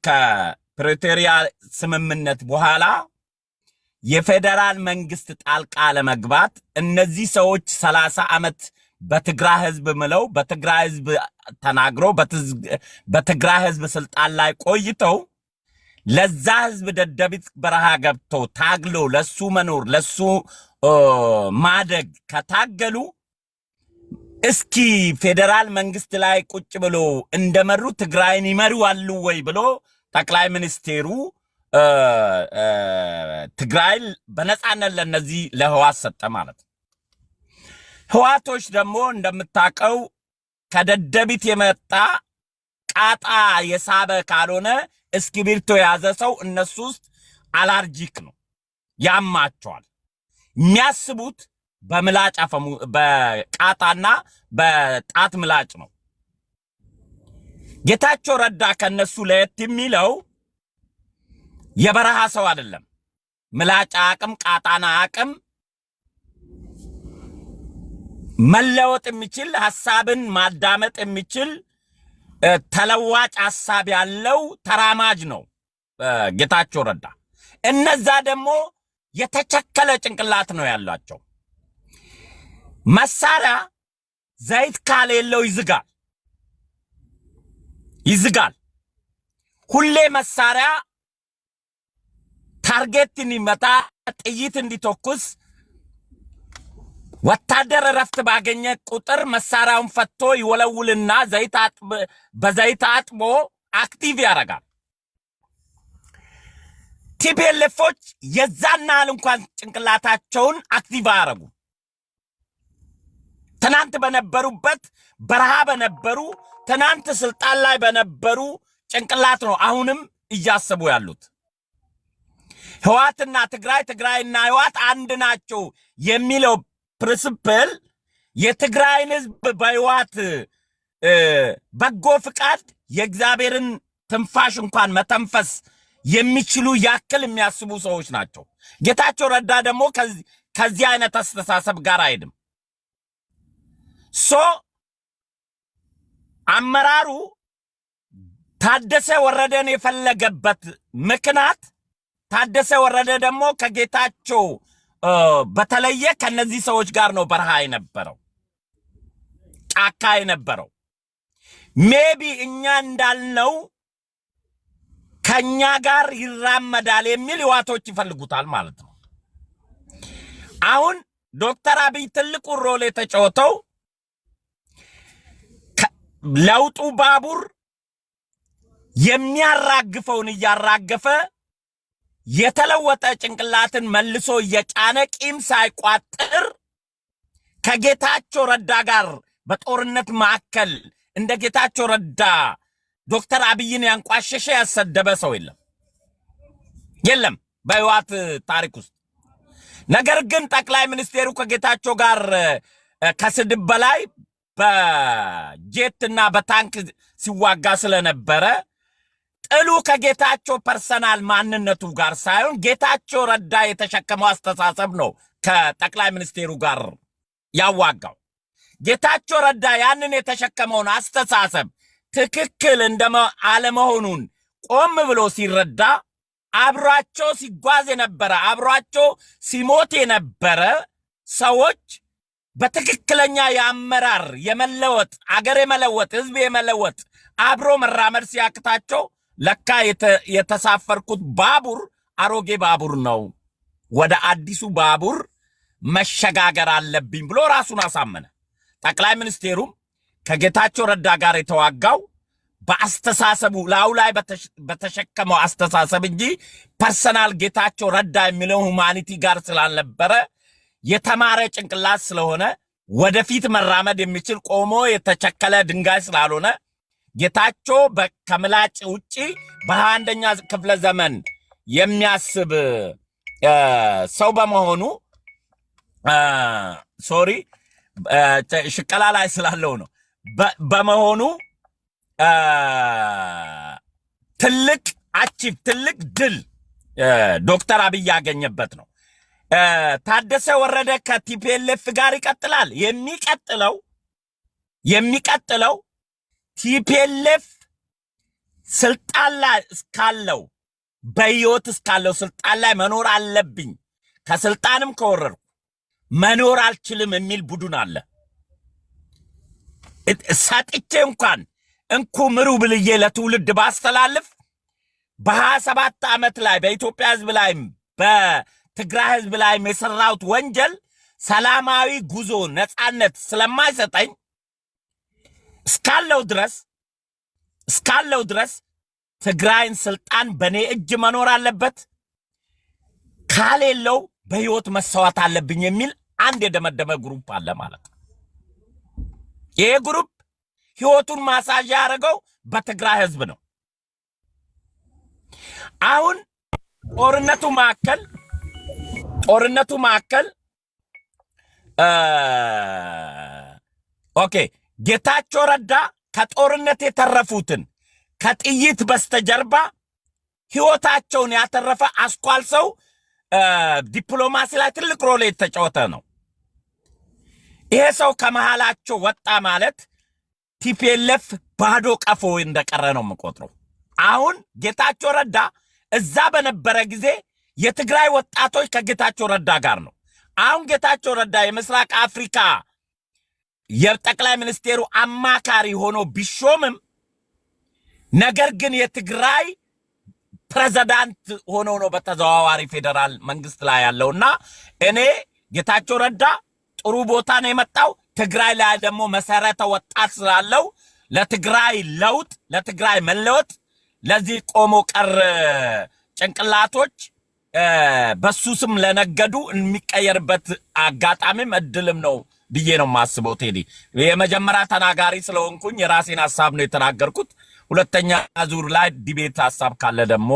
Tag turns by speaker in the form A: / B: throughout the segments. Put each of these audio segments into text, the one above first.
A: ከፕሪቶሪያ ስምምነት በኋላ የፌደራል መንግስት ጣልቃ ለመግባት እነዚህ ሰዎች 30 ዓመት በትግራይ ህዝብ ምለው በትግራይ ህዝብ ተናግሮ በትግራይ ህዝብ ስልጣን ላይ ቆይተው ለዛ ህዝብ ደደቢት በረሃ ገብተው ታግሎ ለሱ መኖር ለሱ ማደግ ከታገሉ እስኪ ፌደራል መንግስት ላይ ቁጭ ብሎ እንደመሩ ትግራይን ይመሩዋሉ ወይ ብሎ ጠቅላይ ሚኒስቴሩ ትግራይ በነጻነት ለነዚህ ለህዋት ሰጠ ማለት ነው። ህዋቶች ደግሞ እንደምታቀው ከደደቢት የመጣ ቃጣ የሳበ ካልሆነ እስክሪብቶ ያዘ ሰው እነሱ ውስጥ አላርጂክ ነው፣ ያማቸዋል። የሚያስቡት በምላጭ አፈሙ በቃጣና በጣት ምላጭ ነው። ጌታቸው ረዳ ከነሱ ለየት የሚለው የበረሃ ሰው አይደለም። ምላጭ አቅም ቃጣና አቅም መለወጥ የሚችል ሐሳብን ማዳመጥ የሚችል ተለዋጭ ሐሳብ ያለው ተራማጅ ነው ጌታቸው ረዳ። እነዛ ደግሞ የተቸከለ ጭንቅላት ነው ያላቸው። መሳሪያ ዘይት ካሌለው ይዝጋል። ሁሌ መሳሪያ ታርጌትን ይመታ ጥይት እንዲተኩስ ወታደር ረፍት ባገኘ ቁጥር መሳሪያውን ፈቶ ይወለውልና በዘይት አጥቦ አክቲቭ ያደርጋል። ቲፒኤልኤፎች የዛናል እንኳን ጭንቅላታቸውን አክቲቭ ያደርጉ ትናንት በነበሩበት በረሃ በነበሩ ትናንት ስልጣን ላይ በነበሩ ጭንቅላት ነው አሁንም እያሰቡ ያሉት። ህዋትና ትግራይና ህዋት አንድ ናቸው የሚለው ፕሪንሲፕል የትግራይን ህዝብ በህዋት በጎ ፍቃድ የእግዚአብሔርን ትንፋሽ እንኳን መተንፈስ የሚችሉ ያክል የሚያስቡ ሰዎች ናቸው። ጌታቸው ረዳ ደግሞ ከዚህ አይነት አስተሳሰብ ጋር አይሄድም። አመራሩ ታደሰ ወረደን የፈለገበት ምክንያት ታደሰ ወረደ ደግሞ ከጌታቸው በተለየ ከነዚህ ሰዎች ጋር ነው በረሃ የነበረው ጫካ የነበረው። ሜቢ እኛ እንዳልነው ከኛ ጋር ይራመዳል የሚል ህዋቶች ይፈልጉታል ማለት ነው። አሁን ዶክተር አብይ ትልቁ ሮል የተጫወተው ለውጡ ባቡር የሚያራግፈውን እያራገፈ የተለወጠ ጭንቅላትን መልሶ እየጫነ ቂም ሳይቋጥር ከጌታቸው ረዳ ጋር በጦርነት ማዕከል እንደ ጌታቸው ረዳ ዶክተር አብይን ያንቋሸሸ ያሰደበ ሰው የለም በህዋት ታሪክ ውስጥ። ነገር ግን ጠቅላይ ሚኒስቴሩ ከጌታቸው ጋር ከስድብ በላይ በጄትና በታንክ ሲዋጋ ስለነበረ ጥሉ ከጌታቸው ፐርሰናል ማንነቱ ጋር ሳይሆን ጌታቸው ረዳ የተሸከመው አስተሳሰብ ነው ከጠቅላይ ሚኒስቴሩ ጋር ያዋጋው። ጌታቸው ረዳ ያንን የተሸከመውን አስተሳሰብ ትክክል አለመሆኑን ቆም ብሎ ሲረዳ አብሯቸው ሲጓዝ የነበረ አብሯቸው ሲሞት የነበረ ሰዎች በትክክለኛ የአመራር የመለወጥ አገር የመለወጥ ህዝብ የመለወጥ አብሮ መራመድ ሲያክታቸው ለካ የተሳፈርኩት ባቡር አሮጌ ባቡር ነው፣ ወደ አዲሱ ባቡር መሸጋገር አለብኝ ብሎ ራሱን አሳመነ። ጠቅላይ ሚኒስቴሩም ከጌታቸው ረዳ ጋር የተዋጋው በአስተሳሰቡ ላው ላይ በተሸከመው አስተሳሰብ እንጂ ፐርሰናል ጌታቸው ረዳ የሚለው ሁማኒቲ ጋር ስላልነበረ የተማረ ጭንቅላት ስለሆነ ወደፊት መራመድ የሚችል ቆሞ የተቸከለ ድንጋይ ስላልሆነ ጌታቸው ከምላጭ ውጪ በ21ኛ ክፍለ ዘመን የሚያስብ ሰው በመሆኑ ሶሪ ሽቀላ ላይ ስላለው ነው በመሆኑ ትልቅ ድል ዶክተር አብይ ያገኘበት ነው። ታደሰ ወረደ ከቲፒኤልኤፍ ጋር ይቀጥላል። የሚቀጥለው የሚቀጥለው ቲፒኤልኤፍ ስልጣን ላይ እስካለው በህይወት እስካለው ስልጣን ላይ መኖር አለብኝ ከስልጣንም ከወረድኩ መኖር አልችልም የሚል ቡድን አለ። ሰጥቼ እንኳን እንኩ ምሩ ብልዬ ለትውልድ ባስተላልፍ በ27 ዓመት ላይ በኢትዮጵያ ህዝብ ላይም በትግራይ ህዝብ ላይም የሰራሁት ወንጀል ሰላማዊ ጉዞ ነፃነት ስለማይሰጠኝ እስካለው ድረስ ትግራይን ስልጣን በኔ እጅ መኖር አለበት፣ ካሌለው በህይወት መሰዋት አለብኝ የሚል አንድ የደመደመ ግሩፕ አለ ማለት ነው። ይሄ ግሩፕ ህይወቱን ማሳጅ ያደረገው በትግራይ ህዝብ ነው። አሁን ጦርነቱ ማዕከል ኦኬ ጌታቸው ረዳ ከጦርነት የተረፉትን ከጥይት በስተጀርባ ህይወታቸውን ያተረፈ አስኳል ሰው ዲፕሎማሲ ላይ ትልቅ ሮል የተጫወተ ነው። ይሄ ሰው ከመሃላቸው ወጣ ማለት ቲፒኤልኤፍ ባዶ ቀፎ እንደቀረ ነው የምቆጥረው። አሁን ጌታቸው ረዳ እዛ በነበረ ጊዜ የትግራይ ወጣቶች ከጌታቸው ረዳ ጋር ነው። አሁን ጌታቸው ረዳ የምስራቅ አፍሪካ የጠቅላይ ሚኒስቴሩ አማካሪ ሆኖ ቢሾምም ነገር ግን የትግራይ ፕሬዝዳንት ሆኖ ነው በተዘዋዋሪ ፌደራል መንግስት ላይ ያለውና እኔ ጌታቸው ረዳ ጥሩ ቦታ ነው የመጣው። ትግራይ ላይ ደግሞ መሰረተ ወጣት ስላለው ለትግራይ ለውጥ ለትግራይ መለወጥ ለዚህ ቆሞ ቀር ጭንቅላቶች በሱ ስም ለነገዱ የሚቀየርበት አጋጣሚም እድልም ነው ብዬ ነው ማስበው። ቴዲ የመጀመሪያ ተናጋሪ ስለሆንኩኝ የራሴን ሐሳብ ነው የተናገርኩት። ሁለተኛ ዙር ላይ ዲቤት ሐሳብ ካለ ደግሞ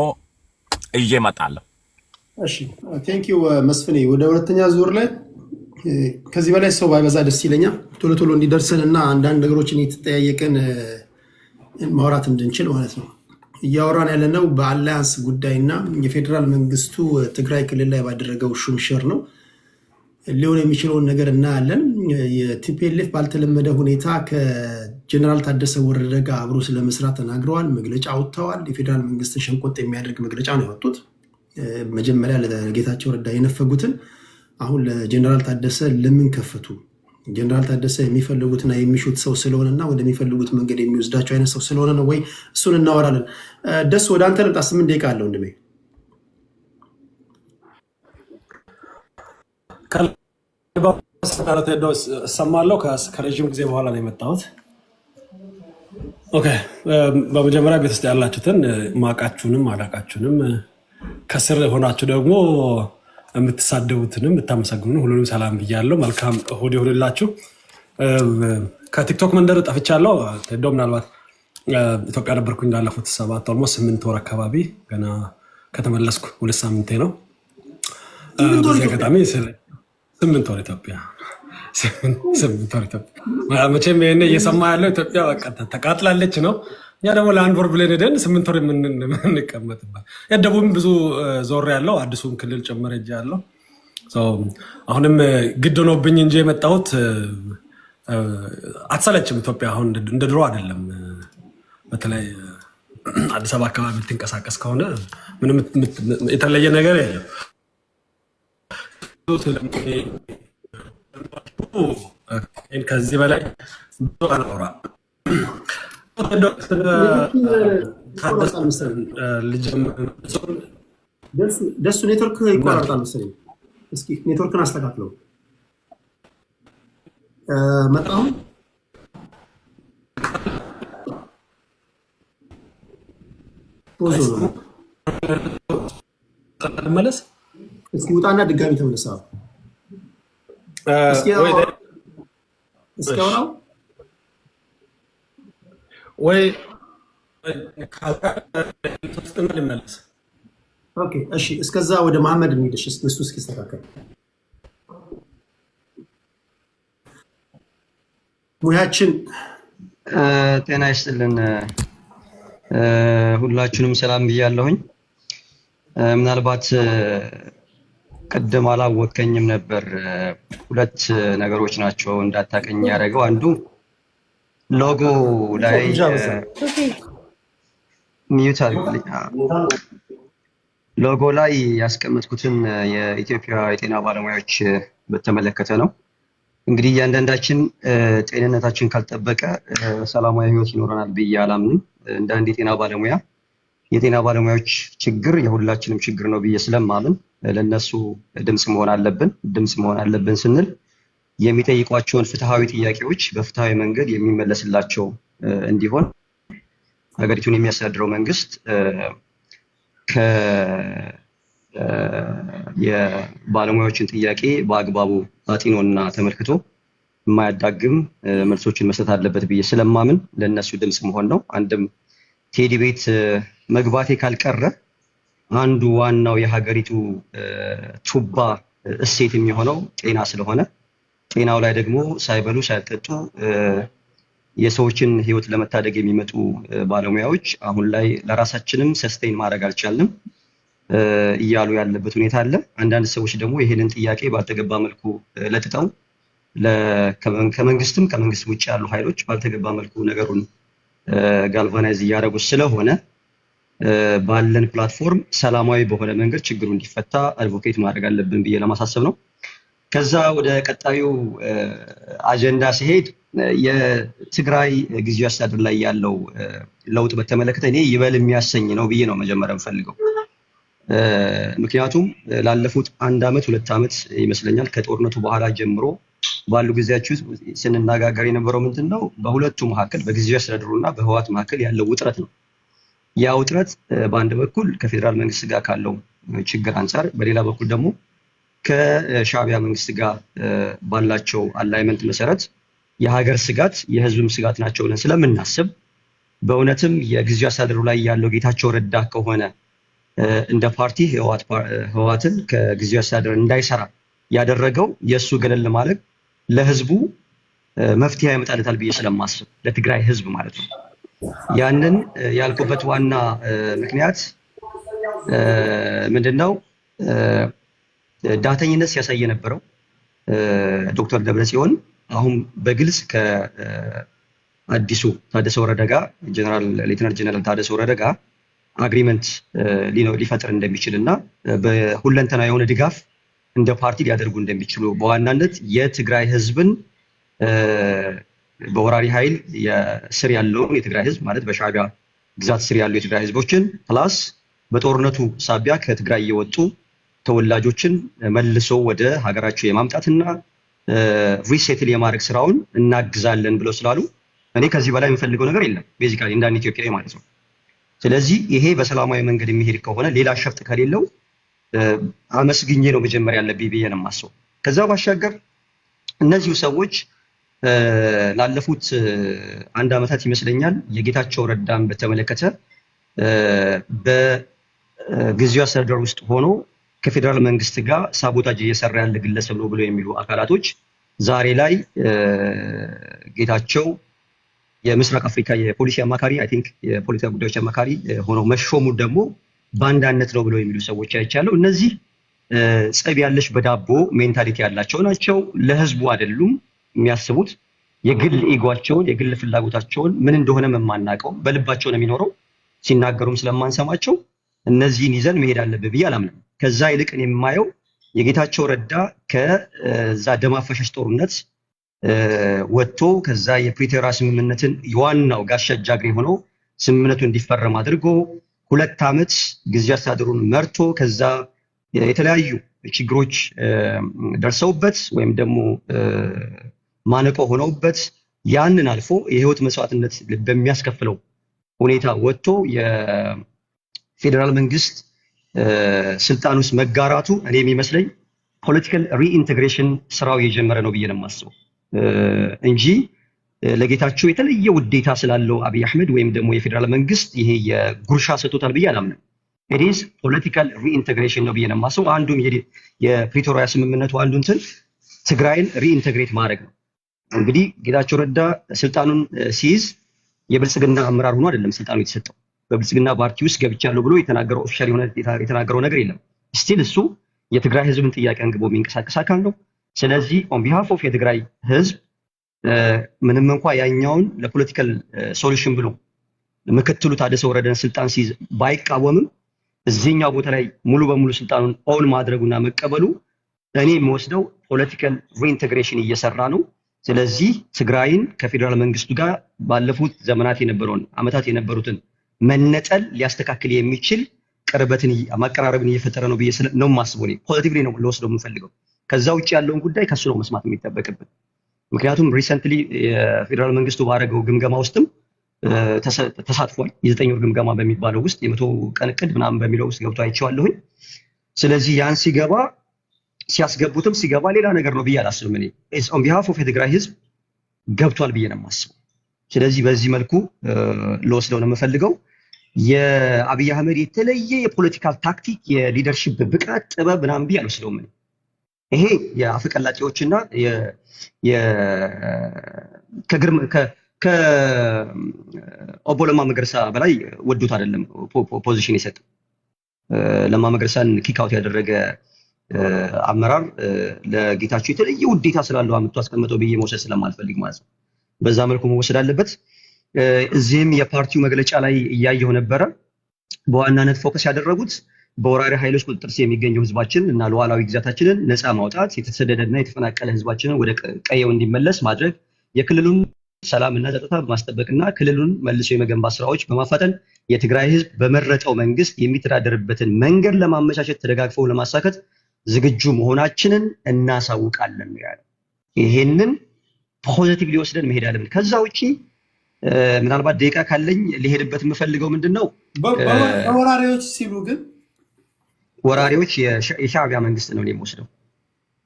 A: እጄ እመጣለሁ።
B: እሺ ቴንክ ዩ መስፍኔ። ወደ ሁለተኛ ዙር ላይ ከዚህ በላይ ሰው ባይበዛ ደስ ይለኛል፣ ቶሎ ቶሎ እንዲደርሰንና አንዳንድ ነገሮችን እየተጠያየቅን ማውራት እንድንችል ማለት ነው። እያወራን ያለነው በአላያንስ ጉዳይና የፌዴራል መንግስቱ ትግራይ ክልል ላይ ባደረገው ሹምሽር ነው። ሊሆን የሚችለውን ነገር እናያለን። የቲፒኤልኤፍ ባልተለመደ ሁኔታ ከጀነራል ታደሰ ወረደ ጋር አብሮ ስለመስራት ተናግረዋል፣ መግለጫ አውጥተዋል። የፌዴራል መንግስትን ሸንቆጥ የሚያደርግ መግለጫ ነው ያወጡት። መጀመሪያ ለጌታቸው ረዳ የነፈጉትን አሁን ለጀነራል ታደሰ ለምን ከፈቱ? ጀነራል ታደሰ የሚፈልጉትና የሚሹት ሰው ስለሆነና ወደሚፈልጉት መንገድ የሚወስዳቸው አይነት ሰው ስለሆነ ነው ወይ? እሱን እናወራለን። ደስ ወደ አንተ ልምጣ። 8 ደቂቃ አለው ወንድሜ።
C: እሰማለሁ። ከረዥም ጊዜ በኋላ ነው የመጣሁት። ኦኬ፣ በመጀመሪያ ቤት ውስጥ ያላችሁትን ማቃችሁንም አላቃችሁንም ከስር ሆናችሁ ደግሞ የምትሳደቡትንም የምታመሰግኑ ሁሉንም ሰላም ብያለሁ። መልካም እሁድ ይሁንላችሁ። ከቲክቶክ መንደር ጠፍቻለሁ። እንደው ምናልባት ኢትዮጵያ ነበርኩኝ እንዳለፉት 7 ኦልሞስት 8 ወር አካባቢ ገና ከተመለስኩ 2 ሳምንቴ ነው። በዚህ አጋጣሚ 8 ወር ኢትዮጵያ 8 ወር ኢትዮጵያ መቼም ይሄን እየሰማ ያለው ኢትዮጵያ በቃ ተቃጥላለች ነው። ያ ደግሞ ለአንድ ወር ብለን ሄደን 8 ወር የምንቀመጥበት የደቡብም ብዙ ዞር ያለው አዲሱም ክልል ጨምረ እጅ ያለው አሁንም ግድ ሆኖብኝ እንጂ የመጣሁት አትሰለችም። ኢትዮጵያ አሁን እንደ ድሮ አይደለም። በተለይ አዲስ አበባ አካባቢ ትንቀሳቀስ ከሆነ ምንም የተለየ ነገር የለም። ከዚህ በላይ አላወራም።
B: ደሱ ኔትወርክ ይቆራርጣል መሰለኝ። እስኪ ኔትወርክን አስተካክለው። መጣሁ
C: መለስ
B: እስኪ ውጣና ድጋሚ ተመለሳ። እስኪ አውራው
C: ወይ
B: ኦኬ፣ እሺ። እስከዛ ወደ መሐመድ እንሂድሽ። እሱ እስኪስተካከል ሙያችን።
D: ጤና ይስጥልን ሁላችሁንም ሰላም ብያለሁኝ። ምናልባት ቅድም አላወቀኝም ነበር። 2 ነገሮች ናቸው እንዳታቀኝ ያደረገው። አንዱ ሎጎ ላይ ሚዩት አድርግልኝ። ሎጎ ላይ ያስቀመጥኩትን የኢትዮጵያ የጤና ባለሙያዎች በተመለከተ ነው። እንግዲህ እያንዳንዳችን ጤንነታችን ካልጠበቀ ሰላማዊ ህይወት ይኖረናል ብዬ አላምንም። እንደ አንድ የጤና ባለሙያዎች ችግር የሁላችንም ችግር ነው ብዬ ስለማምን ለነሱ ድምጽ መሆን አለብን ስንል የሚጠይቋቸውን ፍትሃዊ ጥያቄዎች በፍትሃዊ መንገድ የሚመለስላቸው እንዲሆን ሀገሪቱን የሚያስተዳድረው መንግስት የባለሙያዎችን ጥያቄ በአግባቡ አጢኖና ተመልክቶ የማያዳግም መልሶችን መስጠት አለበት ብዬ ስለማምን ለነሱ ድምጽ መሆን ነው። አንድም ቴዲ ቤት መግባቴ ካልቀረ አንዱ ዋናው የሀገሪቱ ቱባ እሴት የሚሆነው ጤና ስለሆነ ጤናው ላይ ደግሞ ሳይበሉ ሳይጠጡ የሰዎችን ህይወት ለመታደግ የሚመጡ ባለሙያዎች አሁን ላይ ለራሳችንም ሰስቴን ማድረግ አልቻልንም እያሉ ያለበት ሁኔታ አለ። አንዳንድ ሰዎች ደግሞ ይሄንን ጥያቄ ባልተገባ መልኩ ለጥጠው ከመንግስት ውጭ ያሉ ኃይሎች ባልተገባ መልኩ ነገሩን ጋልቫናይዝ እያደረጉ ስለሆነ ባለን ፕላትፎርም ሰላማዊ በሆነ መንገድ ችግሩ እንዲፈታ አድቮኬት ማድረግ አለብን ብዬ ለማሳሰብ ነው። ከዛ ወደ ቀጣዩ አጀንዳ ሲሄድ የትግራይ ጊዜያዊ አስተዳደር ላይ ያለው ለውጥ በተመለከተ እኔ ይበል የሚያሰኝ ነው ብዬ ነው መጀመሪያ የምፈልገው። ምክንያቱም ላለፉት 1 ዓመት 2 ዓመት ይመስለኛል ከጦርነቱ በኋላ ጀምሮ ባሉ ጊዜያችሁ ስንነጋገር የነበረው ምንድነው በሁለቱ መካከል በጊዜያዊ አስተዳደሩና በህወሓት መካከል ያለው ውጥረት ነው። ያ ውጥረት በአንድ በኩል ከፌደራል መንግስት ጋር ካለው ችግር አንፃር፣ በሌላ በኩል ደግሞ ከሻዕቢያ መንግስት ጋር ባላቸው አላይመንት መሰረት የሀገር ስጋት የህዝብም ስጋት ናቸው ብለን ስለምናስብ በእውነትም የጊዜያዊ አስተዳደሩ ላይ ያለው ጌታቸው ረዳ ከሆነ እንደ ፓርቲ ህወሓትን ከጊዜያዊ አስተዳደር እንዳይሰራ ያደረገው የእሱ ገለል ማለት ለህዝቡ መፍትሄ ያመጣለታል ብዬ ስለማስብ ለትግራይ ህዝብ ማለት ነው። ያንን ያልኩበት ዋና ምክንያት ምንድነው? ዳተኝነት ሲያሳይ የነበረው ዶክተር ደብረጽዮን አሁን በግልጽ ከአዲሱ ታደሰ ወረደ ጋር ሌተናንት ጀነራል ታደሰ ወረደ ጋር አግሪመንት ሊፈጥር እንደሚችልና በሁለንተና የሆነ ድጋፍ እንደ ፓርቲ ሊያደርጉ እንደሚችሉ በዋናነት የትግራይ ህዝብን በወራሪ ኃይል ስር ያለውን የትግራይ ህዝብ ማለት በሻዕቢያ ግዛት ስር ያሉ የትግራይ ህዝቦችን ፕላስ በጦርነቱ ሳቢያ ከትግራይ የወጡ ተወላጆችን መልሶ ወደ ሀገራቸው የማምጣትና ሪሴትል የማድረግ ስራውን እናግዛለን ብለው ስላሉ እኔ ከዚህ በላይ የምፈልገው ነገር የለም ቤዚካሊ እንደ አንድ ኢትዮጵያዊ ማለት ነው። ስለዚህ ይሄ በሰላማዊ መንገድ የሚሄድ ከሆነ ሌላ ሸፍጥ ከሌለው አመስግኜ ነው መጀመሪያ ያለብኝ ብዬ ነው የማስበው። ከዛ ባሻገር እነዚሁ ሰዎች ላለፉት 1 ዓመታት ይመስለኛል የጌታቸው ረዳን በተመለከተ በጊዜያዊ አስተዳደር ውስጥ ሆኖ ከፌደራል መንግስት ጋር ሳቦታጅ እየሰራ ያለ ግለሰብ ነው ብለው የሚሉ አካላቶች ዛሬ ላይ ጌታቸው የምስራቅ አፍሪካ የፖሊሲ አማካሪ የፖለቲካ ጉዳዮች አማካሪ ሆኖ መሾሙ ደግሞ ባንዳነት ነው ብለው የሚሉ ሰዎች አይቻለው። እነዚህ ጸብ ያለሽ በዳቦ ሜንታሊቲ ያላቸው ናቸው። ለህዝቡ አይደሉም የሚያስቡት። የግል ኢጓቸውን የግል ፍላጎታቸውን ምን እንደሆነ የማናውቀው በልባቸው ነው የሚኖረው። ሲናገሩም ስለማንሰማቸው እነዚህን ይዘን መሄድ አለብን ብዬ አላምንም። ከዛ ይልቅ የማየው የጌታቸው ረዳ ከዛ ደም አፋሳሽ ጦርነት ወጥቶ ከዛ የፕሪቶሪያ ስምምነትን ዋናው ጋሻ ጃግሬ ሆኖ ስምምነቱ እንዲፈረም አድርጎ 2 ዓመት ጊዜያዊ አስተዳደሩን መርቶ ከዛ የተለያዩ ችግሮች ደርሰውበት ወይም ደግሞ ማነቆ ሆነውበት ያንን አልፎ የህይወት መስዋዕትነት በሚያስከፍለው ሁኔታ ወጥቶ የፌደራል መንግስት ስልጣን ውስጥ መጋራቱ እኔ የሚመስለኝ ፖለቲካል ሪኢንቴግሬሽን ስራው የጀመረ ነው ብዬ ነው የማስበው እንጂ ለጌታቸው የተለየ ውዴታ ስላለው አብይ አህመድ ወይም ደግሞ የፌደራል መንግስት ይሄ የጉርሻ ሰጥቶታል ብዬ አላምንም። ኢትስ ፖለቲካል ሪኢንቴግሬሽን ነው ብዬ ነው የማስበው። አንዱም የፕሪቶሪያ ስምምነቱ አንዱ እንትን ትግራይን ሪኢንቴግሬት ማድረግ ነው። እንግዲህ ጌታቸው ረዳ ስልጣኑን ሲይዝ የብልጽግና አመራር ሆኖ አይደለም ስልጣኑ የተሰጠው። በብልጽግና ፓርቲ ውስጥ ገብቻለሁ ብሎ የተናገረው ኦፊሻሊ ሆነ የተናገረው ነገር የለም። ስቲል እሱ የትግራይ ህዝብን ጥያቄ አንግቦ የሚንቀሳቀስ አካል ነው። ስለዚህ ኦን ቢሃፍ ኦፍ የትግራይ ህዝብ ምንም እንኳን ያኛውን ለፖለቲካል ሶሉሽን ብሎ ምክትሉ ታደሰ ወረደን ስልጣን ሲይዝ ባይቃወምም እዚህኛው ቦታ ላይ ሙሉ በሙሉ ስልጣኑን ኦን ማድረጉና መቀበሉ እኔ የምወስደው ፖለቲካል ሪኢንቴግሬሽን እየሰራ ነው። ስለዚህ ትግራይን ከፌዴራል መንግስቱ ጋር ባለፉት ዘመናት የነበረውን አመታት የነበሩትን መነጠል ሊያስተካክል የሚችል ቅርበትን ማቀራረብን እየፈጠረ ነው ብዬ ነው የማስበው። እኔ ፖዚቲቭሊ ነው ልወስደው የምፈልገው። ከዛ ውጭ ያለውን ጉዳይ ከሱ ነው መስማት የሚጠበቅብን። ምክንያቱም ሪሰንትሊ የፌዴራል መንግስቱ ባደረገው ግምገማ ውስጥም ተሳትፏል። የ9 ወር ግምገማ በሚባለው ውስጥ የ100 ቀን እቅድ ምናምን በሚለው ውስጥ ገብቶ አይቼዋለሁኝ። ስለዚህ ያን ሲገባ ሲያስገቡትም ሲገባ ሌላ ነገር ነው ብዬ አላስብም። እኔ ኦን ቢሃፍ ኦፍ የትግራይ ህዝብ ገብቷል ብዬ ነው የማስበው። ስለዚህ በዚህ መልኩ ልወስደው ነው የምፈልገው። የአብይ አህመድ የተለየ የፖለቲካል ታክቲክ የሊደርሺፕ ብቃት ጥበብ ምናምን ብዬ አልወስደውም። ይሄ የአፈቀላጤዎችና ከኦቦ ለማ መገርሳ በላይ ወዶት አይደለም ፖዚሽን የሰጠው። ለማ መገርሳን ኪክአውት ያደረገ አመራር ለጌታቸው የተለየ ውዴታ ስላለው አመጡ አስቀምጠው ብዬ መውሰድ ስለማልፈልግ ማለት ነው። በዛ መልኩ መወሰድ አለበት። እዚህም የፓርቲው መግለጫ ላይ እያየው ነበረ። በዋናነት ፎከስ ያደረጉት በወራሪ ኃይሎች ቁጥጥር ስር የሚገኘው ህዝባችን እና ሉዓላዊ ግዛታችንን ነፃ ማውጣት፣ የተሰደደና የተፈናቀለ ህዝባችንን ወደ ቀየው እንዲመለስ ማድረግ፣ የክልሉን ሰላምና ጸጥታ በማስጠበቅና ክልሉን መልሶ የመገንባት ስራዎች በማፋጠን የትግራይ ህዝብ በመረጠው መንግስት የሚተዳደርበትን መንገድ ለማመቻቸት ተደጋግፈው ለማሳካት ዝግጁ መሆናችንን እናሳውቃለን ነው ያለው። ይሄንን ፖዚቲቭሊ ወስደን መሄድ አለብን። ከዛ ውጪ ምናልባት ደቂቃ ካለኝ ሊሄድበት የምፈልገው ምንድነው
B: ወራሪዎች ሲሉ ግን
D: ወራሪዎች የሻዕቢያ መንግስት ነው የሚወስደው።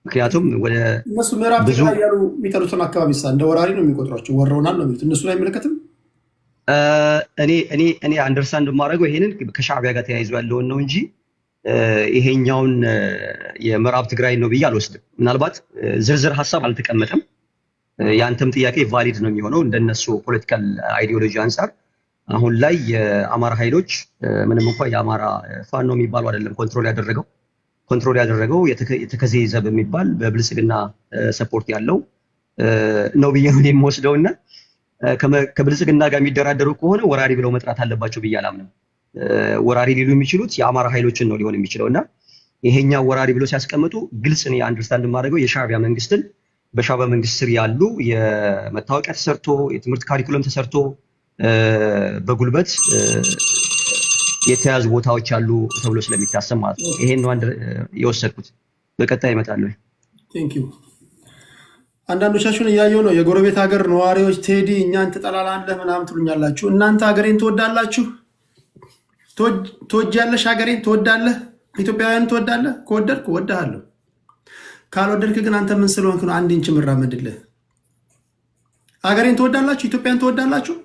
D: ምክንያቱም ወደ
B: እነሱ ምዕራብ ትግራይ ያሉ የሚጠሩትን አካባቢ እንደ ወራሪ ነው የሚቆጥሯቸው፣ ወረውናል ነው የሚሉት። እነሱ ላይ አይመለከትም።
D: እኔ አንደርስታንድ የማደርገው ይሄንን ከሻዕቢያ ጋር ተያይዞ ያለውን ነው እንጂ ይሄኛውን የምዕራብ ትግራይ ነው ብዬ አልወስድም። ምናልባት ዝርዝር ሀሳብ አልተቀመጠም። ያንተም ጥያቄ ቫሊድ ነው የሚሆነው እንደነሱ ፖለቲካል አይዲዮሎጂ አንፃር። አሁን ላይ የአማራ ኃይሎች ምንም እንኳን የአማራ ፋኖ የሚባለው አይደለም ኮንትሮል ያደረገው የተከዜ ዘብ የሚባል በብልጽግና ሰፖርት ያለው ነው ብዬ ነው የምወስደውና ከብልጽግና ጋር የሚደራደሩ ከሆነ ወራሪ ብለው መጥራት አለባቸው ብዬ አላምንም። ወራሪ ሊሉ የሚችሉት የአማራ ኃይሎችን ነው ሊሆን የሚችለውና ይሄኛው ወራሪ ብለው ሲያስቀምጡ ግልጽ ነው አንደርስታንድ ማድረገው የሻዕቢያ መንግስትን በሻዕቢያ መንግስት ስር ያሉ የመታወቂያ ተሰርቶ የትምህርት ካሪኩለም ተሰርቶ በጉልበት የተያዙ ቦታዎች አሉ ተብሎ ስለሚታሰብ ማለት ነው። ይሄን ነው የወሰድኩት። በቀጣይ እመጣለሁ።
B: ቴንክ ዩ። አንዳንዶቻችሁን እያየሁ ነው። የጎረቤት ሀገር ነዋሪዎች ቴዲ እኛን ትጠላላለህ ምናምን ትሉኛላችሁ። እናንተ ሀገሬን ትወዳላችሁ? ትወጃለሽ? ሀገሬን ትወዳለህ? ኢትዮጵያውያን ትወዳለህ? ከወደድክ እወድሃለሁ፣ ካልወደድክ ግን አንተ ምን ስለሆንክ ነው አንድ ኢንች ምራመድልህ? ሀገሬን ትወዳላችሁ? ኢትዮጵያን ትወዳላችሁ?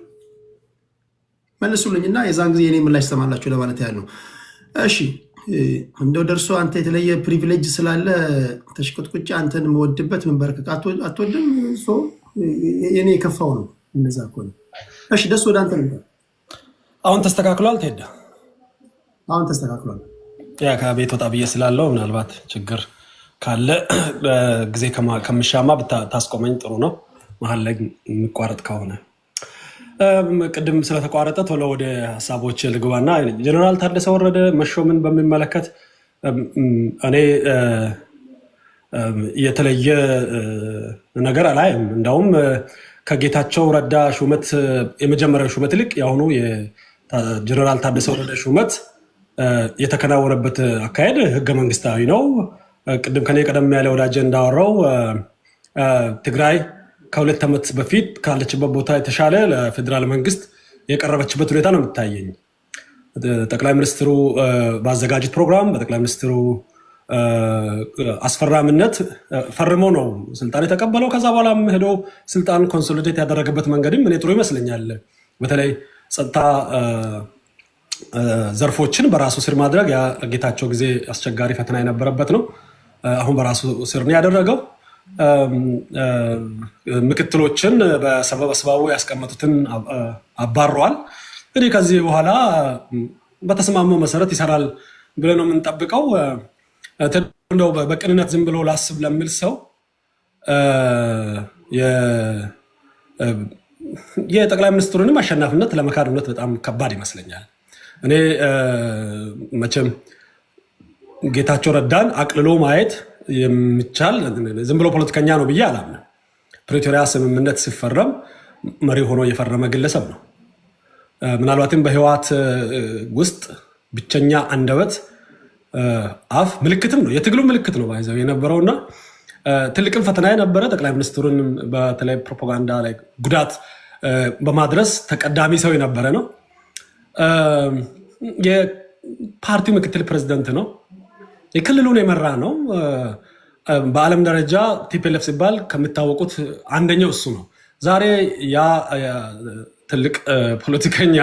B: መልሱልኝና የዛን ጊዜ የኔ ምላሽ ትሰማላችሁ ለማለት ያህል ነው። እሺ እንደው ደርሶ አንተ የተለየ ፕሪቪሌጅ ስላለ ተሽቆጥቁጭ አንተን መወድበት መንበርከክ አትወድም። የኔ የከፋው ነው እንደዛ ከሆነ እሺ። ደስ ወደ አንተ ነበር።
C: አሁን ተስተካክሏል። ትሄዳ
B: አሁን ተስተካክሏል።
C: ያ ከቤት ወጣ ብዬ ስላለው ምናልባት ችግር ካለ ጊዜ ከምሻማ ብታስቆመኝ ጥሩ ነው። መሀል ላይ የሚቋረጥ ከሆነ ቅድም ስለተቋረጠ ቶሎ ወደ ሀሳቦች ልግባና ጀነራል ታደሰ ወረደ መሾምን በሚመለከት እኔ የተለየ ነገር አላይም። እንደውም ከጌታቸው ረዳ ሹመት የመጀመሪያው ሹመት ይልቅ የአሁኑ የጀነራል ታደሰ ወረደ ሹመት የተከናወነበት አካሄድ ህገ መንግስታዊ ነው። ቅድም ከኔ ቀደም ያለ ወዳጀ እንዳወራው ትግራይ ከ2 ዓመት በፊት ካለችበት ቦታ የተሻለ ለፌዴራል መንግስት የቀረበችበት ሁኔታ ነው የምታየኝ። ጠቅላይ ሚኒስትሩ ባዘጋጁት ፕሮግራም በጠቅላይ ሚኒስትሩ አስፈራሚነት ፈርሞ ነው ስልጣን የተቀበለው። ከዛ በኋላም ሄዶ ስልጣን ኮንሶሊዴት ያደረገበት መንገድም እኔ ጥሩ ይመስለኛል። በተለይ ጸጥታ ዘርፎችን በራሱ ስር ማድረግ ያ ጌታቸው ጊዜ አስቸጋሪ ፈተና የነበረበት ነው። አሁን በራሱ ስር ነው ያደረገው። ምክትሎችን በሰበብ አስባቡ ያስቀመጡትን አባሯል። እንግዲህ ከዚህ በኋላ በተስማማው መሰረት ይሰራል ብለን ነው የምንጠብቀው። እንደው በቅንነት ዝም ብሎ ላስብ ለሚል ሰው የጠቅላይ ሚኒስትሩንም አሸናፊነት ለመካድነት በጣም ከባድ ይመስለኛል። እኔ መቼም ጌታቸው ረዳን አቅልሎ ማየት የሚቻል ዝም ብሎ ፖለቲከኛ ነው ብዬ አላምንም። ፕሪቶሪያ ስምምነት ሲፈረም መሪ ሆኖ የፈረመ ግለሰብ ነው። ምናልባትም በህወሓት ውስጥ ብቸኛ አንደበት አፍ ምልክትም ነው፣ የትግሉ ምልክት ነው ባይዘው የነበረውና ትልቅም ፈተና የነበረ ጠቅላይ ሚኒስትሩን በተለይ ፕሮፓጋንዳ ላይ ጉዳት በማድረስ ተቀዳሚ ሰው የነበረ ነው። የፓርቲው ምክትል ፕሬዝዳንት ነው። የክልሉን የመራ ነው። በዓለም ደረጃ ቲፒኤልኤፍ ሲባል ከሚታወቁት አንደኛው እሱ ነው። ዛሬ ያ ትልቅ ፖለቲከኛ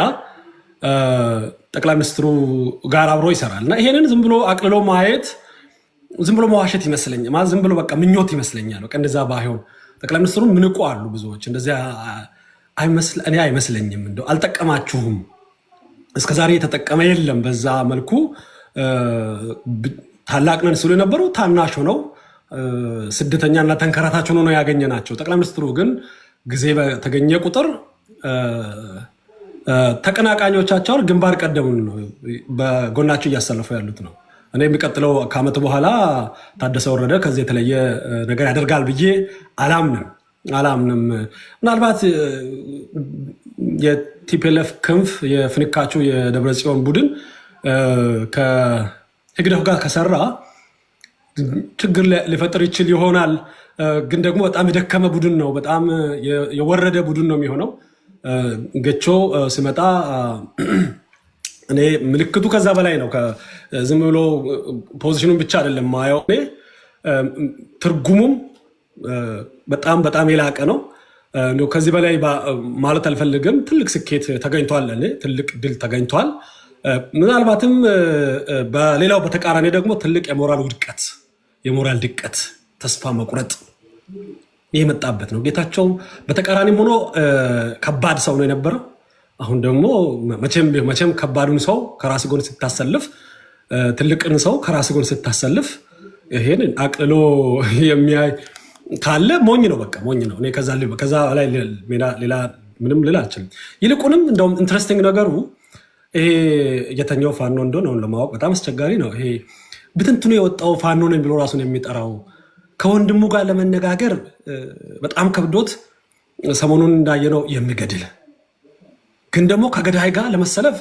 C: ጠቅላይ ሚኒስትሩ ጋር አብሮ ይሰራል እና ይሄንን ዝም ብሎ አቅልሎ ማየት ዝም ብሎ መዋሸት ይመስለኛል። ማለት ዝም ብሎ በቃ ምኞት ይመስለኛል። በቃ እንደዛ ባይሆን ጠቅላይ ሚኒስትሩን ምንቁ አሉ ብዙዎች። እንደዚያ እኔ አይመስለኝም። እንደው አልጠቀማችሁም፣ እስከዛሬ የተጠቀመ የለም። በዛ መልኩ ታላቅ ነን ሲሉ የነበሩ ታናሽ ሆነው ስደተኛና ተንከራታች ሆነው ነው ያገኘናቸው። ጠቅላይ ሚኒስትሩ ግን ጊዜ በተገኘ ቁጥር ተቀናቃኞቻቸውን ግንባር ቀደሙን ነው በጎናቸው እያሰለፉ ያሉት ነው። እኔ የሚቀጥለው ከዓመት በኋላ ታደሰ ወረደ ከዚህ የተለየ ነገር ያደርጋል ብዬ አላምንም። ምናልባት የቲፒኤልኤፍ ክንፍ የፍንካቹ የደብረ ጽዮን ቡድን ከህግደፍ ጋር ከሰራ ችግር ሊፈጥር ይችል ይሆናል። ግን ደግሞ በጣም የደከመ ቡድን ነው፣ በጣም የወረደ ቡድን ነው የሚሆነው። ገቾ ሲመጣ እኔ ምልክቱ ከዛ በላይ ነው። ዝም ብሎ ፖዚሽኑን ብቻ አይደለም ማየው፣ ትርጉሙም በጣም በጣም የላቀ ነው። ከዚህ በላይ ማለት አልፈልግም። ትልቅ ስኬት ተገኝቷል፣ ትልቅ ድል ተገኝቷል። ምናልባትም በሌላው በተቃራኒ ደግሞ ትልቅ የሞራል ውድቀት፣ የሞራል ድቀት፣ ተስፋ መቁረጥ የመጣበት ነው። ጌታቸው በተቃራኒም ሆኖ ከባድ ሰው ነው የነበረው። አሁን ደግሞ መቼም ከባዱን ሰው ከራስ ጎን ስታሰልፍ፣ ትልቅን ሰው ከራስ ጎን ስታሰልፍ ይሄን አቅልሎ የሚያይ ካለ ሞኝ ነው፣ በቃ ሞኝ ነው። እኔ ከዛ ላይ ሌላ ምንም ልል አልችልም። ይልቁንም እንደውም ኢንትረስቲንግ ነገሩ ይሄ የተኛው ፋኖ እንደሆነ አሁን ለማወቅ በጣም አስቸጋሪ ነው። ይሄ ብትንትኑ የወጣው ፋኖ ነኝ ብሎ ራሱን የሚጠራው ከወንድሙ ጋር ለመነጋገር በጣም ከብዶት ሰሞኑን እንዳየነው የሚገድል ግን ደግሞ ከገዳይ ጋር ለመሰለፍ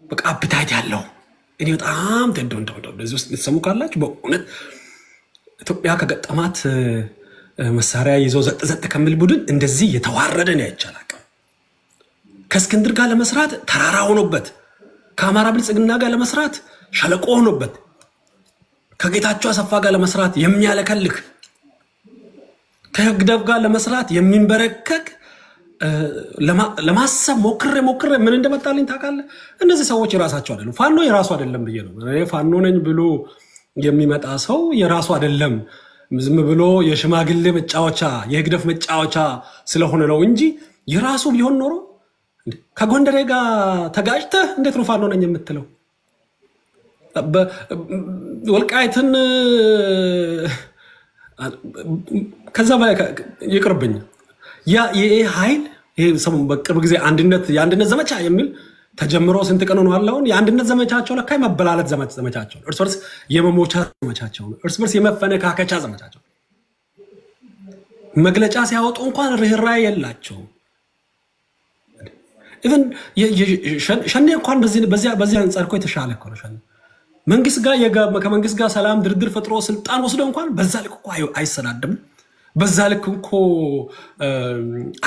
C: በቃ አፕታይት ያለው እኔ በጣም እንደዚህ ውስጥ ልትሰሙ ካላችሁ በእውነት ኢትዮጵያ ከገጠማት መሳሪያ ይዞ ዘጥ ከሚል ቡድን እንደዚህ የተዋረደ ነው አይቻላል። ከእስክንድር ጋር ለመስራት ተራራ ሆኖበት፣ ከአማራ ብልጽግና ጋር ለመስራት ሸለቆ ሆኖበት፣ ከጌታቸው አሰፋ ጋር ለመስራት የሚያለከልክ፣ ከህግደፍ ጋር ለመስራት የሚንበረከክ ለማሰብ ሞክሬ ምን እንደመጣልኝ ታውቃለህ? እነዚህ ሰዎች የራሳቸው አይደሉም። ፋኖ የራሱ አይደለም ብዬ ነው። ፋኖ ነኝ ብሎ የሚመጣ ሰው የራሱ አይደለም። ዝም ብሎ የሽማግሌ መጫወቻ የህግደፍ መጫወቻ ስለሆነ ነው እንጂ የራሱ ቢሆን ኖሮ ከጎንደሬ ጋር ተጋጭተህ እንዴት ነው ፋኖ ነኝ የምትለው? ወልቃይትን ከዛ በላይ ይቅርብኝ። ይሄ ኃይል በቅርብ ጊዜ የአንድነት ዘመቻ የሚል ተጀምሮ ስንት ቀን ሆኖ አለውን? የአንድነት ዘመቻቸው ለካ የመበላለት ዘመቻቸው፣ እርስ በርስ የመሞቻ ዘመቻቸው፣ እርስ በርስ የመፈነካከቻ ዘመቻቸው። መግለጫ ሲያወጡ እንኳን ርኅራኄ የላቸው። ኢቨን ሸኔ እንኳን በዚህ አንጻር እኮ የተሻለ እኮ ነው። ሸኔ ከመንግስት ጋር ሰላም ድርድር ፈጥሮ ስልጣን ወስዶ እንኳን በዛ ልክ እኮ አይሰዳደም፣ በዛ ልክ እኮ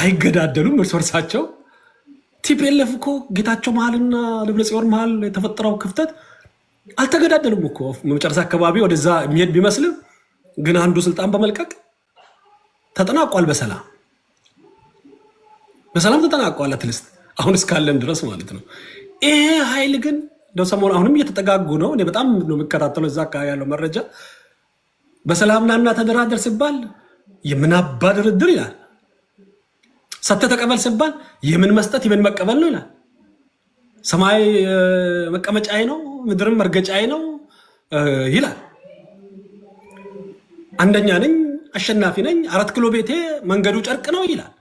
C: አይገዳደሉም እርስ በርሳቸው። ቲፒኤልኤፍ እኮ ጌታቸው መሀልና ደብረጽዮን መሀል የተፈጠረው ክፍተት አልተገዳደሉም እኮ። መጨረሻ አካባቢ ወደዛ የሚሄድ ቢመስልም ግን አንዱ ስልጣን በመልቀቅ ተጠናቋል። በሰላም ተጠናቋል። አትሊስት አሁን እስካለን ድረስ ማለት ነው። ይሄ ኃይል ግን ሰሞኑን አሁንም እየተጠጋጉ ነው። እኔ በጣም ነው የሚከታተለው እዛ አካባቢ ያለው መረጃ። በሰላም ናና ተደራደር ሲባል የምናባ ድርድር ይላል። ሰጥተህ ተቀበል ሲባል የምን መስጠት የምን መቀበል ነው ይላል። ሰማይ መቀመጫዬ ነው ምድርም መርገጫዬ ነው ይላል። አንደኛ ነኝ አሸናፊ ነኝ 4 ኪሎ ቤቴ መንገዱ ጨርቅ ነው ይላል።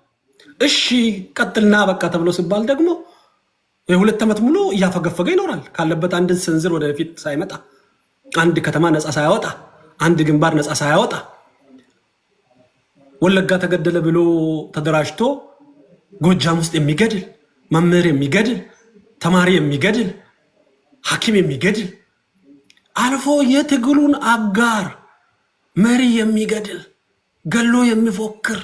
C: እሺ ቀጥልና በቃ ተብሎ ሲባል ደግሞ የ2 ዓመት ሙሉ እያፈገፈገ ይኖራል ካለበት አንድ ስንዝር ወደፊት ሳይመጣ አንድ ከተማ ነፃ ሳያወጣ አንድ ግንባር ነፃ ሳያወጣ ወለጋ ተገደለ ብሎ ተደራጅቶ ጎጃም ውስጥ የሚገድል መምህር የሚገድል ተማሪ የሚገድል ሐኪም የሚገድል አልፎ የትግሉን አጋር መሪ የሚገድል ገሎ የሚፎክር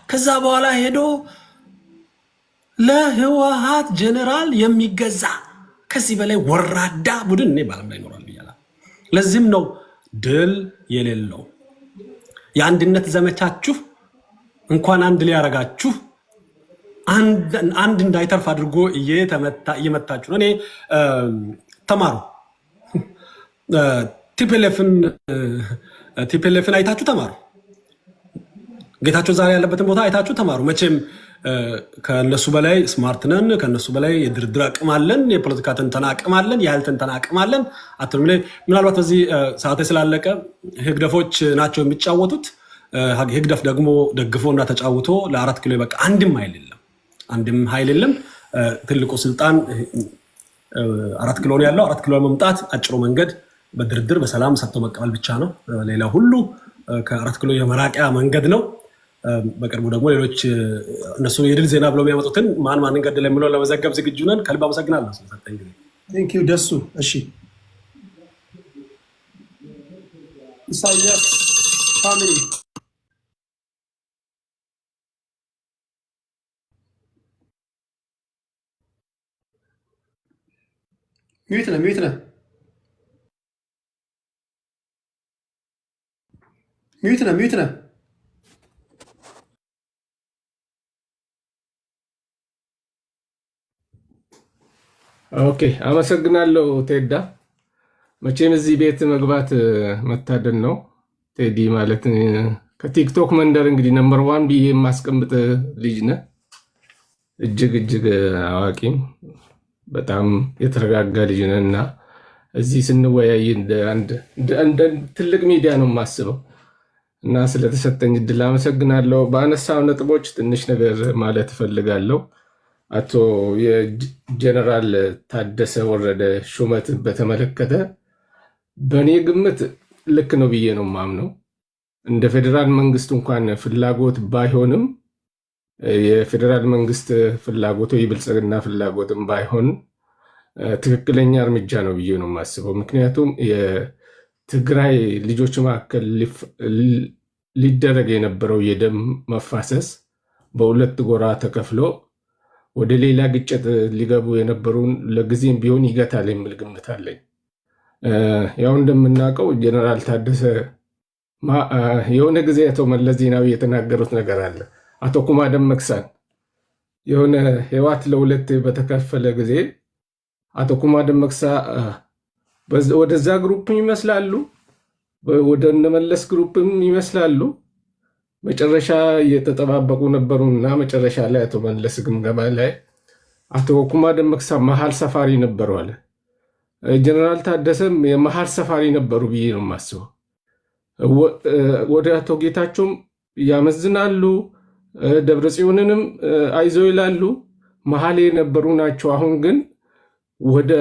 C: ከዛ በኋላ ሄዶ ለህወሓት ጀነራል የሚገዛ ከዚህ በላይ ወራዳ ቡድን እኔ ባለም ላይ ይኖራል ብያለሁ። ለዚህም ነው ድል የሌለው የአንድነት ዘመቻችሁ እንኳን አንድ ሊያረጋችሁ አንድ እንዳይተርፍ አድርጎ እየመታችሁ ነው። እኔ ተማሩ ቲፒኤልኤፍን አይታችሁ ተማሩ። ጌታቸው ዛሬ ያለበትን ቦታ አይታችሁ ተማሩ። መቼም ከነሱ በላይ ስማርት ነን፣ ከነሱ በላይ የድርድር አቅም አለን፣ የፖለቲካ ትንተና አቅም አለን፣ የኃይል ትንተና አቅም አለን አትሉም። ምናልባት በዚህ ሰዓት ስላለቀ ህግደፎች ናቸው የሚጫወቱት። ህግደፍ ደግሞ ደግፎ እና ተጫውቶ ለ4 ኪሎ በቃ አንድም ኃይል የለም። ትልቁ ስልጣን 4 ኪሎ ነው ያለው። 4 ኪሎ መምጣት አጭሩ መንገድ በድርድር በሰላም ሰጥቶ መቀበል ብቻ ነው። ሌላ ሁሉ ከ4 ኪሎ የመራቂያ መንገድ ነው። በቅርቡ ደግሞ ሌሎች እነሱ የድል ዜና ብለው የሚያመጡትን ማን ገደለ የሚለው ለመዘገብ ዝግጁ ነን። ከልብ አመሰግናለሁ ስለሰጠኝ ጊዜ።
B: ቴንክ ዩ ደሱ። እሺ ኢሳያስ ፋሚሊ ሚዩት ነህ።
E: ኦኬ አመሰግናለሁ ቴዳ። መቼም እዚህ ቤት መግባት መታደል ነው። ቴዲ ማለት ከቲክቶክ መንደር እንግዲህ ነምበር 1 ብዬ የማስቀምጥ ልጅ ነህ። እጅግ አዋቂም በጣም የተረጋጋ ልጅ ነህ እና እዚህ ስንወያይ እንደ ትልቅ ሚዲያ ነው የማስበው እና ስለተሰጠኝ እድል አመሰግናለሁ። በአነሳው ነጥቦች ትንሽ ነገር ማለት እፈልጋለሁ። አቶ የጀነራል ታደሰ ወረደ ሹመት በተመለከተ በእኔ ግምት ልክ ነው ብዬ ነው የማምነው። እንደ ፌዴራል መንግስት እንኳን ፍላጎት ባይሆንም የፌዴራል መንግስት ፍላጎቱ የብልጽግና ፍላጎትም ባይሆን ትክክለኛ እርምጃ ነው ብዬ ነው የማስበው። ምክንያቱም የትግራይ ልጆች መካከል ሊደረግ የነበረው የደም መፋሰስ በሁለት ጎራ ተከፍሎ ወደ ሌላ ግጭት ሊገቡ የነበሩን ለጊዜም ቢሆን ይገታል የሚል ግምት አለኝ። ያው እንደምናውቀው ጀነራል ታደሰ የሆነ ጊዜ አቶ መለስ ዜናዊ የተናገሩት ነገር አለ። አቶ ኩማ ደመቅሳን የሆነ ህወሓት ለሁለት በተከፈለ ጊዜ አቶ ኩማ ደመቅሳ ወደዛ ግሩፕም ይመስላሉ፣ ወደ እነመለስ ግሩፕም ይመስላሉ። መጨረሻ እየተጠባበቁ ነበሩና መጨረሻ ላይ አቶ መለስ ግምገማ ላይ አቶ ኩማ ደመቅሳ መሀል ሰፋሪ ነበሩ አለ። ጀነራል ታደሰም የመሀል ሰፋሪ ነበሩ ብዬ ነው የማስበው። ወደ አቶ ጌታቸውም ያመዝናሉ፣ ደብረጽዮንንም አይዞ ይላሉ፣ መሀል የነበሩ ናቸው። አሁን ግን ወደ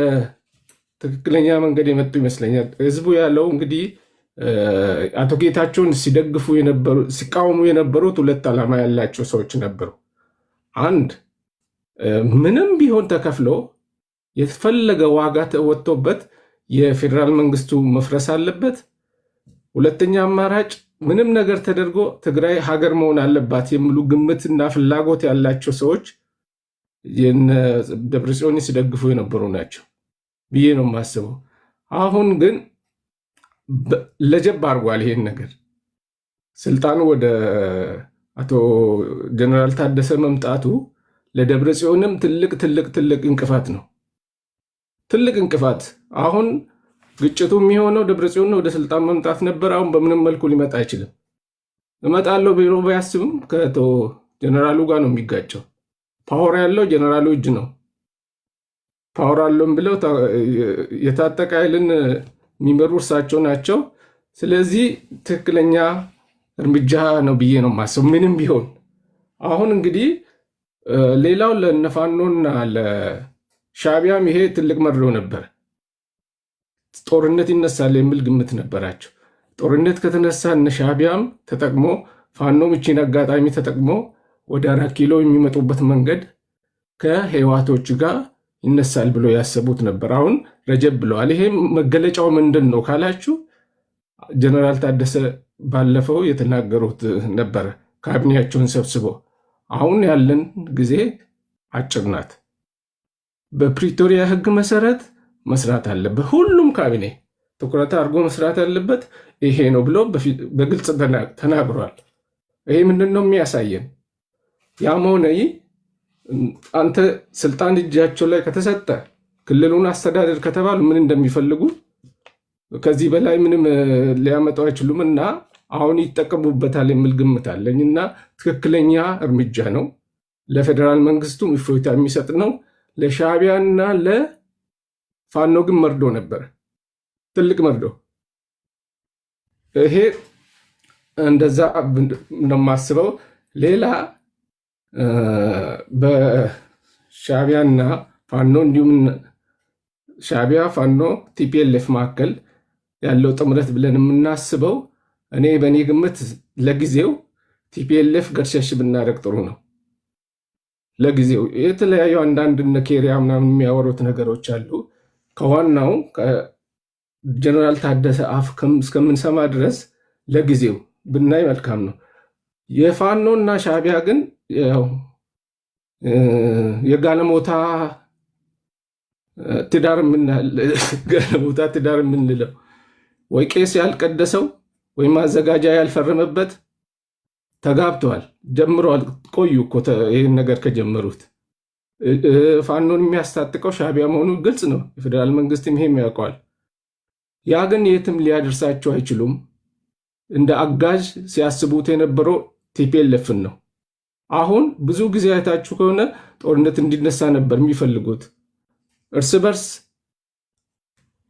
E: ትክክለኛ መንገድ የመጡ ይመስለኛል። ህዝቡ ያለው እንግዲህ አቶ ጌታቸውን ሲቃወሙ የነበሩት ሁለት ዓላማ ያላቸው ሰዎች ነበሩ። አንድ ምንም ቢሆን ተከፍሎ የተፈለገ ዋጋ ወጥቶበት የፌዴራል መንግስቱ መፍረስ አለበት። ሁለተኛ አማራጭ ምንም ነገር ተደርጎ ትግራይ ሀገር መሆን አለባት የሚሉ ግምትና ፍላጎት ያላቸው ሰዎች ደብረጽዮን ሲደግፉ የነበሩ ናቸው ብዬ ነው የማስበው። አሁን ግን ለጀብ አድርጓል። ይሄን ነገር ስልጣኑ ወደ አቶ ጀነራል ታደሰ መምጣቱ ለደብረጽዮንም ትልቅ እንቅፋት ነው። ትልቅ እንቅፋት። አሁን ግጭቱ የሚሆነው ደብረጽዮን ወደ ስልጣን መምጣት ነበር። አሁን በምንም መልኩ ሊመጣ አይችልም። እመጣለሁ ብሎ ቢያስብም ከአቶ ጀነራሉ ጋር ነው የሚጋጨው። ፓወር ያለው ጀነራሉ እጅ ነው። ፓወር አለውም ብለው የታጠቀ ኃይልን የሚመሩ እርሳቸው ናቸው። ስለዚህ ትክክለኛ እርምጃ ነው ብዬ ነው ማሰብ ምንም ቢሆን። አሁን እንግዲህ ሌላው ለነፋኖና ለሻቢያም ይሄ ትልቅ መርዶ ነበር። ጦርነት ይነሳል የሚል ግምት ነበራቸው። ጦርነት ከተነሳ እነ ሻቢያም ተጠቅሞ ፋኖም እቺን አጋጣሚ ተጠቅሞ ወደ 4 ኪሎ የሚመጡበት መንገድ ከህዋቶች ጋር ይነሳል ብሎ ያሰቡት ነበር። አሁን ረጀብ ብለዋል። ይሄ መገለጫው ምንድን ነው ካላችሁ ጀነራል ታደሰ ባለፈው የተናገሩት ነበር ካቢኔያቸውን ሰብስቦ አሁን ያለን ጊዜ አጭር ናት፣ በፕሪቶሪያ ህግ መሰረት መስራት አለበት፣ ሁሉም ካቢኔ ትኩረት አድርጎ መስራት አለበት ይሄ ነው ብሎ በግልጽ ተናግሯል። ይሄ ምንድን ነው የሚያሳየን? ያም ሆነ አንተ ስልጣን እጃቸው ላይ ከተሰጠ ክልሉን አስተዳደር ከተባሉ ምን እንደሚፈልጉ ከዚህ በላይ ምንም ሊያመጡ አይችሉም እና አሁን ይጠቀሙበታል የሚል ግምት አለኝ እና ትክክለኛ እርምጃ ነው። ለፌዴራል መንግስቱም እፎይታ የሚሰጥ ነው። ለሻቢያና ለፋኖ ግን መርዶ ነበር፣ ትልቅ መርዶ። ይሄ እንደዛ ነው የማስበው። ሌላ በሻቢያና ፋኖ እንዲሁም ሻቢያ ፋኖ ቲፒኤልኤፍ መካከል ያለው ጥምረት ብለን የምናስበው እኔ በእኔ ግምት ለጊዜው ቲፒኤልኤፍ ገርሸሽ ብናደርግ ጥሩ ነው። ለጊዜው የተለያዩ አንዳንድ እነ ኬሪያ ምናምን የሚያወሩት ነገሮች አሉ። ከዋናው ጀነራል ታደሰ አፍ እስከምንሰማ ድረስ ለጊዜው ብናይ መልካም ነው። የፋኖ እና ሻቢያ ግን የጋለሞታ ትዳር የምንለው ወይ ቄስ ያልቀደሰው ወይ ማዘጋጃ ያልፈረመበት ተጋብተዋል፣ ጀምረዋል። ቆዩ እኮ ይህን ነገር ከጀመሩት። ፋኖን የሚያስታጥቀው ሻቢያ መሆኑ ግልጽ ነው። የፌዴራል መንግስትም ይሄም ያውቀዋል። ያ ግን የትም ሊያደርሳቸው አይችሉም። እንደ አጋዥ ሲያስቡት የነበረው ቲፒኤልኤፍን ነው። አሁን ብዙ ጊዜ አይታችሁ ከሆነ ጦርነት እንዲነሳ ነበር የሚፈልጉት። እርስ በርስ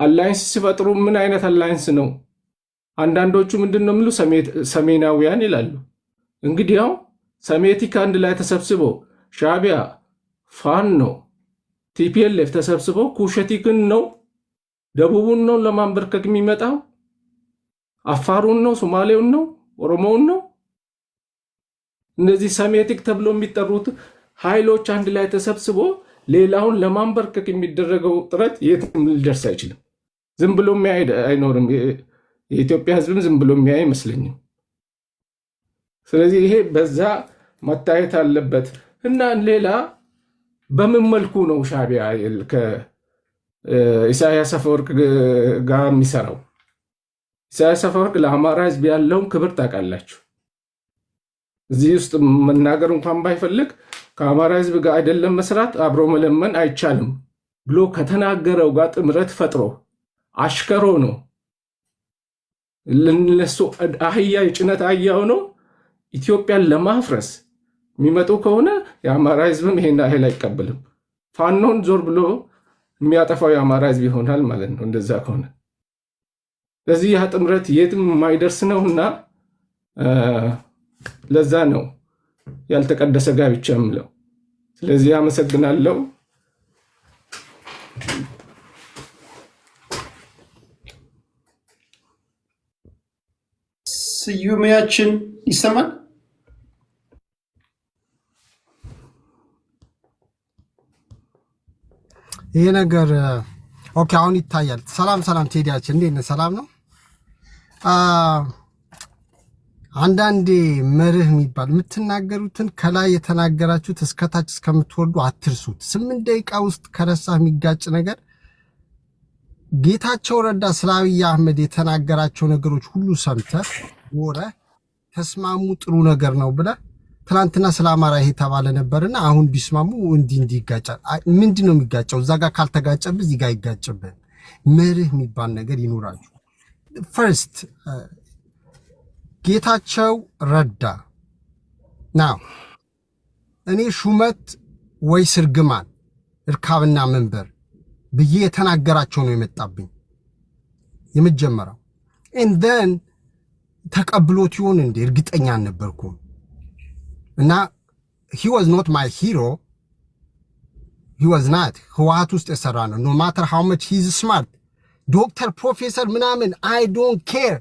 E: አላይንስ ሲፈጥሩ ምን አይነት አላይንስ ነው? አንዳንዶቹ ምንድን ነው የሚሉ ሰሜናዊያን ይላሉ። እንግዲህ ያው ሰሜቲክ አንድ ላይ ተሰብስቦ ሻቢያ፣ ፋኖ፣ ቲፒኤልኤፍ ተሰብስበው ኩሸቲክን ነው ደቡቡን ነው ለማንበርከክ የሚመጣው፣ አፋሩን ነው፣ ሶማሌውን ነው፣ ኦሮሞውን ነው። እነዚህ ሰሜቲክ ተብሎ የሚጠሩት ኃይሎች አንድ ላይ ተሰብስቦ ሌላውን ለማንበርከክ የሚደረገው ጥረት የትም ሊደርስ አይችልም። ዝም ብሎ የሚያይ አይኖርም። የኢትዮጵያ ሕዝብም ዝም ብሎ የሚያይ አይመስለኝም። ስለዚህ ይሄ በዛ መታየት አለበት እና ሌላ በምን መልኩ ነው ሻቢያ ከኢሳያስ አፈወርቅ ጋር የሚሰራው? ኢሳያስ አፈወርቅ ለአማራ ሕዝብ ያለውን ክብር ታውቃላችሁ። እዚህ ውስጥ መናገር እንኳን ባይፈልግ ከአማራ ሕዝብ ጋር አይደለም መስራት አብሮ መለመን አይቻልም ብሎ ከተናገረው ጋር ጥምረት ፈጥሮ አሽከሮ ነው ለነሱ አህያ የጭነት አህያ ሆኖ ኢትዮጵያን ለማፍረስ የሚመጡ ከሆነ የአማራ ሕዝብም ይሄን ያህል አይቀበልም። ፋኖን ዞር ብሎ የሚያጠፋው የአማራ ሕዝብ ይሆናል ማለት ነው እንደዛ ከሆነ። ስለዚህ ያ ጥምረት የትም የማይደርስ ነውና ለዛ ነው ያልተቀደሰ ጋብቻ የምለው። ስለዚህ አመሰግናለሁ።
B: ስዩሜያችን ይሰማል?
F: ይሄ ነገር ኦኬ፣ አሁን ይታያል። ሰላም ቴዲያችን እንዴት ነህ? ሰላም ነው። አንዳንዴ መርህ የሚባል የምትናገሩትን ከላይ የተናገራችሁት እስከታች እስከምትወርዱ አትርሱት። 8 ደቂቃ ውስጥ ከረሳህ የሚጋጭ ነገር ጌታቸው ረዳ ስለ አብይ አህመድ የተናገራቸው ነገሮች ሁሉ ሰምተህ ወረ ተስማሙ ጥሩ ነገር ነው ብለህ ትናንትና ስለ አማራ ይሄ ተባለ ነበርና አሁን ቢስማሙ እንዲህ ይጋጫል። ምንድን ነው የሚጋጨው? እዛ ጋር ካልተጋጨብህ እዚህ ጋር ይጋጭብህ። መርህ የሚባል ነገር ይኖራችሁ። ፈርስት ጌታቸው ረዳ ናው እኔ ሹመት ወይ ስርግማን እርካብና መንበር ብዬ የተናገራቸው ነው የመጣብኝ የመጀመሪያው። and then ተቀብሎት ይሆን እንዴ እርግጠኛ አልነበርኩም። እና he was not my hero. he was not ህወሓት ውስጥ የሰራ ነው no matter how much he's smart ዶክተር ፕሮፌሰር ምናምን I don't care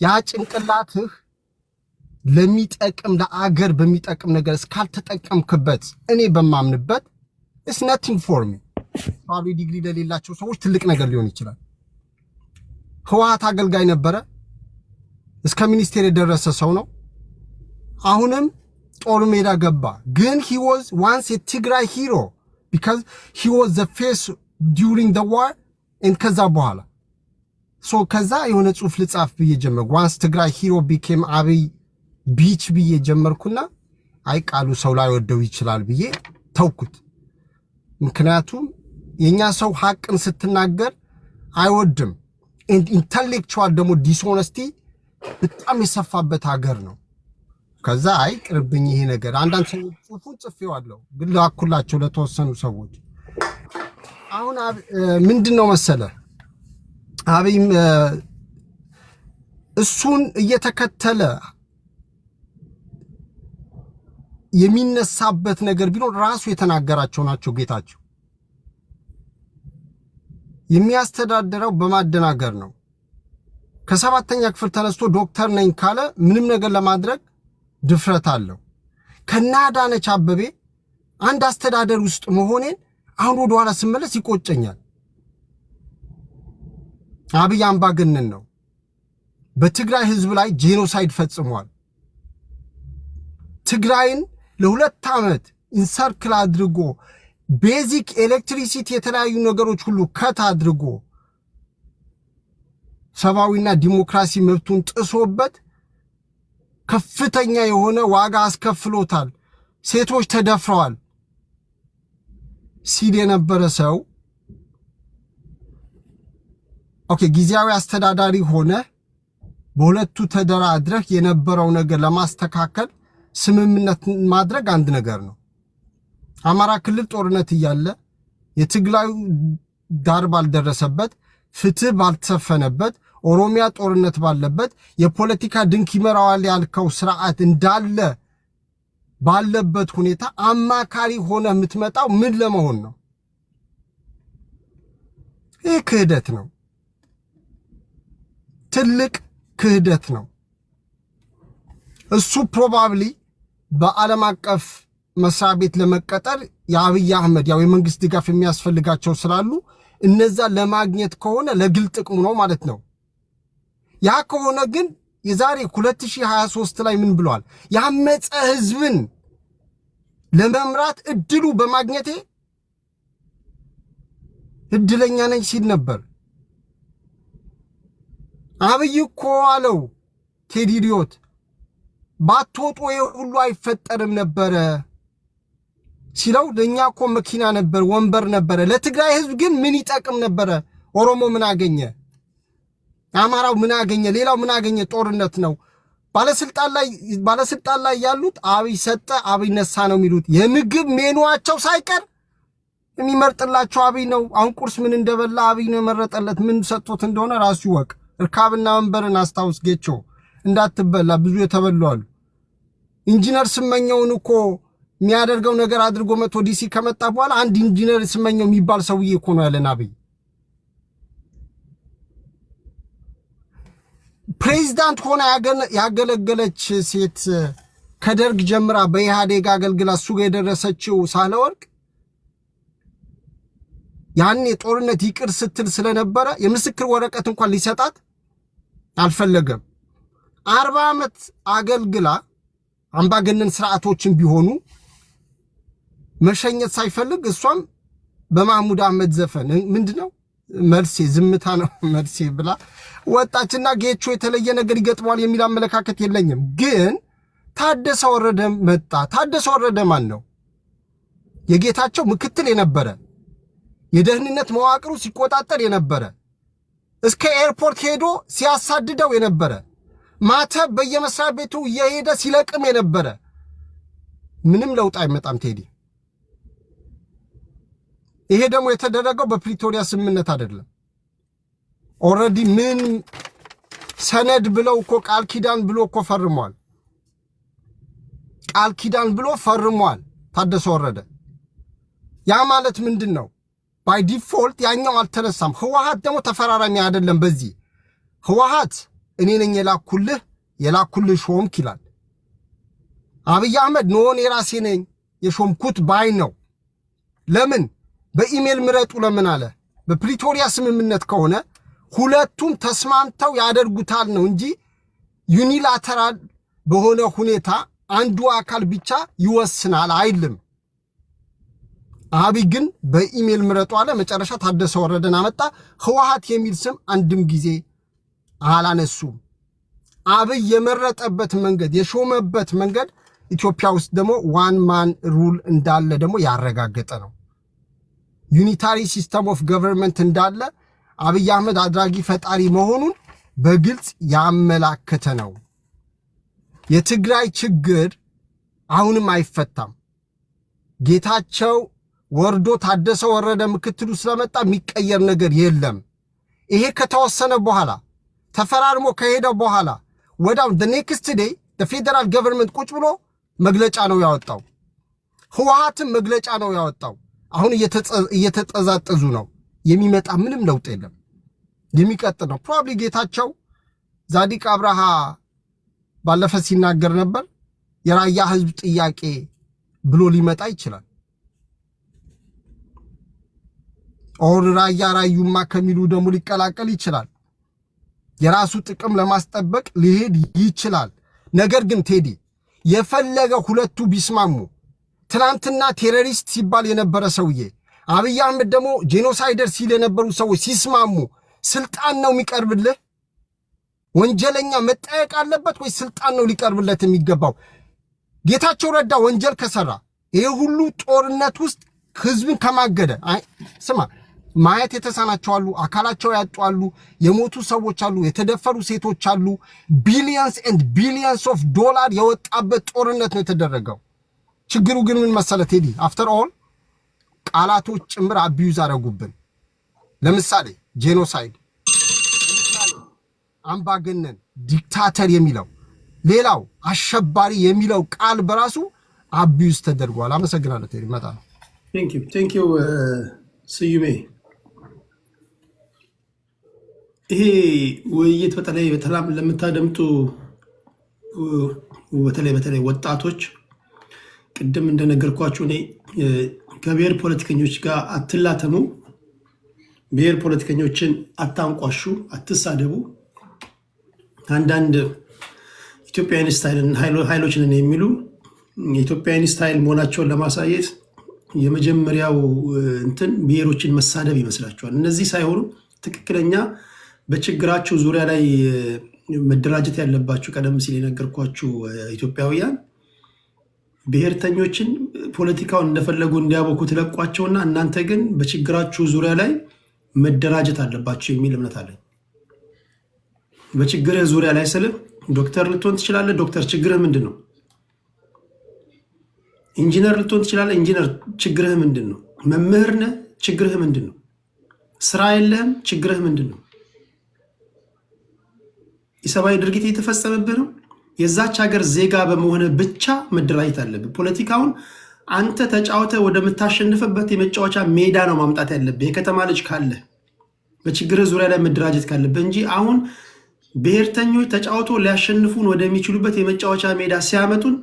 F: ያ ጭንቅላትህ ለሚጠቅም ለአገር በሚጠቅም ነገር እስካልተጠቀምክበት እኔ በማምንበት it's nothing for me ባሉ ዲግሪ ለሌላቸው ሰዎች ትልቅ ነገር ሊሆን ይችላል። ህወሓት አገልጋይ ነበረ እስከ ሚኒስቴር የደረሰ ሰው ነው። አሁንም ጦር ሜዳ ገባ ግን he was once a Tigray hero because he was the face during the war and ከዛ በኋላ so ከዛ የሆነ ጽሁፍ ልጻፍ ብዬ ጀመርኩ once Tigray hero became አብይ ቢች ብዬ ጀመርኩና አይ ቃሉ ሰው ላይ ወደው ይችላል ብዬ ተውኩት። ምክንያቱም የኛ ሰው ሐቅን ስትናገር አይወድም ኢንተሌክቹዋል ደግሞ ዲስሆነስቲ በጣም የሰፋበት ሀገር ነው። ከዛ አይ ቅርብኝ ይሄ ነገር አንዳንድ ሰዎች ጽሁፉን ጽፌዋለሁ ግን ላኩላቸው ለተወሰኑ ሰዎች። አሁን ምንድነው መሰለ አብይም እሱን እየተከተለ የሚነሳበት ነገር ቢኖር ራሱ የተናገራቸው ናቸው። ጌታቸው የሚያስተዳድረው በማደናገር ነው። ከሰባተኛ ክፍል ተነስቶ ዶክተር ነኝ ካለ ምንም ነገር ለማድረግ ድፍረት አለው። ከናዳነች አበቤ አንድ አስተዳደር ውስጥ መሆኔን አሁን ወደ ኋላ ስመለስ ይቆጨኛል። አብይ አምባገነን ነው። በትግራይ ህዝብ ላይ ጄኖሳይድ ፈጽሟል። ትግራይን ለ2 ዓመት ኢንሰርክል አድርጎ ቤዚክ ኤሌክትሪሲቲ የተለያዩ ነገሮች ሁሉ ከት አድርጎ ሰባዊና ዲሞክራሲ መብቱን ጥሶበት ከፍተኛ የሆነ ዋጋ አስከፍሎታል። ሴቶች ተደፍረዋል ሲል የነበረ ሰው ኦኬ ጊዜያዊ አስተዳዳሪ ሆነ በሁለቱ ተደራድረህ የነበረው ነገር ለማስተካከል ስምምነት ማድረግ አንድ ነገር ነው። አማራ ክልል ጦርነት እያለ የትግራይ ዳር ባልደረሰበት ፍትህ ባልተሰፈነበት ኦሮሚያ ጦርነት ባለበት የፖለቲካ ድንክ ይመራዋል ያልከው ስርዓት እንዳለ ባለበት ሁኔታ አማካሪ ሆነ የምትመጣው ምን ለመሆን ነው? ይህ ክህደት ነው። ትልቅ ክህደት ነው። እሱ ፕሮባብሊ በዓለም አቀፍ መስሪያ ቤት ለመቀጠር የአብይ አህመድ ያው የመንግስት ድጋፍ የሚያስፈልጋቸው ስላሉ እነዛ ለማግኘት ከሆነ ለግል ጥቅሙ ነው ማለት ነው። ያ ከሆነ ግን የዛሬ 2023 ላይ ምን ብሏል? ያመፀ ህዝብን ለመምራት እድሉ በማግኘቴ እድለኛ ነኝ ሲል ነበር። አብይ እኮ አለው ቴዲ ሪዮት ባትወጡ ሁሉ አይፈጠርም ነበረ ሲለው ለኛ እኮ መኪና ነበር ወንበር ነበር። ለትግራይ ህዝብ ግን ምን ይጠቅም ነበረ? ኦሮሞ ምን አገኘ? አማራው ምን አገኘ? ሌላው ምን አገኘ? ጦርነት ነው። ባለስልጣን ላይ ያሉት አብይ ሰጠ አብይ ነሳ ነው የሚሉት። የምግብ ሜኑዋቸው ሳይቀር የሚመርጥላቸው አብይ ነው። አሁን ቁርስ ምን እንደበላ አብይ ነው የመረጠለት። ምን ሰጥቶት እንደሆነ ራሱ ይወቅ። እርካብና ወንበርን አስታውስ ጌቾ እንዳትበላ ብዙ የተበሏሉ። ኢንጂነር ስመኘውን እኮ የሚያደርገው ነገር አድርጎ መቶ ዲሲ ከመጣ በኋላ አንድ ኢንጂነር ስመኘው የሚባል ሰውዬ እኮ ነው ያለን አብይ። ፕሬዝዳንት ሆና ያገለገለች ሴት ከደርግ ጀምራ በኢህአዴግ አገልግላ እሱ ጋር የደረሰችው ሳህለወርቅ ያኔ ጦርነት ይቅር ስትል ስለነበረ የምስክር ወረቀት እንኳን ሊሰጣት አልፈለገም። 40 ዓመት አገልግላ አምባገነን ስርዓቶችን ቢሆኑ መሸኘት ሳይፈልግ እሷም በማህሙድ አህመድ ዘፈን ምንድነው መልሴ ዝምታ ነው መልሴ ብላ ወጣችና ጌቾ የተለየ ነገር ይገጥሟል የሚል አመለካከት የለኝም። ግን ታደሰ ወረደ መጣ። ታደሰ ወረደ ማን ነው? የጌታቸው ምክትል የነበረ የደህንነት መዋቅሩ ሲቆጣጠር የነበረ እስከ ኤርፖርት ሄዶ ሲያሳድደው የነበረ ማተብ በየመስሪያ ቤቱ እየሄደ ሲለቅም የነበረ። ምንም ለውጥ አይመጣም ቴዲ። ይሄ ደግሞ የተደረገው በፕሪቶሪያ ስምምነት አይደለም። ኦልሬዲ ምን ሰነድ ብለው እኮ ቃል ኪዳን ብሎ እኮ ፈርሟል። ቃል ኪዳን ብሎ ፈርሟል ታደሰ ወረደ። ያ ማለት ምንድነው? ባይ ዲፎልት ያኛው አልተነሳም። ህወሓት ደግሞ ተፈራራሚ አይደለም። በዚህ ህወሓት እኔ ነኝ የላኩልህ ሾምክ ይላል። አብይ አህመድ ኖን የራሴ ነኝ የሾምኩት ባይ ነው። ለምን በኢሜል ምረጡ ለምን አለ? በፕሪቶሪያ ስምምነት ከሆነ ሁለቱም ተስማምተው ያደርጉታል ነው እንጂ ዩኒላተራል በሆነ ሁኔታ አንዱ አካል ብቻ ይወስናል አይልም። አብይ ግን በኢሜል ምረጡ አለ። መጨረሻ ታደሰ ወረደን አመጣ። ህወሓት የሚል ስም አንድም ጊዜ አላነሱም። አብይ የመረጠበት መንገድ የሾመበት መንገድ ኢትዮጵያ ውስጥ ደግሞ ዋን ማን ሩል እንዳለ ደግሞ ያረጋገጠ ነው። ዩኒታሪ ሲስተም ኦፍ ገቨርንመንት እንዳለ አብይ አህመድ አድራጊ ፈጣሪ መሆኑን በግልጽ ያመላከተ ነው። የትግራይ ችግር አሁንም አይፈታም። ጌታቸው ወርዶ ታደሰ ወረደ ምክትሉ ስለመጣ የሚቀየር ነገር የለም። ይሄ ከተወሰነ በኋላ ተፈራርሞ ከሄደ በኋላ ወዳው the next day the federal government ቁጭ ብሎ መግለጫ ነው ያወጣው። ህወሓትም መግለጫ ነው ያወጣው። አሁን እየተጠዛጠዙ ነው። የሚመጣ ምንም ለውጥ የለም። የሚቀጥል ነው። ፕሮባብሊ ጌታቸው ዛዲቅ አብርሃ ባለፈ ሲናገር ነበር የራያ ህዝብ ጥያቄ ብሎ ሊመጣ ይችላል። ኦር ራዩማ ከሚሉ ደግሞ ሊቀላቀል ይችላል። የራሱ ጥቅም ለማስጠበቅ ሊሄድ ይችላል። ነገር ግን ቴዲ የፈለገ ሁለቱ ቢስማሙ ትናንትና ቴሮሪስት ሲባል የነበረ ሰውዬ አብይ አህመድ ደግሞ ጄኖሳይደር ሲል የነበሩ ሰዎች ሲስማሙ ስልጣን ነው የሚቀርብልህ? ወንጀለኛ መጠየቅ አለበት ወይ ስልጣን ነው ሊቀርብለት የሚገባው? ጌታቸው ረዳ ወንጀል ከሰራ ይሄ ሁሉ ጦርነት ውስጥ ህዝብን ከማገደ ስማ ማየት የተሳናቸው አሉ፣ አካላቸው ያጡ አሉ፣ የሞቱ ሰዎች አሉ፣ የተደፈሩ ሴቶች አሉ። ቢሊየንስ ኤንድ ቢሊየንስ ኦፍ ዶላር የወጣበት ጦርነት ነው የተደረገው። ችግሩ ግን ምን መሰለ ቴዲ፣ አፍተር ኦል ቃላቶች ጭምር አቢዩዝ አደረጉብን። ለምሳሌ ጄኖሳይድ፣ አምባገነን፣ ዲክታተር የሚለው ሌላው አሸባሪ የሚለው ቃል በራሱ አቢዩዝ ተደርጓል። አመሰግናለሁ ቴዲ። መጣ ነው።
B: ቴንክ ዩ ስዩሜ። ይሄ ውይይት በተለይ ለምታደምጡ በተለይ ወጣቶች ቅድም እንደነገርኳችሁ እኔ ከብሔር ፖለቲከኞች ጋር አትላተሙ፣ ብሔር ፖለቲከኞችን አታንቋሹ፣ አትሳደቡ። አንዳንድ ኢትዮጵያዊስት ኃይሎች ነን የሚሉ የኢትዮጵያዊስት ኃይል መሆናቸውን ለማሳየት የመጀመሪያው እንትን ብሔሮችን መሳደብ ይመስላቸዋል። እነዚህ ሳይሆኑ ትክክለኛ በችግራቸው ዙሪያ ላይ መደራጀት ያለባችሁ ቀደም ሲል የነገርኳችሁ ኢትዮጵያውያን ብሔርተኞችን ፖለቲካውን እንደፈለጉ እንዲያቦኩ ትለቋቸውና እናንተ ግን በችግራችሁ ዙሪያ ላይ መደራጀት አለባችሁ የሚል እምነት አለኝ። በችግርህ ዙሪያ ላይ ስለ ዶክተር ልትሆን ትችላለህ። ዶክተር ችግርህ ምንድን ነው? ኢንጂነር ልትሆን ትችላለህ። ኢንጂነር ችግርህ ምንድን ነው? መምህር ነህ፣ ችግርህ ምንድን ነው? ስራ የለህም፣ ችግርህ ምንድን ነው? የሰብአዊ ድርጊት እየተፈጸመብህ ነው። የዛች ሀገር ዜጋ በመሆነ ብቻ መደራጀት አለብህ። ፖለቲካውን አንተ ተጫውተ ወደምታሸንፍበት የመጫወቻ ሜዳ ነው ማምጣት ያለብህ። የከተማ ልጅ ካለ በችግርህ ዙሪያ ላይ መደራጀት ካለብህ እንጂ አሁን ብሔርተኞች ተጫውቶ ሊያሸንፉን ወደሚችሉበት የመጫወቻ ሜዳ ሲያመጡን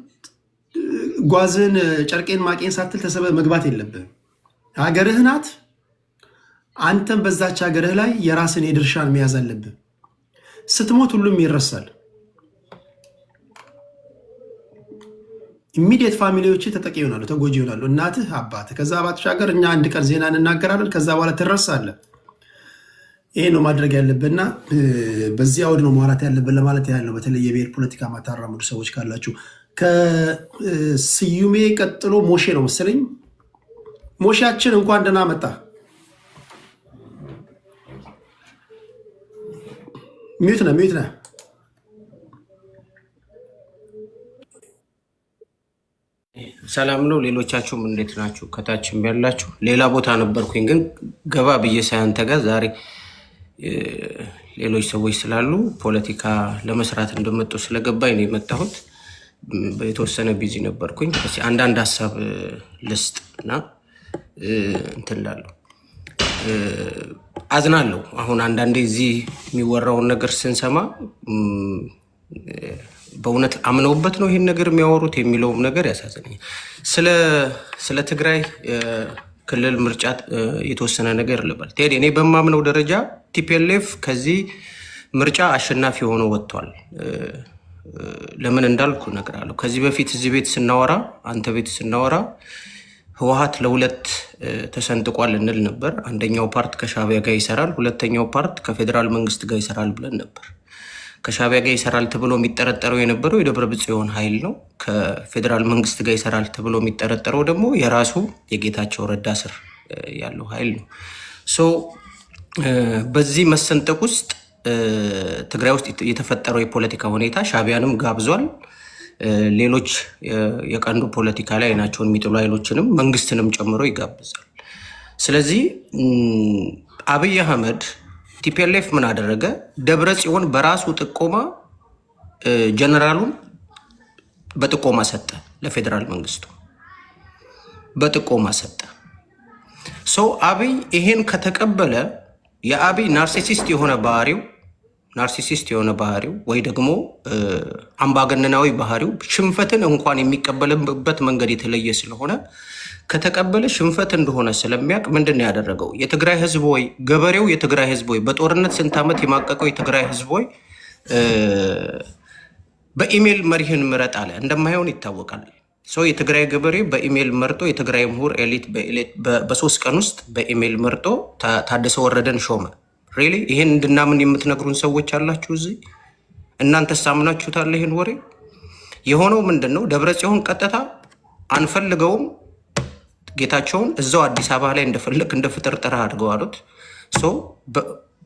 B: ጓዝን ጨርቄን ማቄን ሳትል ተሰበ መግባት የለብህም። ሀገርህ ናት። አንተም በዛች ሀገርህ ላይ የራስን የድርሻን መያዝ አለብህ። ስትሞት ሁሉም ይረሳል። ኢሚዲየት ፋሚሊዎች ተጠቂ ይሆናሉ፣ ተጎጂ ይሆናሉ። እናትህ፣ አባትህ። ከዛ ባሻገር እኛ አንድ ቀን ዜና እንናገራለን፣ ከዛ በኋላ ትረሳለህ። ይሄ ነው ማድረግ ያለብንና በዚህ አውድ ነው ማውራት ያለብን ለማለት ያለው። በተለይ የብሔር ፖለቲካ ማታራምዱ ሰዎች ካላችሁ ከስዩሜ ቀጥሎ ሞሼ ነው መሰለኝ። ሞሼያችን እንኳን ደህና መጣ። ሚዩት ነህ።
G: ሰላም ነው። ሌሎቻችሁም እንዴት ናችሁ? ከታችም ያላችሁ ሌላ ቦታ ነበርኩኝ፣ ግን ገባ ብዬ ሳያንተ ጋር ዛሬ ሌሎች ሰዎች ስላሉ ፖለቲካ ለመስራት እንደመጡ ስለገባኝ ነው የመጣሁት። የተወሰነ ቢዚ ነበርኩኝ። አንዳንድ ሀሳብ ልስጥ እና እንትን እላለሁ። አዝናለሁ። አሁን አንዳንዴ እዚህ የሚወራውን ነገር ስንሰማ በእውነት አምነውበት ነው ይሄን ነገር የሚያወሩት የሚለውም ነገር ያሳዝነኛል። ስለ ትግራይ ክልል ምርጫ የተወሰነ ነገር ልበል። ቴዲ፣ እኔ በማምነው ደረጃ ቲፒኤልኤፍ ከዚህ ምርጫ አሸናፊ ሆኖ ወጥቷል። ለምን እንዳልኩ እነግራለሁ። ከዚህ በፊት እዚህ ቤት ስናወራ፣ አንተ ቤት ስናወራ ህወሓት ለሁለት ተሰንጥቋል እንል ነበር። አንደኛው ፓርት ከሻዕቢያ ጋር ይሰራል፣ ሁለተኛው ፓርት ከፌዴራል መንግስት ጋር ይሰራል ብለን ነበር። ከሻዕቢያ ጋር ይሰራል ተብሎ የሚጠረጠረው የነበረው የደብረ ጽዮን ኃይል ነው። ከፌዴራል መንግስት ጋር ይሰራል ተብሎ የሚጠረጠረው ደግሞ የራሱ የጌታቸው ረዳ ስር ያለው ኃይል ነው። በዚህ መሰንጠቅ ውስጥ ትግራይ ውስጥ የተፈጠረው የፖለቲካ ሁኔታ ሻዕቢያንም ጋብዟል። ሌሎች የቀንዱ ፖለቲካ ላይ አይናቸውን የሚጥሉ ኃይሎችንም መንግስትንም ጨምሮ ይጋብዛል። ስለዚህ አብይ አህመድ ቲፒኤልኤፍ ምን አደረገ? ደብረ ጽዮን በራሱ ጥቆማ ጀነራሉን በጥቆማ ሰጠ፣ ለፌዴራል መንግስቱ በጥቆማ ሰጠ። አብይ ይሄን ከተቀበለ የአብይ ናርሲሲስት የሆነ ባህሪው ወይ ደግሞ አምባገነናዊ ባህሪው ሽንፈትን እንኳን የሚቀበልበት መንገድ የተለየ ስለሆነ ከተቀበለ ሽንፈት እንደሆነ ስለሚያውቅ ምንድን ነው ያደረገው? የትግራይ ህዝብ ወይ ገበሬው የትግራይ ህዝብ ወይ በጦርነት ስንት ዓመት የማቀቀው የትግራይ ህዝብ ወይ በኢሜል መሪህን ምረጥ አለ። እንደማይሆን ይታወቃል። የትግራይ ገበሬ በኢሜል መርጦ የትግራይ ምሁር ኤሊት በ3 ቀን ውስጥ በኢሜል መርጦ ታደሰ ወረደን ሾመ። ሪሊ ይሄን እንድናምን የምትነግሩን ሰዎች አላችሁ እዚህ። እናንተስ አምናችሁታል ይሄን ወሬ? የሆነው ምንድን ነው? ደብረ ጽዮን ቀጥታ አንፈልገውም ጌታቸውን እዛው አዲስ አበባ ላይ እንደፈለግ እንደ ፍጥር ጥራ አድርገው አሉት።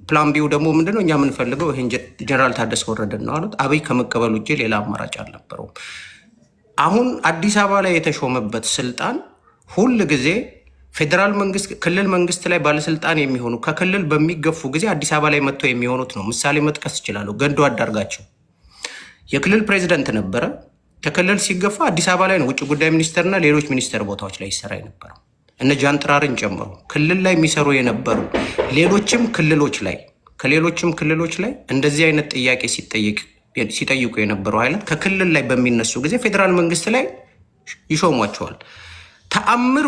G: ፕላን ቢው ደግሞ ምንድነው? እኛ የምንፈልገው ይሄን ጀነራል ታደሰ ወረደን ነው አሉት። አብይ ከመቀበል ውጭ ሌላ አማራጭ አልነበረውም። አሁን አዲስ አበባ ላይ የተሾመበት ስልጣን ሁል ጊዜ ፌዴራል መንግስት ክልል መንግስት ላይ ባለስልጣን የሚሆኑ ከክልል በሚገፉ ጊዜ አዲስ አበባ ላይ መጥተው የሚሆኑት ነው። ምሳሌ መጥቀስ ይችላሉ። ገዱ አንዳርጋቸው የክልል ፕሬዚደንት ነበረ። ከክልል ሲገፋ አዲስ አበባ ላይ ነው ውጭ ጉዳይ ሚኒስተርና ሌሎች ሚኒስተር ቦታዎች ላይ ይሰራ የነበረው። እነ ጃንጥራርን ጨምሮ ክልል ላይ የሚሰሩ የነበሩ ከሌሎችም ክልሎች ላይ እንደዚህ አይነት ጥያቄ ሲጠይቁ የነበሩ አይነት ከክልል ላይ በሚነሱ ጊዜ ፌዴራል መንግስት ላይ ይሾሟቸዋል። ተአምር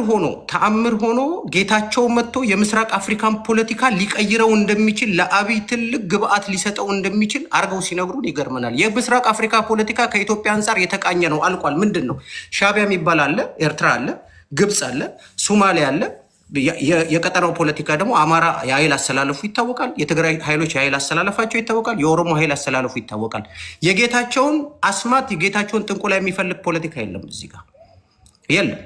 G: ሆኖ ጌታቸው መጥቶ የምስራቅ አፍሪካን ፖለቲካ ሊቀይረው እንደሚችል ለአብይ ትልቅ ግብአት ሊሰጠው እንደሚችል አርገው ሲነግሩን ይገርመናል። የምስራቅ አፍሪካ ፖለቲካ ከኢትዮጵያ አንጻር የተቃኘ ነው፣ አልቋል። ምንድን ነው? ሻዕቢያ የሚባል አለ፣ ኤርትራ አለ፣ ግብፅ አለ፣ ሶማሊያ አለ። የቀጠናው ፖለቲካ ደግሞ አማራ የኃይል አሰላለፉ ይታወቃል። የትግራይ ኃይሎች የኃይል አሰላለፋቸው ይታወቃል። የኦሮሞ ኃይል አሰላለፉ ይታወቃል። የጌታቸውን አስማት የጌታቸውን ጥንቁላ የሚፈልግ ፖለቲካ የለም እዚህ ጋር የለም።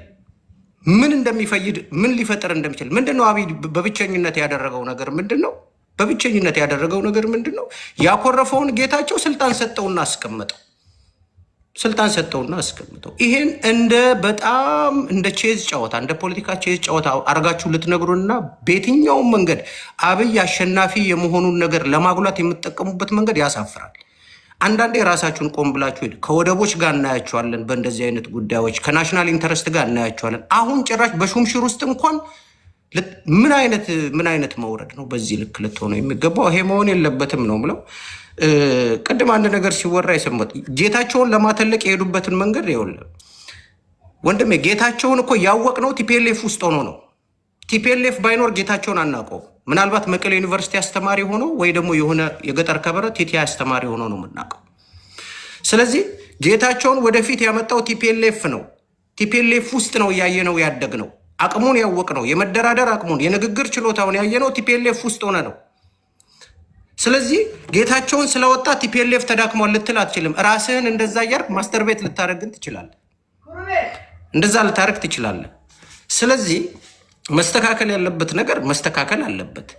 G: ምን እንደሚፈይድ ምን ሊፈጥር እንደሚችል ምንድነው? አብይ በብቸኝነት ያደረገው ነገር ምንድነው? ያኮረፈውን ጌታቸው ስልጣን ሰጠውና አስቀምጠው። ይሄን በጣም እንደ ቼዝ ጨዋታ እንደ ፖለቲካ ቼዝ ጨዋታ አርጋችሁ ልትነግሩና በየትኛውም መንገድ አብይ አሸናፊ የመሆኑን ነገር ለማጉላት የምትጠቀሙበት መንገድ ያሳፍራል። አንዳንዴ ራሳችሁን ቆም ብላችሁ ከወደቦች ጋር እናያቸዋለን፣ በእንደዚህ አይነት ጉዳዮች ከናሽናል ኢንተረስት ጋር እናያቸዋለን። አሁን ጭራሽ በሹምሽር ውስጥ እንኳን ምን አይነት መውረድ ነው? በዚህ ልክ ልትሆነው የሚገባው ይሄ መሆን የለበትም ነው ብለው ቅድም አንድ ነገር ሲወራ የሰማሁት ጌታቸውን ለማተለቅ የሄዱበትን መንገድ ይኸውልህ ወንድሜ፣ ጌታቸውን እኮ ያወቅነው ቲፒኤልኤፍ ውስጥ ሆኖ ነው። ቲፒኤልኤፍ ባይኖር ጌታቸውን አናውቀው። ምናልባት መቀሌ ዩኒቨርሲቲ አስተማሪ ሆኖ ወይ ደግሞ የሆነ የገጠር ከበረ ቲቲያ አስተማሪ ሆኖ ነው የምናውቀው። ስለዚህ ጌታቸውን ወደፊት ያመጣው ቲፒኤልኤፍ ነው። ቲፒኤልኤፍ ውስጥ ነው ያየነው፣ ያደግነው፣ አቅሙን ያወቅነው፣ የመደራደር አቅሙን የንግግር ችሎታውን ያየነው ቲፒኤልኤፍ ውስጥ ሆነ ነው። ስለዚህ ጌታቸውን ስለወጣ ቲፒኤልኤፍ ተዳክሟል ልትል አትችልም። ራስህን እንደዛ እያልክ ማስተር ቤት ልታደርግን ትችላለህ፣ እንደዛ ልታደርግ ትችላለህ። ስለዚህ መስተካከል ያለበት ነገር መስተካከል አለበት።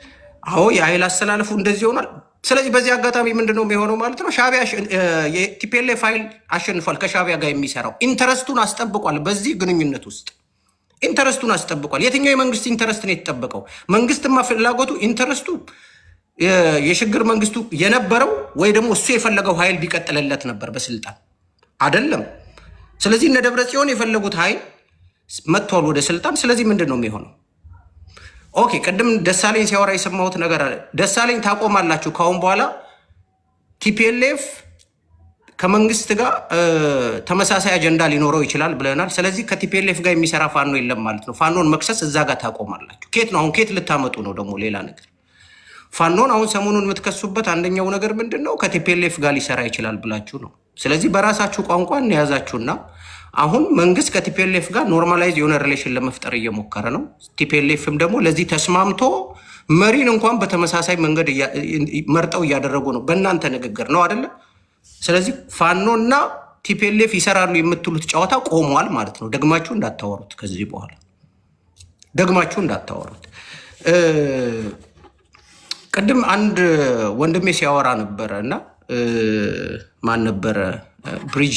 G: አዎ የኃይል አስተላለፉ እንደዚህ ይሆናል። ስለዚህ በዚህ አጋጣሚ ምንድነው የሚሆነው ማለት ነው? ሻዕቢያ የቲፒኤልኤፍ ኃይል አሸንፏል። ከሻዕቢያ ጋር የሚሰራው ኢንተረስቱን አስጠብቋል። በዚህ ግንኙነት ውስጥ ኢንተረስቱን አስጠብቋል። የትኛው የመንግስት ኢንተረስት ነው የተጠበቀው? መንግስትማ ፍላጎቱ ኢንተረስቱ የሽግግር መንግስቱ የነበረው ወይ ደግሞ እሱ የፈለገው ኃይል ቢቀጥልለት ነበር በስልጣን አይደለም። ስለዚህ እነ ደብረጽዮን የፈለጉት ኃይል መጥቷል ወደ ስልጣን። ስለዚህ ምንድን ነው የሚሆነው? ኦኬ ቅድም ደሳለኝ ሲያወራ የሰማሁት ነገር አለ። ደሳለኝ ታቆማላችሁ ካሁን በኋላ ቲፒኤልኤፍ ከመንግስት ጋር ተመሳሳይ አጀንዳ ሊኖረው ይችላል ብለናል። ስለዚህ ከቲፒኤልኤፍ ጋር የሚሰራ ፋኖ የለም ማለት ነው። ፋኖን መክሰስ እዛ ጋር ታቆማላችሁ። ኬት ነው አሁን ኬት ልታመጡ ነው ደግሞ ሌላ ነገር? ፋኖን አሁን ሰሞኑን የምትከሱበት አንደኛው ነገር ምንድን ነው? ከቲፒኤልኤፍ ጋር ሊሰራ ይችላል ብላችሁ ነው። ስለዚህ በራሳችሁ ቋንቋ እንያዛችሁና አሁን መንግስት ከቲፒኤልኤፍ ጋር ኖርማላይዝ የሆነ ሪሌሽን ለመፍጠር እየሞከረ ነው። ቲፒኤልኤፍም ደግሞ ለዚህ ተስማምቶ መሪን እንኳን በተመሳሳይ መንገድ መርጠው እያደረጉ ነው። በእናንተ ንግግር ነው አይደለ? ስለዚህ ፋኖ እና ቲፒኤልኤፍ ይሰራሉ የምትሉት ጨዋታ ቆሟል ማለት ነው። ደግማችሁ እንዳታወሩት፣ ከዚህ በኋላ ደግማችሁ እንዳታወሩት። ቅድም አንድ ወንድሜ ሲያወራ ነበረ እና ማን ነበረ ብሪጅ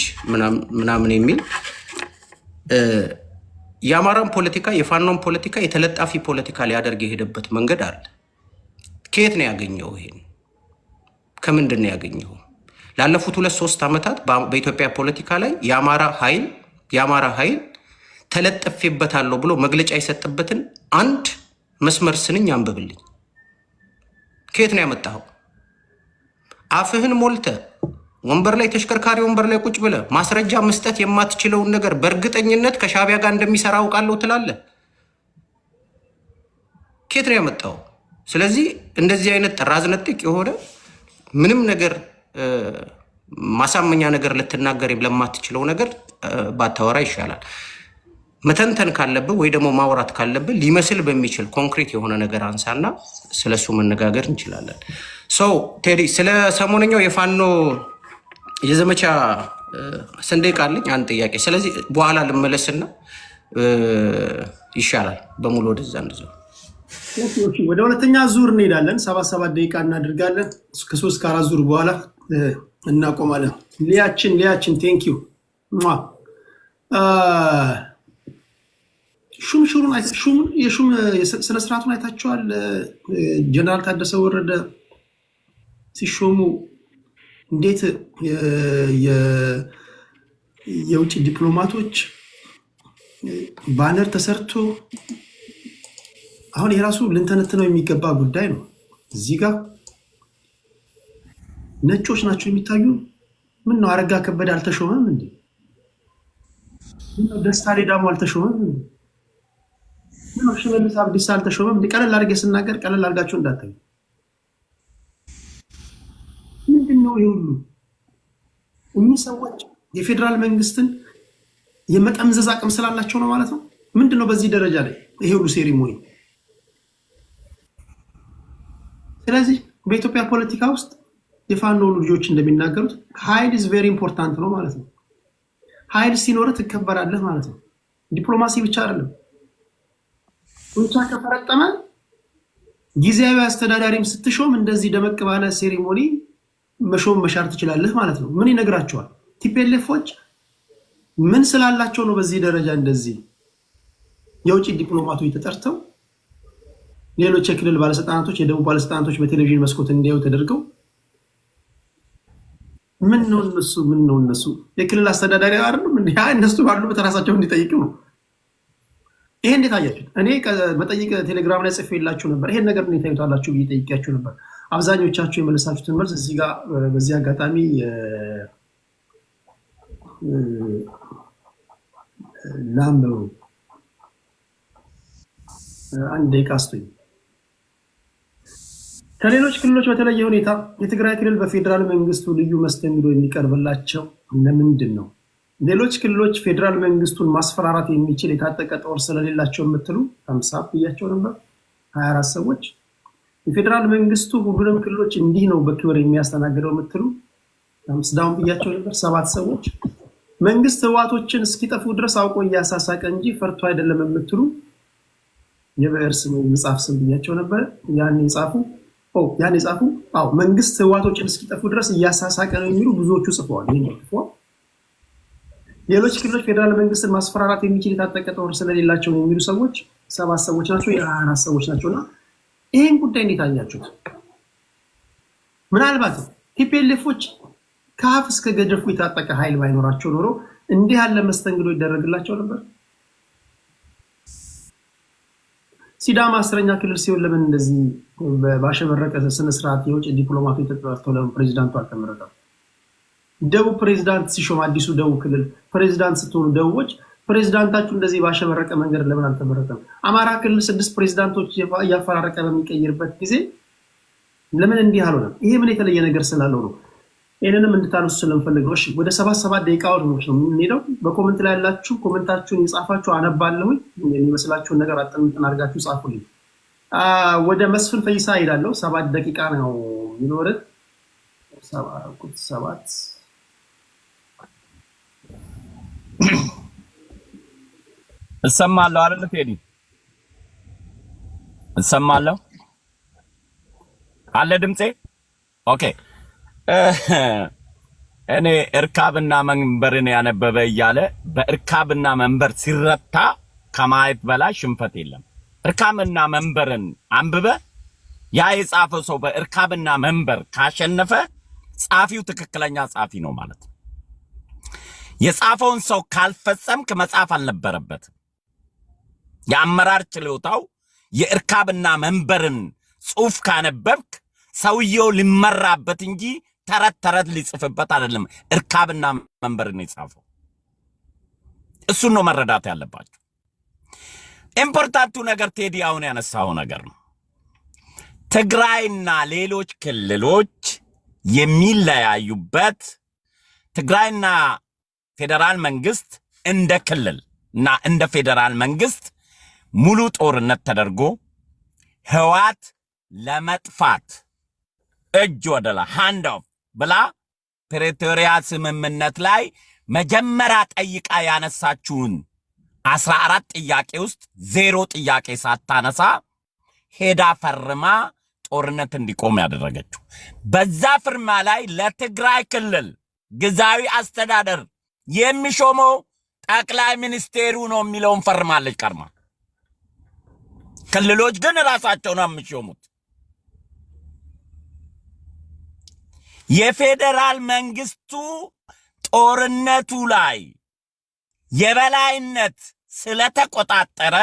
G: ምናምን የሚል የአማራን ፖለቲካ የፋኖን ፖለቲካ የተለጣፊ ፖለቲካ ሊያደርግ የሄደበት መንገድ አለ። ከየት ነው ያገኘው? ይሄን ከምንድን ነው ያገኘው? ላለፉት 2-3 ዓመታት በኢትዮጵያ ፖለቲካ ላይ የአማራ ኃይል ተለጥፌበታለሁ ብሎ መግለጫ የሰጠበትን አንድ መስመር ስንኝ አንብብልኝ። ከየት ነው ያመጣኸው? አፍህን ሞልተ ወንበር ላይ ተሽከርካሪ ወንበር ላይ ቁጭ ብለ ማስረጃ መስጠት የማትችለውን ነገር በእርግጠኝነት ከሻዕቢያ ጋር እንደሚሰራ አውቃለሁ ትላለህ። ከየት ነው ያመጣኸው? ስለዚህ እንደዚህ አይነት ጥራዝ ነጥቅ የሆነ ምንም ነገር ማሳመኛ ነገር ልትናገር ለማትችለው ነገር ባታወራ ይሻላል። መተንተን ካለብህ ወይ ደግሞ ማውራት ካለብህ ሊመስል በሚችል ኮንክሪት የሆነ ነገር አንሳና ስለሱ መነጋገር እንችላለን። ሰው ቴዲ ስለ ሰሞነኛው የፋኖ የዘመቻ ሰንደቅ አለኝ አንድ ጥያቄ። ስለዚህ በኋላ ልመለስና ይሻላል በሙሉ ወደዛ እንደዛው
B: ወደ ሁለተኛ ዙር እንሄዳለን። 7 ደቂቃ እናድርጋለን። ከ3 ከ4 ዙር በኋላ እናቆማለን። ሊያችን ቴንኪዩ የሹም ስነ ስርዓቱን አይታችኋል? ጀነራል ታደሰ ወረደ ሲሾሙ እንዴት የውጭ ዲፕሎማቶች ባነር ተሰርቶ አሁን የራሱ ልንተነትነው የሚገባ ጉዳይ ነው። እዚህ ጋር ነጮች ናቸው የሚታዩ። ምን ነው አረጋ ከበደ አልተሾመም እንዴ? ምን ነው ደስታ ሌዳሞ አልተሾመም እንዴ? ምን ነው ሽመልስ አብዲሳ አልተሾመም እንዴ? ቀለል አድርጌ ስናገር ቀለል አድርጋችሁ እንዳታዩ። ምንድን ነው ይሁሉ? እኚህ ሰዎች የፌዴራል መንግስትን የመጠምዘዝ አቅም ስላላቸው ነው ማለት ነው። ምንድን ነው በዚህ ደረጃ ላይ ይሄ ሁሉ ሴሪሞኒ? ስለዚህ በኢትዮጵያ ፖለቲካ ውስጥ የፋኖ ልጆች እንደሚናገሩት ኃይል ኢዝ ቬሪ ኢምፖርታንት ነው ማለት ነው። ኃይል ሲኖር ትከበራለህ ማለት ነው። ዲፕሎማሲ ብቻ አይደለም። ብቻ ከፈረጠመ ጊዜያዊ አስተዳዳሪም ስትሾም እንደዚህ ደመቅ ባለ ሴሪሞኒ መሾም መሻር ትችላለህ ማለት ነው። ምን ይነግራቸዋል? ቲፒኤልኤፎች ምን ስላላቸው ነው በዚህ ደረጃ እንደዚህ የውጭ ዲፕሎማቶች ተጠርተው ሌሎች የክልል ባለስልጣናቶች የደቡብ ባለስልጣናቶች በቴሌቪዥን መስኮት እንዲያዩ ተደርገው ምን ነው እነሱ የክልል አስተዳዳሪ አይደሉም እንዴ? እነሱ ባሉበት ራሳቸው እንዲጠይቁ ነው። ይሄ እንዴት አያችሁት? እኔ መጠይቅ ቴሌግራም ላይ ጽፌላችሁ ነበር። ይሄን ነገር እንዴት ታዩታላችሁ ብዬ ጠይቄያችሁ ነበር። አብዛኞቻችሁ የመለሳችሁትን መልስ እዚህ ጋር በዚህ አጋጣሚ ላምበው አንድ ደቂቃ አስቶኝ ከሌሎች ክልሎች በተለየ ሁኔታ የትግራይ ክልል በፌዴራል መንግስቱ ልዩ መስተንግዶ የሚቀርብላቸው ለምንድን ነው? ሌሎች ክልሎች ፌዴራል መንግስቱን ማስፈራራት የሚችል የታጠቀ ጦር ስለሌላቸው የምትሉ 50 ብያቸው ነበር። 24 ሰዎች የፌዴራል መንግስቱ ሁሉንም ክልሎች እንዲህ ነው በክብር የሚያስተናግደው የምትሉ 5 ዳውን ብያቸው ነበር። 7 ሰዎች መንግስት ህዋቶችን እስኪጠፉ ድረስ አውቆ እያሳሳቀ እንጂ ፈርቶ አይደለም የምትሉ የብዕር ስም መጽሐፍ ስም ብያቸው ነበር። ያን የጻፉ መንግስት ህዋቶችን እስኪጠፉ ድረስ እያሳሳቀ ነው የሚሉ ብዙዎቹ ጽፈዋል። ሌሎች ክልሎች ፌዴራል መንግስትን ማስፈራራት የሚችል የታጠቀ ጦር ስለሌላቸው ነው የሚሉ ሰዎች 7 ሰዎች ናቸው፣ የ24 ሰዎች ናቸውና ይህን ጉዳይ እንዴት አያችሁት? ምናልባት ቲፒኤልኤፎች ከአፍ እስከ ገደፉ የታጠቀ ኃይል ባይኖራቸው ኖሮ እንዲህ ያለ መስተንግዶ ይደረግላቸው ነበር? ሲዳማ 10ኛ ክልል ሲሆን ለምን እንደዚህ ባሸበረቀ ስነ ስርዓት የውጭ ዲፕሎማቶች ተጠርተው ለምን ፕሬዚዳንቱ አልተመረጠም? ደቡብ ፕሬዚዳንት ሲሾም አዲሱ ደቡብ ክልል ፕሬዚዳንት ስትሆኑ ደቡቦች ፕሬዚዳንታችሁ እንደዚህ ባሸበረቀ መንገድ ለምን አልተመረጠም? አማራ ክልል 6 ፕሬዚዳንቶች እያፈራረቀ በሚቀይርበት ጊዜ ለምን እንዲህ አልሆነም? ይሄ ምን የተለየ ነገር ስላለው ነው? ይህንንም እንድታነሱ ስለምፈልግ ነው። እሺ ወደ 7 ደቂቃዎች ነው የምንሄደው። በኮመንት ላይ ያላችሁ ኮመንታችሁን የጻፋችሁ አነባለሁኝ። የሚመስላችሁን ነገር አጥንጥን አድርጋችሁ ጻፉልኝ። ወደ መስፍን ፈይሳ ሄዳለሁ። 7 ደቂቃ ነው የሚኖረን። 7
A: እሰማለሁ አይደል ቴዲ? እሰማለሁ አለ ድምጼ? ኦኬ። እኔ እርካብና መንበርን ያነበበ እያለ በእርካብና መንበር ሲረታ ከማየት በላይ ሽንፈት የለም። እርካብና መንበርን አንብበ ያ የጻፈው ሰው በእርካብና መንበር ካሸነፈ ጻፊው ትክክለኛ ጻፊ ነው ማለት ነው። የጻፈውን ሰው ካልፈጸምክ መጻፍ አልነበረበትም። የአመራር ችሎታው የእርካብና መንበርን ጽሑፍ ካነበብክ ሰውየው ሊመራበት እንጂ ተረት ተረት ሊጽፍበት አይደለም። እርካብና መንበርን የጻፈው እሱን ነው መረዳት ያለባቸው። ኢምፖርታንቱ ነገር ቴዲ አሁን ያነሳው ነገር ነው። ትግራይና ሌሎች ክልሎች የሚለያዩበት ትግራይና ፌደራል መንግስት እንደ ክልል እና እንደ ፌደራል መንግስት ሙሉ ጦርነት ተደርጎ ህዋት ለመጥፋት እጅ ወደላ ሃንድ ኦፍ ብላ ፕሪቶሪያ ስምምነት ላይ መጀመሪያ ጠይቃ ያነሳችውን 14 ጥያቄ ውስጥ 0 ጥያቄ ሳታነሳ ሄዳ ፈርማ ጦርነት እንዲቆም ያደረገችው። በዛ ፍርማ ላይ ለትግራይ ክልል ግዛዊ አስተዳደር የሚሾመው ጠቅላይ ሚኒስቴሩ ነው የሚለውን ፈርማለች ቀርማ። ክልሎች ግን ራሳቸው ነው የሚሾሙት። የፌደራል መንግስቱ ጦርነቱ ላይ የበላይነት ስለተቆጣጠረ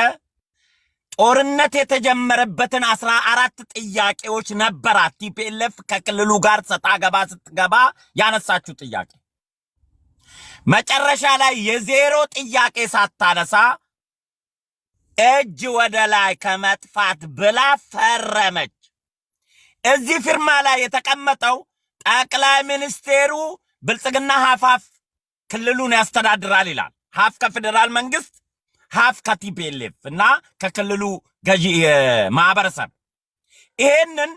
A: ጦርነት የተጀመረበትን 14 ጥያቄዎች ነበራት ቲፒኤልኤፍ ከክልሉ ጋር ሰጣ ገባ ስትገባ ያነሳችው ጥያቄ። መጨረሻ ላይ የ0 ጥያቄ ሳታነሳ እጅ ወደ ላይ ከመጥፋት ብላ ፈረመች። እዚህ ፊርማ ላይ የተቀመጠው ጠቅላይ ሚኒስቴሩ ብልጽግና ሀፍ ክልሉን ያስተዳድራል ይላል። ሀፍ ከፌደራል መንግስት፣ ሀፍ ከቲፒኤልኤፍ እና ከክልሉ ገዢ ማህበረሰብ። ይሄንን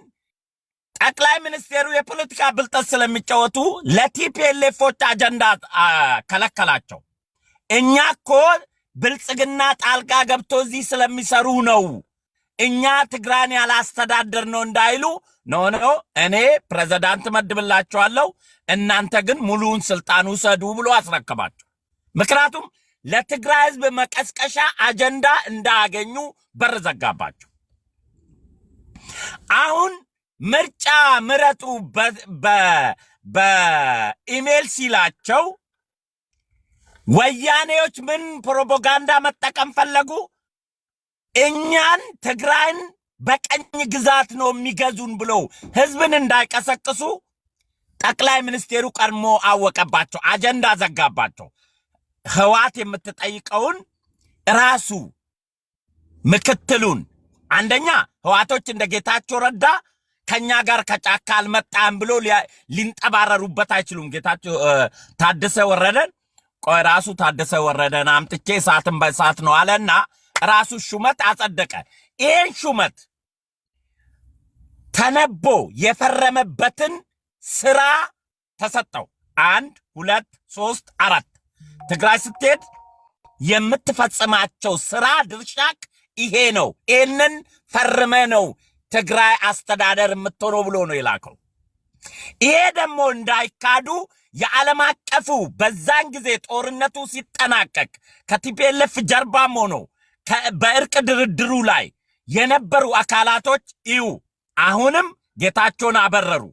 A: ጠቅላይ ሚኒስቴሩ የፖለቲካ ብልጠት ስለሚጫወቱ ለቲፒኤልኤፎች አጀንዳ ከለከላቸው። እኛ እኮ ብልጽግና ጣልቃ ገብቶ እዚህ ስለሚሰሩ ነው እኛ ትግራይን ያላስተዳደር ነው እንዳይሉ ኖ እኔ ፕሬዝዳንት መድብላቸዋለሁ እናንተ ግን ሙሉውን ስልጣን ውሰዱ ብሎ አስረከባቸው። ምክንያቱም ለትግራይ ህዝብ መቀስቀሻ አጀንዳ እንዳያገኙ በር ዘጋባቸው። አሁን ምርጫ ምረጡ በኢሜል ሲላቸው ወያኔዎች ምን ፕሮፓጋንዳ መጠቀም ፈለጉ? እኛን ትግራይን በቀኝ ግዛት ነው የሚገዙን ብለው ህዝብን እንዳይቀሰቅሱ ጠቅላይ ሚኒስቴሩ ቀድሞ አወቀባቸው፣ አጀንዳ ዘጋባቸው። ህዋት የምትጠይቀውን ራሱ ምክትሉን አንደኛ ህዋቶች እንደ ጌታቸው ረዳ ከኛ ጋር ከጫካ አልመጣም ብሎ ሊንጠባረሩበት አይችሉም። ጌታቸው ታደሰ ወረደን ቆይ ራሱ ታደሰ ወረደን አምጥቼ ሰዓትን በሰዓት ነው አለና ራሱ ሹመት አጸደቀ። ይሄን ሹመት ተነቦ የፈረመበትን ስራ ተሰጠው። 1 2 3 4 ትግራይ ስትሄድ የምትፈጽማቸው ስራ ድርሻክ ይሄ ነው፣ ይሄንን ፈርመ ነው ትግራይ አስተዳደር የምትሆነው ብሎ ነው የላከው። ይሄ ደግሞ እንዳይካዱ የዓለም አቀፉ በዛን ጊዜ ጦርነቱ ሲጠናቀቅ ከቲፒኤልኤፍ ጀርባም ሆኖ በእርቅ ድርድሩ ላይ የነበሩ አካላቶች እዩ አሁንም ጌታቸውን አበረሩ።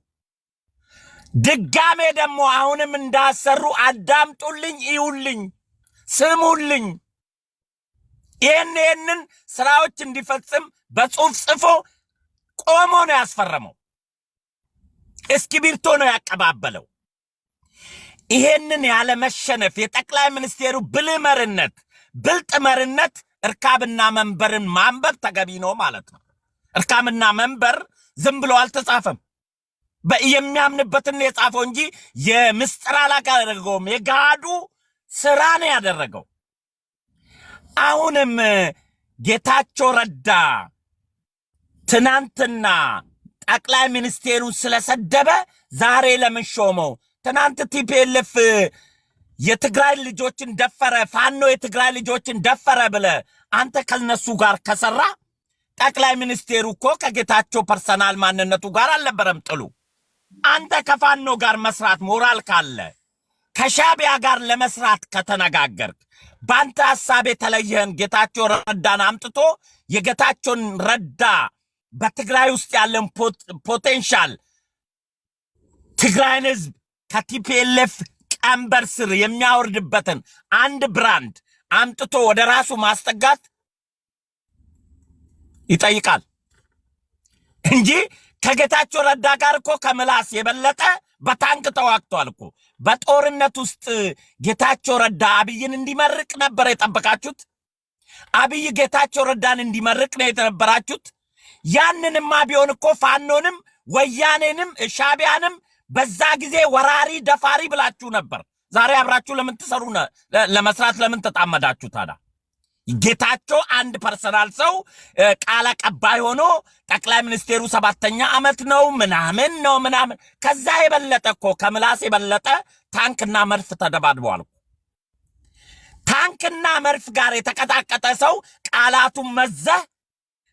A: ድጋሜ ደግሞ አሁንም እንዳሰሩ አዳምጡልኝ፣ ይውልኝ፣ ስሙልኝ። ይህንን ስራዎች እንዲፈጽም በጽሁፍ ጽፎ ቆሞ ነው ያስፈረመው። እስክሪብቶ ነው ያቀባበለው። ይሄንን ያለ መሸነፍ የጠቅላይ ሚኒስቴሩ ብልመርነት ብልጥመርነት እርካብና መንበርን ማንበብ ተገቢ ነው ማለት ነው። እርካብና መንበር ዝም ብሎ አልተጻፈም። የሚያምንበትን የጻፈው እንጂ የምስጥር አላደረገውም። የጋዱ ስራ ነው ያደረገው። አሁንም ጌታቸው ረዳ ትናንትና ጠቅላይ ሚኒስቴሩ ስለሰደበ ዛሬ ለምን ሾመው? ትናንት ቲፒኤልኤፍ የትግራይ ልጆችን ደፈረ፣ ፋኖ የትግራይ ልጆችን ደፈረ ብለ አንተ ከነሱ ጋር ከሰራ ጠቅላይ ሚኒስቴሩ እኮ ከጌታቸው ፐርሰናል ማንነቱ ጋር አልነበረም ጥሉ። አንተ ከፋኖ ጋር መስራት ሞራል ካለ ከሻቢያ ጋር ለመስራት ከተነጋገርክ በአንተ ሐሳብ የተለየህን ጌታቸው ረዳን አምጥቶ የጌታቸውን ረዳ በትግራይ ውስጥ ያለን ፖቴንሻል ትግራይን ህዝብ ከቲፒኤልኤፍ ቀንበር ስር የሚያወርድበትን አንድ ብራንድ አምጥቶ ወደ ራሱ ማስጠጋት ይጠይቃል እንጂ ከጌታቸው ረዳ ጋር እኮ ከምላስ የበለጠ በታንክ ተዋግቷል እኮ። በጦርነት ውስጥ ጌታቸው ረዳ አብይን እንዲመርቅ ነበር የጠበቃችሁት? አብይ ጌታቸው ረዳን እንዲመርቅ ነው የተነበራችሁት? ያንንማ ቢሆን እኮ ፋኖንም ወያኔንም ሻቢያንም በዛ ጊዜ ወራሪ ደፋሪ ብላችሁ ነበር። ዛሬ አብራችሁ ለምን ትሰሩ? ለመስራት ለምን ተጣመዳችሁ ታዲያ? ጌታቸው አንድ ፐርሰናል ሰው ቃል አቀባይ ሆኖ ጠቅላይ ሚኒስቴሩ 7ኛ ዓመት ነው ምናምን ነው ምናምን። ከዛ የበለጠ እኮ ከምላስ የበለጠ ታንክና መርፍ ተደባድበዋል። ታንክና መርፍ ጋር የተቀጣቀጠ ሰው ቃላቱን መዘህ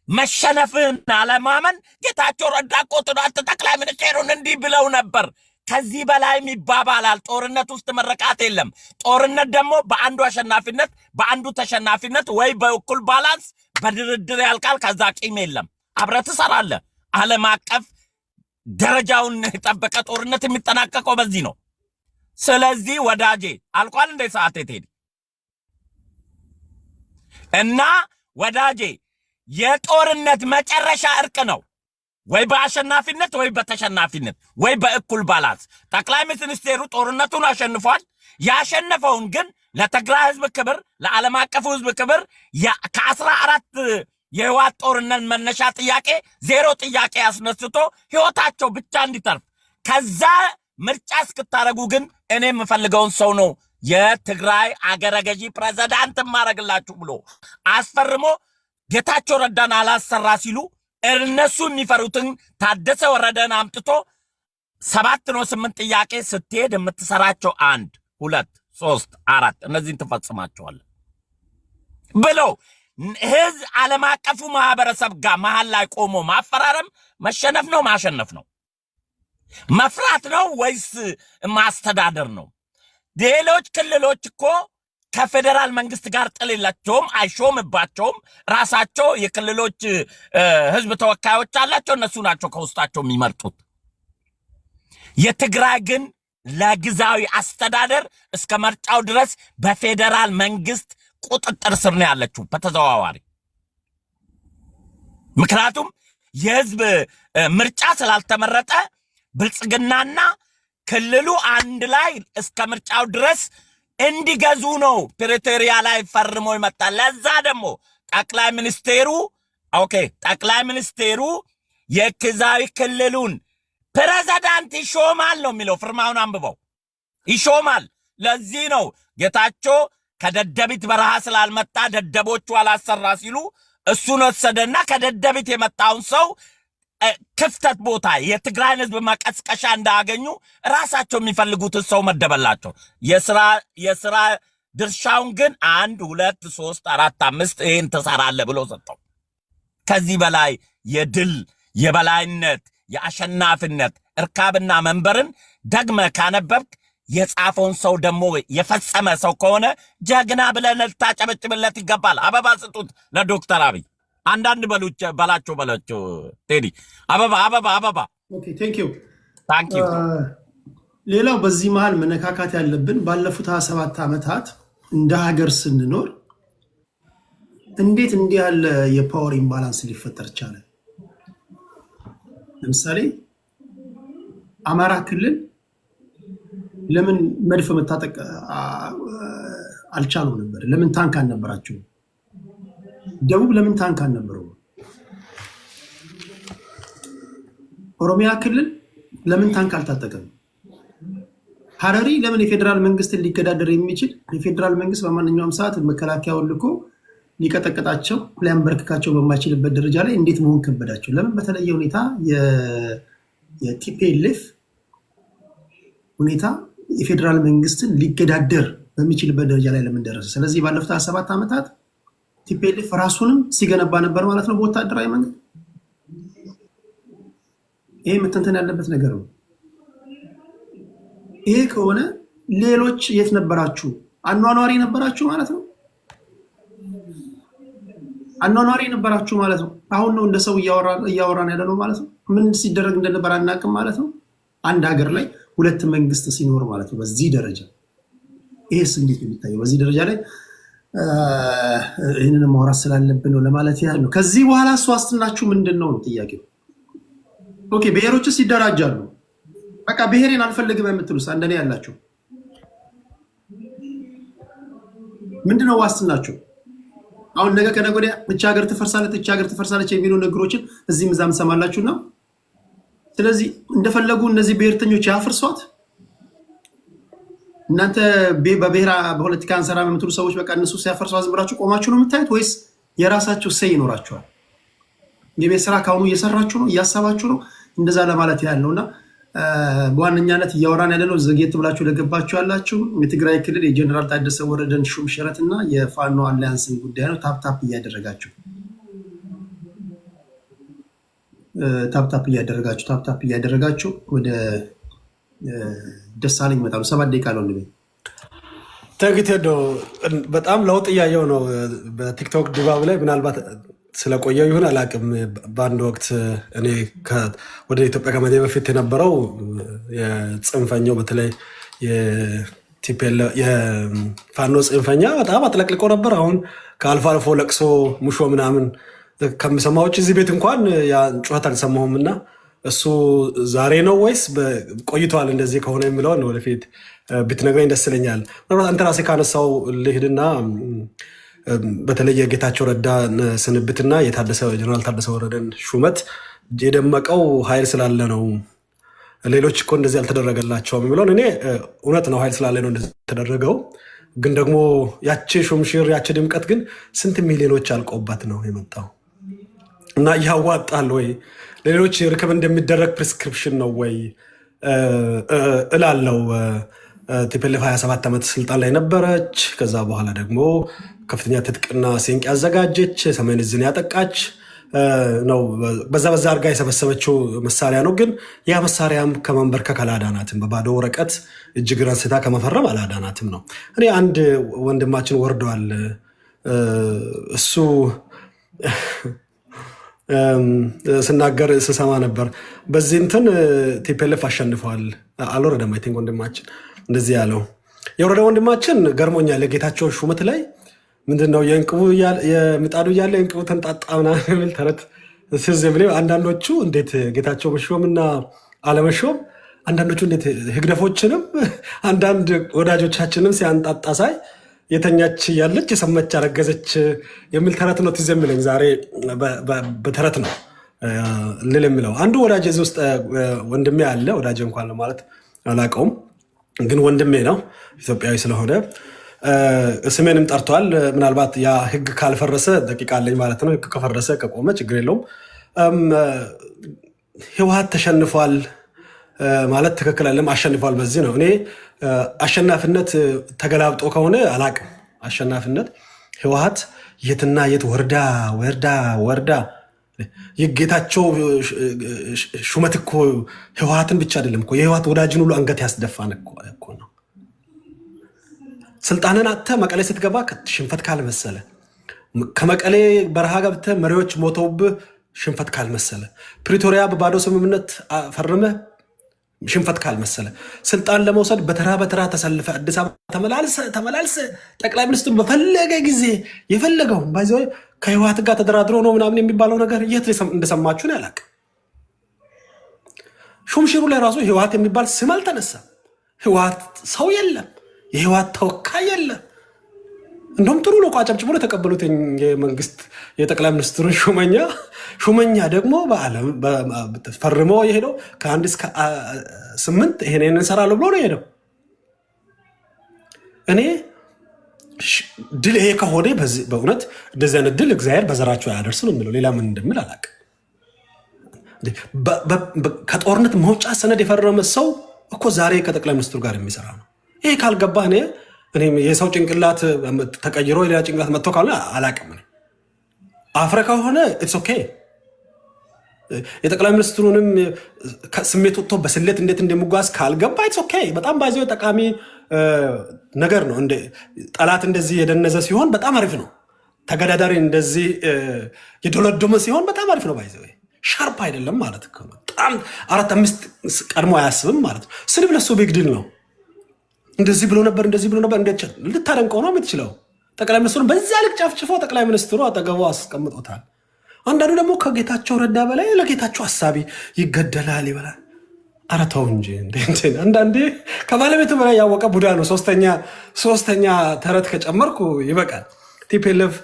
A: መሸነፍህን አለማመን ጌታቸው ረዳ እኮ ትናንት ጠቅላይ ሚኒስቴሩን እንዲህ ብለው ነበር። ከዚህ በላይም ይባባላል። ጦርነት ውስጥ መረቃት የለም። ጦርነት ደግሞ በአንዱ አሸናፊነት በአንዱ ተሸናፊነት ወይ በእኩል ባላንስ በድርድር ያልቃል። ከዛ ቂም የለም። አብረህ ትሰራለህ። ዓለም አቀፍ ደረጃውን የጠበቀ ጦርነት የሚጠናቀቀው በዚህ ነው። ስለዚህ ወዳጄ አልቋል እንደ ሰዓት ትሄድ እና ወዳጄ የጦርነት መጨረሻ እርቅ ነው። ወይ በአሸናፊነት ወይ በተሸናፊነት ወይ በእኩል ባላንስ። ጠቅላይ ሚኒስቴሩ ጦርነቱን አሸንፏል። ያሸነፈውን ግን ለትግራይ ህዝብ ክብር፣ ለዓለም አቀፉ ህዝብ ክብር ከ14 የህወሓት ጦርነት መነሻ ጥያቄ 0 ጥያቄ ያስነስቶ ህይወታቸው ብቻ እንዲተርፍ ከዛ ምርጫ እስክታረጉ ግን እኔ የምፈልገውን ሰው ነው የትግራይ አገረ ገዢ ፕሬዝዳንት ማረግላችሁ ብሎ አስፈርሞ ጌታቸው ረዳን አላሰራ ሲሉ እነሱ የሚፈሩትን ታደሰ ወረደን አምጥቶ 7 ነው 8 ጥያቄ ስትሄድ የምትሰራቸው 1 2 3 4 እነዚህን ትፈጽማቸዋለህ ብለው ህዝብ ዓለም አቀፉ ማህበረሰብ ጋር መሃል ላይ ቆሞ ማፈራረም መሸነፍ ነው ማሸነፍ ነው? መፍራት ነው ወይስ ማስተዳደር ነው? ሌሎች ክልሎች እኮ ከፌደራል መንግስት ጋር ጥል የላቸውም፣ አይሾምባቸውም። ራሳቸው የክልሎች ህዝብ ተወካዮች አላቸው። እነሱ ናቸው ከውስጣቸው የሚመርጡት። የትግራይ ግን ለጊዜያዊ አስተዳደር እስከ ምርጫው ድረስ በፌደራል መንግስት ቁጥጥር ስር ነው ያለችው በተዘዋዋሪ። ምክንያቱም የህዝብ ምርጫ ስላልተመረጠ ብልጽግናና ክልሉ አንድ ላይ እስከ ምርጫው ድረስ እንዲገዙ ነው ፕሪቶሪያ ላይ ፈርሞ ይመጣል። ለዛ ደግሞ ጠቅላይ ሚኒስቴሩ የጊዜያዊ ክልሉን ፕሬዝዳንት ይሾማል ነው የሚለው። ፍርማውን አንብበው ይሾማል። ለዚህ ነው ጌታቸው ከደደቢት በረሃ ስላልመጣ ደደቦቹ አላሰራ ሲሉ እሱን ወሰደና ከደደቢት የመጣውን ሰው ክፍተት ቦታ የትግራይን ህዝብ መቀስቀሻ እንዳያገኙ ራሳቸው የሚፈልጉትን ሰው መደበላቸው። የስራ ድርሻውን ግን 1 2 3 4 5 ይህን ትሰራለህ ብሎ ሰጠው። ከዚህ በላይ የድል የበላይነት የአሸናፊነት እርካብና መንበርን ደግመ ካነበብክ የጻፈውን ሰው ደግሞ የፈጸመ ሰው ከሆነ ጀግና ብለህ ልታጨበጭብለት ይገባል። አበባ ስጡት ለዶክተር አብይ። አንዳንድ በላቸው ቴዲ አበባ።
B: ኦኬ ቴንክ ዩ ሌላው በዚህ መሃል መነካካት ያለብን ባለፉት 27 ዓመታት እንደ ሀገር ስንኖር እንዴት እንዲህ ያለ የፓወር ኢምባላንስ ሊፈጠር ቻለ? ለምሳሌ አማራ ክልል ለምን መድፍ መታጠቅ አልቻሉም ነበር? ለምን ታንክ አልነበራቸው? ደቡብ ለምን ታንክ አልነበረው? ኦሮሚያ ክልል ለምን ታንክ አልታጠቀም? ሐረሪ ለምን የፌዴራል መንግስትን ሊገዳደር የሚችል የፌዴራል መንግስት በማንኛውም ሰዓት መከላከያውን ልኮ ሊቀጠቅጣቸው ሊያንበረክካቸው በማይችልበት ደረጃ ላይ እንዴት መሆን ከበዳቸው? ለምን በተለየ ሁኔታ የቲፒኤልኤፍ ሁኔታ የፌዴራል መንግስትን ሊገዳደር በሚችልበት ደረጃ ላይ ለምን ደረሰ? ስለዚህ ባለፉት 27 ዓመታት ቲፒኤልኤፍ ራሱንም ሲገነባ ነበር ማለት ነው በወታደራዊ መንገድ። ይሄ መተንተን ያለበት ነገር ነው። ይሄ ከሆነ ሌሎች የት ነበራችሁ? አኗኗሪ ነበራችሁ ማለት ነው። አኗኗሪ ነበራችሁ ማለት ነው። አሁን ነው እንደ ሰው እያወራን ያለ ነው ማለት ነው። ምን ሲደረግ እንደነበር አናውቅም ማለት ነው። አንድ ሀገር ላይ ሁለት መንግስት ሲኖር ማለት ነው በዚህ ደረጃ። ይሄስ እንዴት የሚታየው በዚህ ደረጃ ላይ? ይህንን ማውራት ስላለብን ነው ለማለት ያህል ነው። ከዚህ በኋላ ዋስትናችሁ ምንድን ነው ጥያቄው? ኦኬ ብሔሮችስ ይደራጃሉ። በቃ ብሔሬን አልፈልግም የምትሉስ እንደኔ ያላችሁ ምንድነው ዋስትናችሁ? አሁን ነገ ከነገ ወዲያ እቺ ሀገር ትፈርሳለች የሚሉ ነገሮችን እዚህም እዛም ሰማላችሁና ስለዚህ እንደፈለጉ እነዚህ ብሔርተኞች ያፍርሷት። እናንተ በፖለቲካ አንሰራ የምትሉ ሰዎች በቃ እነሱ ሲያፈርሷ ዝም ብላችሁ ቆማችሁ ነው የምታዩት ወይስ የራሳችሁ ሰይ ይኖራችኋል? የቤት ስራ ካሁኑ እየሰራችሁ ነው እያሰባችሁ ነው? እንደዛ ለማለት ያህል ነውና በዋነኛነት እያወራን ያለነው ዘግየት ብላችሁ ለገባችሁ ያላችሁ የትግራይ ክልል የጀነራል ታደሰ ወረደን ሹም ሽረት እና የፋኖ አሊያንስን ጉዳይ ነው። ታፕታፕ እያደረጋችሁ ወደ ደሳለኝ ይመጣሉ። 7 ደቂቃ ነው እንዴ?
C: ተግቴዶ በጣም ለውጥ እያየው ነው በቲክቶክ ድባብ ላይ። ምናልባት ስለቆየው ይሁን አላውቅም። በአንድ ወቅት እኔ ወደ ኢትዮጵያ ከመሄዴ በፊት የነበረው የጽንፈኛው በተለይ የፋኖ ጽንፈኛ በጣም አጥለቅልቆ ነበር። አሁን ከአልፎ አልፎ ለቅሶ ሙሾ ምናምን ከምሰማዎች እዚህ ቤት እንኳን ጩኸት አልሰማሁም እና እሱ ዛሬ ነው ወይስ ቆይቷል? እንደዚህ ከሆነ የሚለውን ወደፊት ብትነግረኝ ደስ ይለኛል። አንተ ራስህ ካነሳው ልሂድና በተለይ የጌታቸው ረዳ ስንብትና ጀነራል ታደሰ ወረደን ሹመት የደመቀው ኃይል ስላለ ነው፣ ሌሎች እኮ እንደዚህ አልተደረገላቸውም የሚለውን እኔ እውነት ነው፣ ኃይል ስላለ ነው እንደዚህ ተደረገው። ግን ደግሞ ያቺ ሹምሽር ያቺ ድምቀት ግን ስንት ሚሊዮኖች አልቆባት ነው የመጣው እና ያዋጣል ወይ ለሌሎች ርክብ እንደሚደረግ ፕሪስክሪፕሽን ነው ወይ እላለው። ቲፒኤልኤፍ 27 ዓመት ስልጣን ላይ ነበረች። ከዛ በኋላ ደግሞ ከፍተኛ ትጥቅና ሲንቅ ያዘጋጀች ሰሜን ዕዝን ያጠቃች ነው። በዛ አድርጋ የሰበሰበችው መሳሪያ ነው። ግን ያ መሳሪያም ከመንበርከክ አላዳናትም። በባዶ ወረቀት እጅግር አንስታ ከመፈረም አላዳናትም ነው። እኔ አንድ ወንድማችን ወርደዋል። እሱ ስናገር ስሰማ ነበር። በዚህ እንትን ቲፒኤልኤፍ አሸንፈዋል። አልወረደም። አይ ቲንክ ወንድማችን እንደዚህ ያለው የወረደ ወንድማችን ገርሞኛል። የጌታቸው ሹመት ላይ ምንድነው የምጣዱ እያለ የእንቅቡ ተንጣጣ ምናምን የሚል ተረት ስዝ ብሌ አንዳንዶቹ እንዴት ጌታቸው መሾምና አለመሾም አንዳንዶቹ እንዴት ህግደፎችንም አንዳንድ ወዳጆቻችንም ሲያንጣጣ ሳይ የተኛች ያለች የሰመች አረገዘች የሚል ተረት ነው ትዝ የሚለኝ። ዛሬ በተረት ነው ልል የሚለው አንዱ ወዳጅ እዚህ ውስጥ ወንድሜ አለ። ወዳጅ እንኳን ለማለት አላውቀውም፣ ግን ወንድሜ ነው ኢትዮጵያዊ ስለሆነ ስሜንም ጠርቷል። ምናልባት ያ ህግ ካልፈረሰ ደቂቃ አለኝ ማለት ነው። ህግ ከፈረሰ ከቆመ ችግር የለውም። ህወሓት ተሸንፏል ማለት ትክክል አይደለም። አሸንፏል በዚህ ነው። እኔ አሸናፊነት ተገላብጦ ከሆነ አላቅም። አሸናፊነት ህወሓት የትና የት ወርዳ የጌታቸው ሹመት እኮ ህወሓትን ብቻ አይደለም እኮ የህወሓት ወዳጅን ሁሉ አንገት ያስደፋን እኮ ነው። ስልጣንን አጥተህ መቀሌ ስትገባ ሽንፈት ካልመሰለ፣ ከመቀሌ በረሃ ገብተህ መሪዎች ሞተውብህ ሽንፈት ካልመሰለ፣ ፕሪቶሪያ በባዶ ስምምነት ፈርመህ ሽንፈት ካልመሰለ ስልጣን ለመውሰድ በተራ በተራ ተሰልፈ አዲስ አበባ ተመላልሰ ጠቅላይ ሚኒስትሩ በፈለገ ጊዜ የፈለገው ባይዘ ከህወሓት ጋር ተደራድሮ ነው ምናምን የሚባለው ነገር የት እንደሰማችሁ ነው ያላቅ። ሹምሽሩ ላይ ራሱ ህወሓት የሚባል ስም አልተነሳም። ህወሓት ሰው የለም፣ የህወሓት ተወካይ የለም። እንደውም ጥሩ ነው አጨብጭቦ የተቀበሉት የመንግስት የጠቅላይ ሚኒስትሩን ሹመኛ ደግሞ በዓለም ፈርሞ የሄደው ከ1 እስከ 8 ይሄን እንሰራለሁ ብሎ ነው የሄደው። እኔ ድል ይሄ ከሆነ በእውነት እንደዚህ አይነት ድል እግዚአብሔር በዘራቸው አያደርስ ነው የሚለው። ሌላ ምን እንደምል አላውቅም። ከጦርነት መውጫ ሰነድ የፈረመ ሰው እኮ ዛሬ ከጠቅላይ ሚኒስትሩ ጋር የሚሰራ ነው። ይሄ ካልገባህ እኔ የሰው ጭንቅላት ተቀይሮ ሌላ ጭንቅላት መጥቶ ካልሆነ አላውቅም። አፍረ ከሆነ ኢትስ ኦኬ። የጠቅላይ ሚኒስትሩንም ስሜት ወጥቶ በስሌት እንዴት እንደሚጓዝ ካልገባ ኢትስ ኦኬ። በጣም ባይዘው ጠቃሚ ነገር ነው። ጠላት እንደዚህ የደነዘ ሲሆን በጣም አሪፍ ነው። ተገዳዳሪ እንደዚህ የዶለዶመ ሲሆን በጣም አሪፍ ነው። ባይዘው ሻርፕ አይደለም ማለት ነው። በጣም 4-5 ቀድሞ አያስብም ማለት ነው። ስድብ ለሱ ቢግ ዲል ነው። እንደዚህ ብሎ ነበር እንዴት ልታደንቀው ነው የምትችለው? ጠቅላይ ሚኒስትሩን በዛ ልክ ጨፍጭፎ ጠቅላይ ሚኒስትሩ አጠገቡ አስቀምጦታል። አንዳንዱ ደግሞ ከጌታቸው ረዳ በላይ ለጌታቸው ሀሳቢ ይገደላል ይበላል። ኧረ ተው እንጂ አንዳንዴ ከባለቤቱ በላይ ያወቀ ቡዳ ነው። ሶስተኛ ተረት ከጨመርኩ ይበቃል። ቲፒኤልኤፍ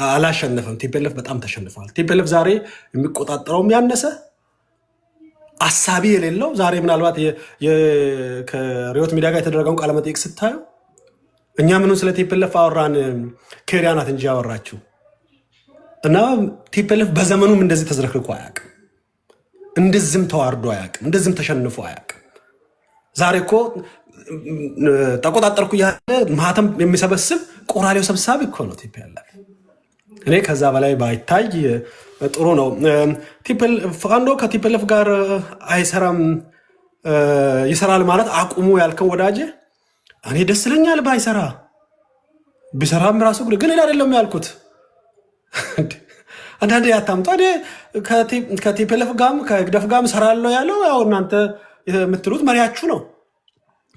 C: አላሸነፈም። ቲፒኤልኤፍ በጣም ተሸንፏል። ቲፒኤልኤፍ ዛሬ የሚቆጣጠረውም ያነሰ አሳቢ የሌለው ዛሬ ምናልባት ከሪዮት ሚዲያ ጋር የተደረገውን ቃለመጠይቅ ስታዩ እኛ ምኑን ስለ ቲፒኤልኤፍ አወራን፣ ኬሪያ ናት እንጂ ያወራችው እና ቲፒኤልኤፍ በዘመኑም እንደዚህ ተዝረክርኮ አያውቅም። እንደዚህም ተዋርዶ አያውቅም። እንደዚህም ተሸንፎ አያውቅም። ዛሬ እኮ ተቆጣጠርኩ ያለ ማህተም የሚሰበስብ ቆራሌው ሰብሳቢ እኮ ነው ቲፒኤልኤፍ። እኔ ከዛ በላይ ባይታይ ጥሩ ነው። ፋኖ ከቲፒኤልኤፍ ጋር አይሰራም ይሰራል ማለት አቁሙ ያልከን ወዳጄ እኔ ደስ ይለኛል ባይሰራ። ቢሰራም ራሱ ግን እኔ አይደለም ያልኩት። አንዳንዴ ያታምጣ ከቲፒኤልኤፍ ጋርም ከግደፍ ጋርም እሰራለሁ ያለው ያው እናንተ የምትሉት መሪያችሁ ነው።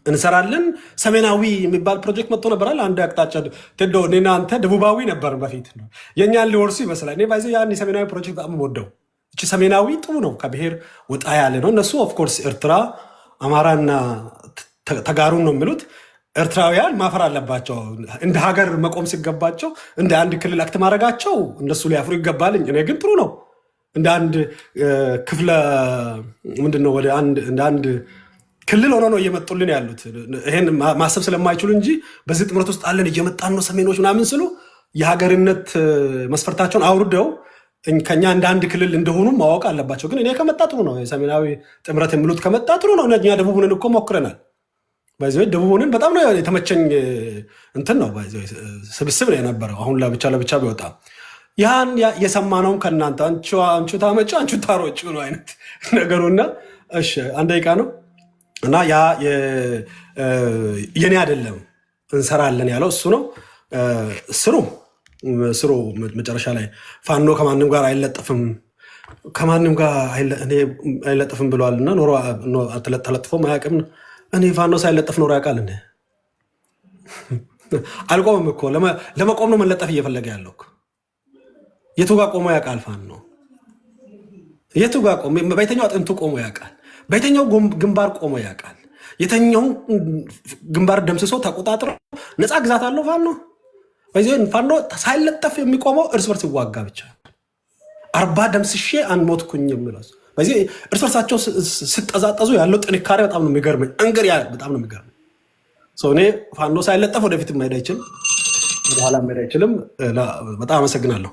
C: እንሰራለን ሰሜናዊ የሚባል ፕሮጀክት መጥቶ ነበራል። አንድ አቅጣጫ ተዶ እኔና አንተ ደቡባዊ ነበር በፊት ነው የኛን ሊወርሱ ይመስላል። እኔ ባይዘ ያን ሰሜናዊ ፕሮጀክት በጣም ወደው እቺ ሰሜናዊ ጥሩ ነው፣ ከብሔር ወጣ ያለ ነው። እነሱ ኦፍ ኮርስ ኤርትራ፣ አማራና ተጋሩን ነው የሚሉት። ኤርትራውያን ማፈር አለባቸው። እንደ ሀገር መቆም ሲገባቸው እንደ አንድ ክልል አክት ማድረጋቸው እነሱ ሊያፍሩ ይገባል። እኔ ግን ጥሩ ነው እንደ አንድ ክፍለ ምንድነው ወደ እንደ አንድ ክልል ሆኖ ነው እየመጡልን ያሉት። ይሄን ማሰብ ስለማይችሉ እንጂ በዚህ ጥምረት ውስጥ አለን እየመጣን ነው ሰሜኖች ምናምን ስሉ የሀገርነት መስፈርታቸውን አውርደው ከኛ እንደ አንድ ክልል እንደሆኑ ማወቅ አለባቸው። ግን እኔ ከመጣ ጥሩ ነው። የሰሜናዊ ጥምረት የሚሉት ከመጣ ጥሩ ነው። እኛ ደቡብንን እኮ ሞክረናል። ባይዘው ደቡብንን በጣም ነው የተመቸኝ እንትን ነው ባይዘው ስብስብ ነው የነበረው። አሁን ለብቻ ቢወጣ ያን የሰማነውም ከእናንተ አንቺ ታመጪ አንቺ ታሮጪ ነው አይነት ነገሩና እሺ አንድ ደቂቃ ነው እና ያ የኔ አይደለም እንሰራለን ያለው እሱ ነው። ስሩ መጨረሻ ላይ ፋኖ ከማንም ጋር አይለጠፍም ከማንም ጋር አይለጠፍም ብለዋልና ኖሮ ተለጥፎም አያውቅም። እኔ ፋኖ ሳይለጠፍ ኖሮ ያውቃል እንዴ? አልቆምም እኮ ለመቆም ነው መለጠፍ እየፈለገ ያለው። የቱ ጋር ቆሞ ያውቃል? ፋኖ የቱ ጋር ቆሞ በየትኛው አጥንቱ ቆሞ ያውቃል? በየትኛው ግንባር ቆሞ ያውቃል? የተኛው ግንባር ደምስሶ ተቆጣጥሮ ነፃ ግዛት አለው ፋኖ። ፋኖ ሳይለጠፍ የሚቆመው እርስ በርስ ይዋጋ ብቻ 40 ደምስሼ አንሞትኩኝ የሚለው በዚህ እርስ በርሳቸው ሲጠዛጠዙ ያለው ጥንካሬ በጣም ነው የሚገርመኝ። አንገር በጣም ነው የሚገርመኝ። እኔ ፋኖ ሳይለጠፍ ወደፊት መሄድ አይችልም፣ ወደኋላ መሄድ አይችልም። በጣም አመሰግናለሁ።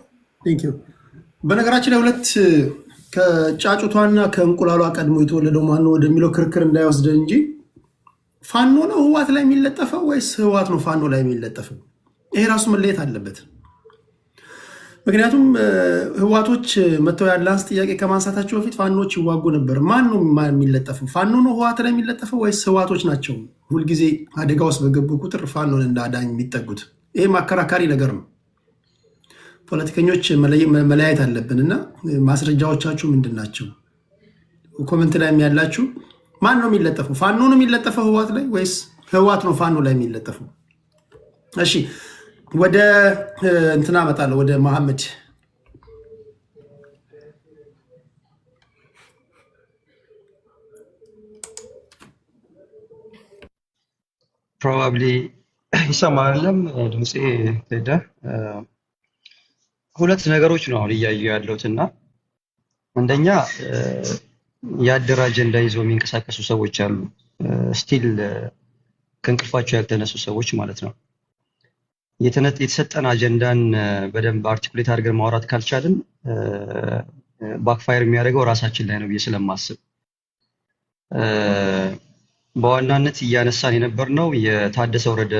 B: በነገራችን ላይ ሁለት ከጫጩቷና ከእንቁላሏ ቀድሞ የተወለደው ማነው ወደሚለው ክርክር እንዳይወስደ እንጂ ፋኖ ነው ህወሓት ላይ የሚለጠፈው ወይስ ህወሓት ነው ፋኖ ላይ የሚለጠፈው? ይሄ ራሱ መለየት አለበት። ምክንያቱም ህወሓቶች መተው ያላንስ ጥያቄ ከማንሳታቸው በፊት ፋኖች ይዋጉ ነበር። ማን ነው የሚለጠፈው? ፋኖ ነው ህወሓት ላይ የሚለጠፈው ወይስ ህወሓቶች ናቸው ሁልጊዜ አደጋ ውስጥ በገቡ ቁጥር ፋኖን እንደ አዳኝ የሚጠጉት? ይሄ አከራካሪ ነገር ነው። ፖለቲከኞች መለያየት አለብን እና ማስረጃዎቻችሁ ምንድን ናቸው? ኮመንት ላይ ያላችሁ ማን ነው የሚለጠፈው? ፋኖ ነው የሚለጠፈው ህወሓት ላይ ወይስ ህወሓት ነው ፋኖ ላይ የሚለጠፈው? እሺ ወደ እንትና እመጣለሁ፣ ወደ መሐመድ።
D: ፕሮባብሊ ይሰማልም ድምፄ ሄደ። ሁለት ነገሮች ነው አሁን እያየሁ ያለሁትና አንደኛ የአደር አጀንዳ ይዘው የሚንቀሳቀሱ ሰዎች አሉ። ስቲል ከእንቅልፋቸው ያልተነሱ ሰዎች ማለት ነው። የተሰጠን አጀንዳን በደንብ አርቲኩሌት አድርገን ማውራት ካልቻልን ባክፋየር የሚያደርገው ራሳችን ላይ ነው ብዬ ስለማስብ በዋናነት እያነሳን የነበርነው የታደሰ ወረደ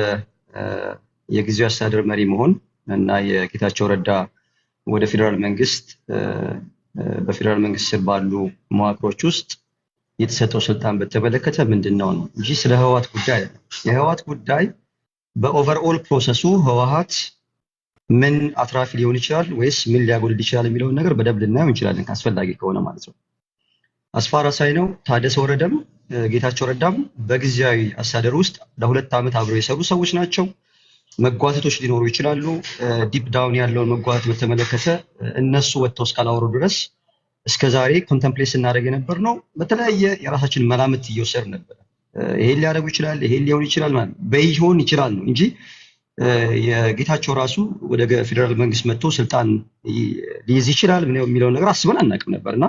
D: የጊዜያዊ አስተዳደር መሪ መሆን እና የጌታቸው ረዳ ወደ ፌዴራል መንግስት በፌዴራል መንግስት ስር ባሉ መዋቅሮች ውስጥ የተሰጠው ስልጣን በተመለከተ ምንድነው ነው እንጂ ስለ ህወሓት ጉዳይ አይደለም። የህወሓት ጉዳይ በኦቨርኦል ፕሮሰሱ ህወሓት ምን አትራፊ ሊሆን ይችላል ወይስ ምን ሊያጎድል ይችላል የሚለውን ነገር በደንብ ልናየው እንችላለን ካስፈላጊ ከሆነ ማለት ነው። አስፋራሳይ ነው። ታደሰ ወረደም ጌታቸው ረዳም በጊዜያዊ አስተዳደር ውስጥ ለ2 ዓመት አብረው የሰሩ ሰዎች ናቸው። መጓተቶች ሊኖሩ ይችላሉ። ዲፕ ዳውን ያለውን መጓተት በተመለከተ እነሱ ወጥተው እስካላወሩ ድረስ እስከዛሬ ኮንተምፕሌት ስናደርግ የነበር ነው። በተለያየ የራሳችን መላምት እየወሰድ ነበር። ይሄን ሊያደርጉ ይችላል፣ ይሄን ሊሆን ይችላል ማለት በይሆን ይችላል ነው እንጂ የጌታቸው ራሱ ወደ ፌዴራል መንግስት መጥቶ ስልጣን ሊይዝ ይችላል የሚለውን ነገር አስበን አናውቅም ነበርና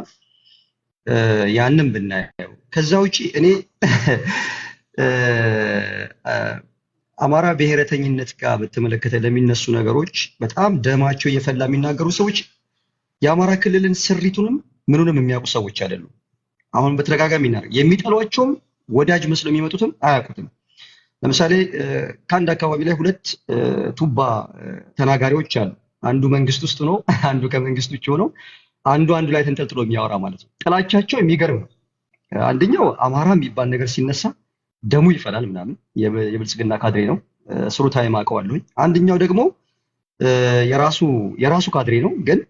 D: ያንን ብናየው ከዛ ውጪ እኔ አማራ ብሔረተኝነት ጋር በተመለከተ ለሚነሱ ነገሮች በጣም ደማቸው እየፈላ የሚናገሩ ሰዎች የአማራ ክልልን ስሪቱንም ምኑንም የሚያውቁ ሰዎች አይደሉም። አሁን በተደጋጋሚ የሚጠሏቸውም ወዳጅ መስለው የሚመጡትም አያውቁትም። ለምሳሌ ከአንድ አካባቢ ላይ 2 ቱባ ተናጋሪዎች አሉ። አንዱ መንግስት ውስጥ ነው፣ አንዱ ከመንግስት ውጭ ሆኖ አንዱ ላይ ተንጠልጥሎ የሚያወራ ማለት ነው። ጥላቻቸው የሚገርም ነው። አንደኛው አማራ የሚባል ነገር ሲነሳ ደሙ ይፈላል ምናምን የብልጽግና ካድሬ ነው፣ ስሩ ታይም አውቀዋለሁኝ። አንደኛው ደግሞ የራሱ ካድሬ ነው፣ ግን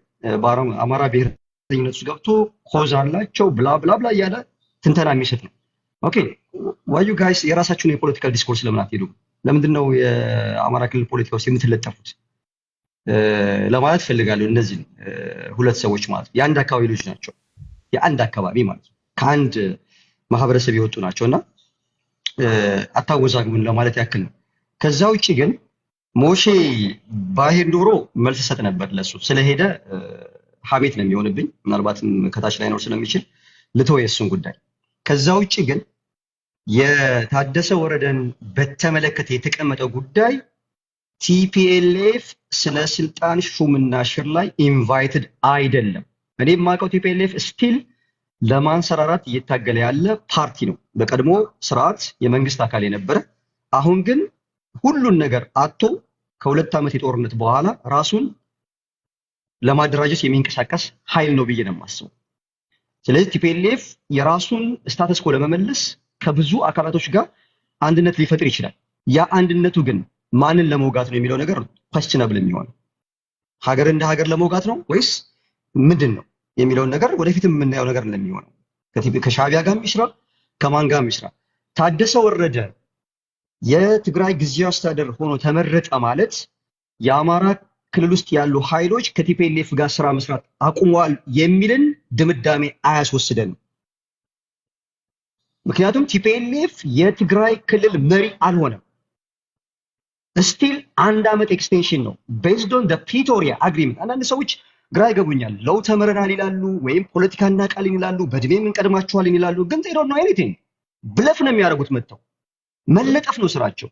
D: አማራ ብሔረተኝነት ውስጥ ገብቶ ኮዝ አላቸው ብላ ብላ ብላ እያለ ትንተና የሚሰጥ ነው። ኦኬ ዋዩ ጋይስ የራሳችሁን የፖለቲካል ዲስኮርስ ለምን አትሄዱ? ለምንድን ነው የአማራ ክልል ፖለቲካ ውስጥ የምትለጠፉት ለማለት ፈልጋለሁ። እነዚህ 2 ሰዎች ማለት የአንድ አካባቢ ልጆች ናቸው፣ የአንድ አካባቢ ማለት ነው፣ ከአንድ ማህበረሰብ የወጡ ናቸውና አታወዛግቡን ለማለት ያክል ነው። ከዛ ውጪ ግን ሞሼ ባሄድ ኖሮ መልስ ሰጥ ነበር። ለሱ ስለሄደ ሀሜት ነው የሚሆንብኝ፣ ምናልባትም ከታች ላይ ነው ስለሚችል ልተው የሱን ጉዳይ። ከዛ ውጪ ግን የታደሰ ወረደን በተመለከተ የተቀመጠው ጉዳይ ቲፒኤልኤፍ ስለ ስልጣን ሹምና ሽር ላይ ኢንቫይትድ አይደለም። እኔ የማውቀው ቲፒኤልኤፍ ስቲል ለማንሰራራት እየታገለ ያለ ፓርቲ ነው። በቀድሞ ስርዓት የመንግስት አካል የነበረ አሁን ግን ሁሉን ነገር አጥቶ ከ2 ዓመት የጦርነት በኋላ ራሱን ለማደራጀት የሚንቀሳቀስ ኃይል ነው ብዬ ነው የማስበው። ስለዚህ ቲፒኤልኤፍ የራሱን ስታተስ ኮ ለመመለስ ከብዙ አካላቶች ጋር አንድነት ሊፈጥር ይችላል። ያ አንድነቱ ግን ማንን ለመውጋት ነው የሚለው ነገር ኳስችናብል የሚሆነው ሀገር እንደ ሀገር ለመውጋት ነው ወይስ ምንድን ነው የሚለውን ነገር ወደፊት የምናየው ነገር እንደሚሆነው ከሻዕቢያ ጋር ይስራ ከማን ጋር ይስራ። ታደሰ ወረደ የትግራይ ጊዜያዊ አስተዳደር ሆኖ ተመረጠ ማለት የአማራ ክልል ውስጥ ያሉ ኃይሎች ከቲፒኤልኤፍ ጋር ስራ መስራት አቁመዋል የሚልን ድምዳሜ አያስወስደንም። ምክንያቱም ቲፒኤልኤፍ የትግራይ ክልል መሪ አልሆነም። ስቲል 1 ዓመት ኤክስቴንሽን ነው ቤዝድ ኦን ፕሪቶሪያ አግሪመንት። አንዳንድ ሰዎች ግራ ይገቡኛል። ለው ተመረናል ይላሉ ወይም ፖለቲካ እናውቃለን ይላሉ፣ በእድሜም እንቀድማቸዋለን ይላሉ። ግን they don't know anything። ብለፍ ነው የሚያደርጉት፣ መጥተው መለጠፍ ነው ስራቸው።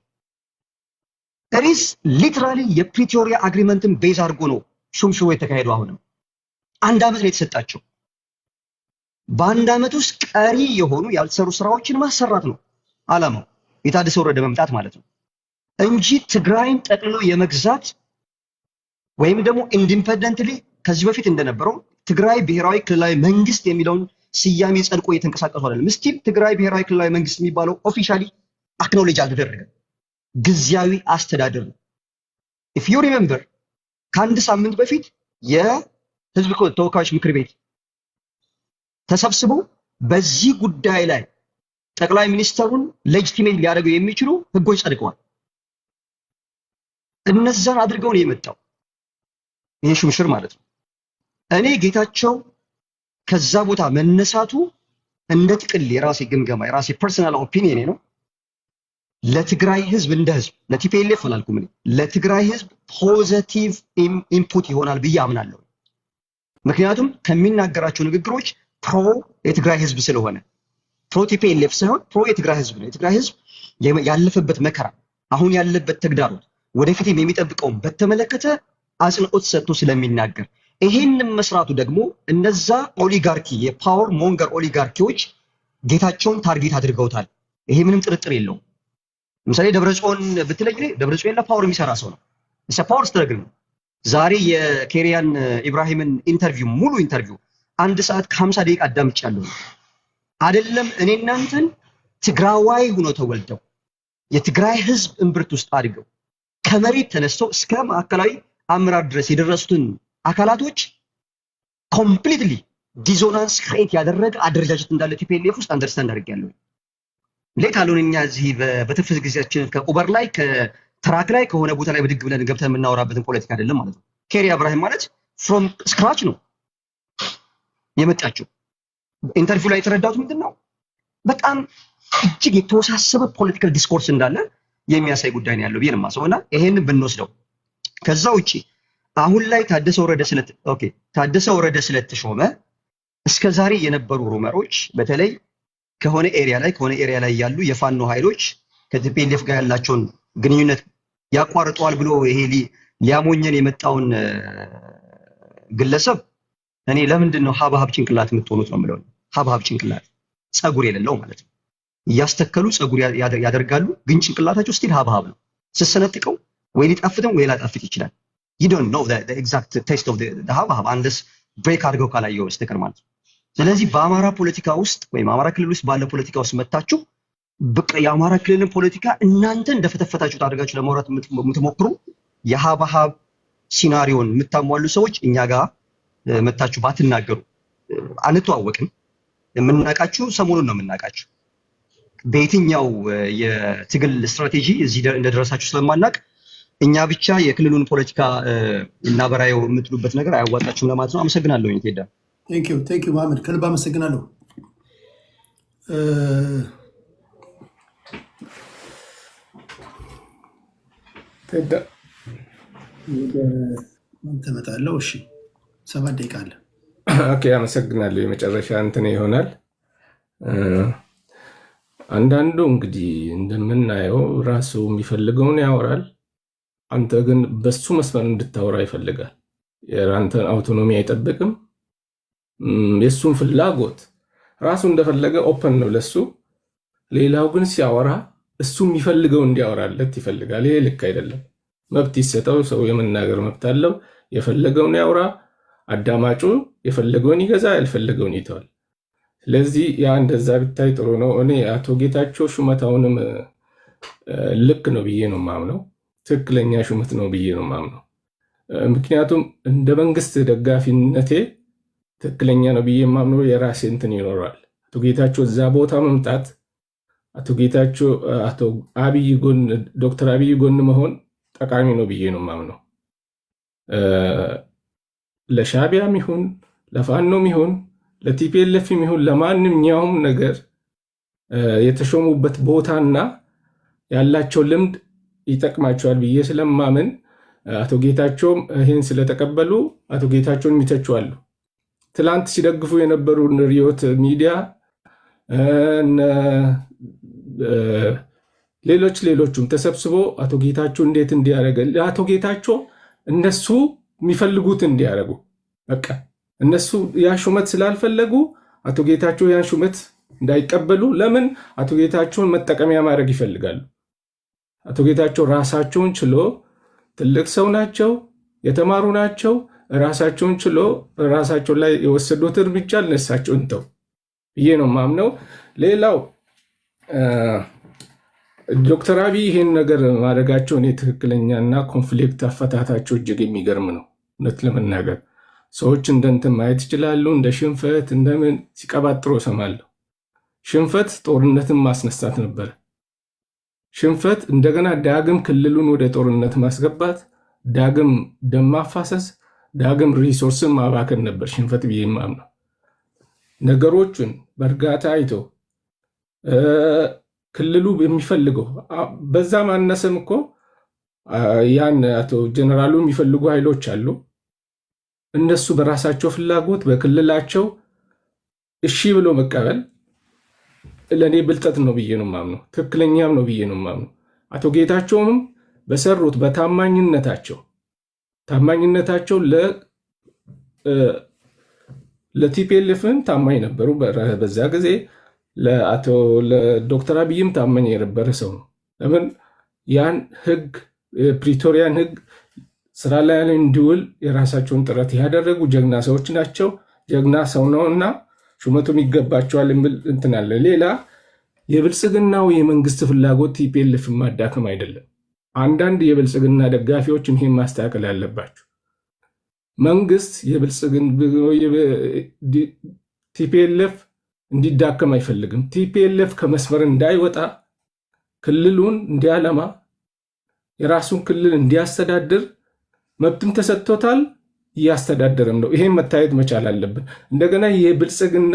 D: ሪስ ሊትራሊ የፕሪቶሪያ አግሪመንትን ቤዝ አድርጎ ነው ሹምሽሮ የተካሄደው። አሁንም 1 ዓመት ነው የተሰጣቸው። በ1 ዓመት ውስጥ ቀሪ የሆኑ ያልተሰሩ ስራዎችን ማሰራት ነው አላማው፣ የታደሰ ወረደ መምጣት ማለት ነው እንጂ ትግራይን ጠቅልሎ የመግዛት ወይም ደግሞ ኢንዲፔንደንትሊ ከዚህ በፊት እንደነበረው ትግራይ ብሔራዊ ክልላዊ መንግስት የሚለውን ስያሜ ጸድቆ እየተንቀሳቀሱ አይደለም። ስቲል ትግራይ ብሔራዊ ክልላዊ መንግስት የሚባለው ኦፊሻሊ አክኖሌጅ አልተደረገም፣ ጊዜያዊ አስተዳደር ነው። ኢፍ ዩ ሪሜምበር ከ1 ሳምንት በፊት የህዝብ ተወካዮች ምክር ቤት ተሰብስቦ በዚህ ጉዳይ ላይ ጠቅላይ ሚኒስተሩን ሌጂቲሜት ሊያደርገው የሚችሉ ህጎች ጸድቀዋል። እነዛን አድርገው ነው የመጣው ይሄ ሹምሽር ማለት ነው። እኔ ጌታቸው ከዛ ቦታ መነሳቱ እንደ ጥቅል የራሴ ግምገማ የራሴ ፐርሰናል ኦፒኒየን ነው። ለትግራይ ህዝብ እንደ ህዝብ ለቲፒኤልኤፍ አላልኩም እኔ ለትግራይ ህዝብ ፖዚቲቭ ኢንፑት ይሆናል ብዬ አምናለሁ። ምክንያቱም ከሚናገራቸው ንግግሮች ፕሮ የትግራይ ህዝብ ስለሆነ ፕሮ ቲፒኤልኤፍ ሳይሆን ፕሮ የትግራይ ህዝብ ነው። የትግራይ ህዝብ ያለፈበት መከራ አሁን ያለበት ተግዳሮት ወደፊትም የሚጠብቀውን በተመለከተ አጽንኦት ሰጥቶ ስለሚናገር ይሄንን መስራቱ ደግሞ እነዛ ኦሊጋርኪ የፓወር ሞንገር ኦሊጋርኪዎች ጌታቸውን ታርጌት አድርገውታል። ይሄ ምንም ጥርጥር የለውም። ለምሳሌ ደብረጽዮን ብትለኝ ደብረጽዮን ለፓወር የሚሰራ ሰው ነው። እሺ ፓወር ስትረግል ነው። ዛሬ የኬሪያን ኢብራሂምን ኢንተርቪው ሙሉ ኢንተርቪው 1 ሰዓት ከ50 ደቂቃ አዳምጫለሁ። አይደለም እኔ እናንተን ትግራዋይ ሆኖ ተወልደው የትግራይ ህዝብ እምብርት ውስጥ አድርገው ከመሬት ተነስተው እስከ ማዕከላዊ አመራር ድረስ የደረሱትን አካላቶች ኮምፕሊትሊ ዲዞናንስ ክሬት ያደረገ አደረጃጀት እንዳለ ቲፒኤልኤፍ ውስጥ አንደርስታንድ አድርጌያለሁ። ሌት አሉንኛ እዚህ በትርፍ ጊዜያችን ከኡበር ላይ ከትራክ ላይ ከሆነ ቦታ ላይ ብድግ ብለን ገብተን የምናወራበትን ፖለቲካ አይደለም ማለት ነው። ኬሪያ ኢብራሂም ማለት ፍሮም ስክራች ነው የመጣችው። ኢንተርቪው ላይ የተረዳሁት ምንድነው በጣም እጅግ የተወሳሰበ ፖለቲካል ዲስኮርስ እንዳለ የሚያሳይ ጉዳይ ነው ያለው ብዬ ነው የማስበውና ይሄንን ብንወስደው ከዛ ውጪ አሁን ላይ ታደሰ ወረደ ስለተሾመ እስከዛሬ የነበሩ ሩመሮች በተለይ ከሆነ ኤሪያ ላይ ያሉ የፋኖ ኃይሎች ከቲፒኤልኤፍ ጋር ያላቸውን ግንኙነት ያቋርጠዋል ብሎ ይሄ ሊያሞኘን የመጣውን ግለሰብ እኔ ለምንድን ነው ሀብሀብ ጭንቅላት የምትሆኑት ነው የምለው። ሀብሀብ ጭንቅላት ጸጉር የሌለው ማለት ነው። እያስተከሉ ጸጉር ያደርጋሉ፣ ግን ጭንቅላታቸው ስቲል ሀብሀብ ነው። ስሰነጥቀው ወይ ሊጣፍጥም ወይ ላጣፍጥ ይችላል። you don't know the exact taste of the ሀብሀብ አንደስ ብሬክ አድርገው ካላየው በስተቀር ማለት ነው። ስለዚህ በአማራ ፖለቲካ ውስጥ ወይም አማራ ክልል ውስጥ ባለ ፖለቲካ ውስጥ መታችሁ በቃ የአማራ ክልልን ፖለቲካ እናንተ እንደፈተፈታችሁ አድርጋችሁ ለማውራት የምትሞክሩ የሀብሀብ ሲናሪዮን የምታሟሉ ሰዎች እኛ ጋር መታችሁ ባትናገሩ አንተዋወቅም። የምናቃችሁ ሰሞኑን ነው የምናቃችሁ። በየትኛው የትግል ስትራቴጂ እዚህ እንደደረሳችሁ ስለማናቅ እኛ ብቻ የክልሉን ፖለቲካ እናበራየው የምትሉበት ነገር አያዋጣችሁም ለማለት ነው። አመሰግናለሁ። ቴዳ
B: ቴንክ ዩ መሐመድ፣ ከልብ አመሰግናለሁ።
E: ቴዳ
B: ተመጣለው። እሺ 7 ደቂቃ አለ።
E: ኦኬ አመሰግናለሁ። የመጨረሻ እንትን ይሆናል። አንዳንዱ እንግዲህ እንደምናየው ራሱ የሚፈልገውን ያወራል። አንተ ግን በሱ መስመር እንድታወራ ይፈልጋል። የራንተን አውቶኖሚ አይጠብቅም። የሱን ፍላጎት ራሱ እንደፈለገ ኦፕን ነው ለሱ። ሌላው ግን ሲያወራ እሱ የሚፈልገው እንዲያወራለት ይፈልጋል። ይሄ ልክ አይደለም። መብት ይሰጠው። ሰው የመናገር መብት አለው። የፈለገውን ያውራ። አዳማጩ የፈለገውን ይገዛ፣ ያልፈለገውን ይተዋል። ስለዚህ ያ እንደዛ ብታይ ጥሩ ነው። እኔ አቶ ጌታቸው ሹመታውንም ልክ ነው ብዬ ነው ማምነው። ትክክለኛ ሹመት ነው ብዬ ነው ማምነው። ምክንያቱም እንደ መንግስት ደጋፊነቴ ትክክለኛ ነው ብዬ ማምነው የራሴ እንትን ይኖራል። አቶ ጌታቸው እዛ ቦታ መምጣት አቶ ጌታቸው አቶ አብይ ጎን ዶክተር አብይ ጎን መሆን ጠቃሚ ነው ብዬ ነው ማምነው። ለሻቢያም ይሁን ለፋኖም ይሁን ለቲፒኤልኤፍም ይሁን ለማንኛውም ነገር የተሾሙበት ቦታና ያላቸው ልምድ ይጠቅማቸዋል ብዬ ስለማምን አቶ ጌታቸውም ይህን ስለተቀበሉ አቶ ጌታቸውን የሚተቹአሉ። ትላንት ሲደግፉ የነበሩ ሪዮት ሚዲያ ሌሎቹም ተሰብስቦ አቶ ጌታቸው እንዴት እንዲያደርገ አቶ ጌታቸው እነሱ የሚፈልጉት እንዲያደርጉ በቃ እነሱ ያ ሹመት ስላልፈለጉ አቶ ጌታቸው ያን ሹመት እንዳይቀበሉ ለምን አቶ ጌታቸውን መጠቀሚያ ማድረግ ይፈልጋሉ። አቶ ጌታቸው ራሳቸውን ችሎ ትልቅ ሰው ናቸው፣ የተማሩ ናቸው። ራሳቸውን ችሎ ራሳቸው ላይ የወሰዱት እርምጃ ለነሳቸው እንተው ብዬ ነው ማምነው። ሌላው ዶክተር አብይ ይሄን ነገር ማድረጋቸው እኔ ትክክለኛና ኮንፍሊክት አፈታታቸው እጅግ የሚገርም ነው። እውነት ለመናገር ሰዎች እንደንትን ማየት ይችላሉ፣ እንደ ሽንፈት እንደምን ሲቀባጥሮ ሰማለሁ። ሽንፈት ጦርነትን ማስነሳት ነበር። ሽንፈት እንደገና ዳግም ክልሉን ወደ ጦርነት ማስገባት፣ ዳግም ደም ማፋሰስ፣ ዳግም ሪሶርስን ማባከን ነበር ሽንፈት ብዬ የማምነው። ነገሮቹን በእርጋታ አይቶ ክልሉ የሚፈልገው በዛ ማነሰም እኮ ያን አቶ ጀነራሉ የሚፈልጉ ኃይሎች አሉ። እነሱ በራሳቸው ፍላጎት በክልላቸው እሺ ብሎ መቀበል ለእኔ ብልጠት ነው ብዬ ነው የማምነው፣ ትክክለኛም ነው ብዬ ነው የማምነው። አቶ ጌታቸውም በሰሩት ታማኝነታቸው ለቲፒኤልኤፍም ታማኝ ነበሩ። በዛ ጊዜ ለዶክተር አብይም ታማኝ የነበረ ሰው ነው። ለምን ያን ህግ ፕሪቶሪያን ህግ ስራ ላይ እንዲውል የራሳቸውን ጥረት ያደረጉ ጀግና ሰዎች ናቸው። ጀግና ሰው ነውና ሹመቱም ይገባቸዋል የሚል እንትን አለ። ሌላ የብልጽግናው የመንግስት ፍላጎት ቲፒኤልኤፍ ማዳከም አይደለም። አንዳንድ የብልጽግና ደጋፊዎችም ይሄን ማስተካከል ያለባቸው። መንግስት ቲፒኤልኤፍ እንዲዳከም አይፈልግም። ቲፒኤልኤፍ ከመስመር እንዳይወጣ ክልሉን እንዲያለማ የራሱን ክልል እንዲያስተዳድር መብትም ተሰጥቶታል፣ እያስተዳደረም ነው። ይሄን መታየት መቻል አለብን። እንደገና የብልጽግና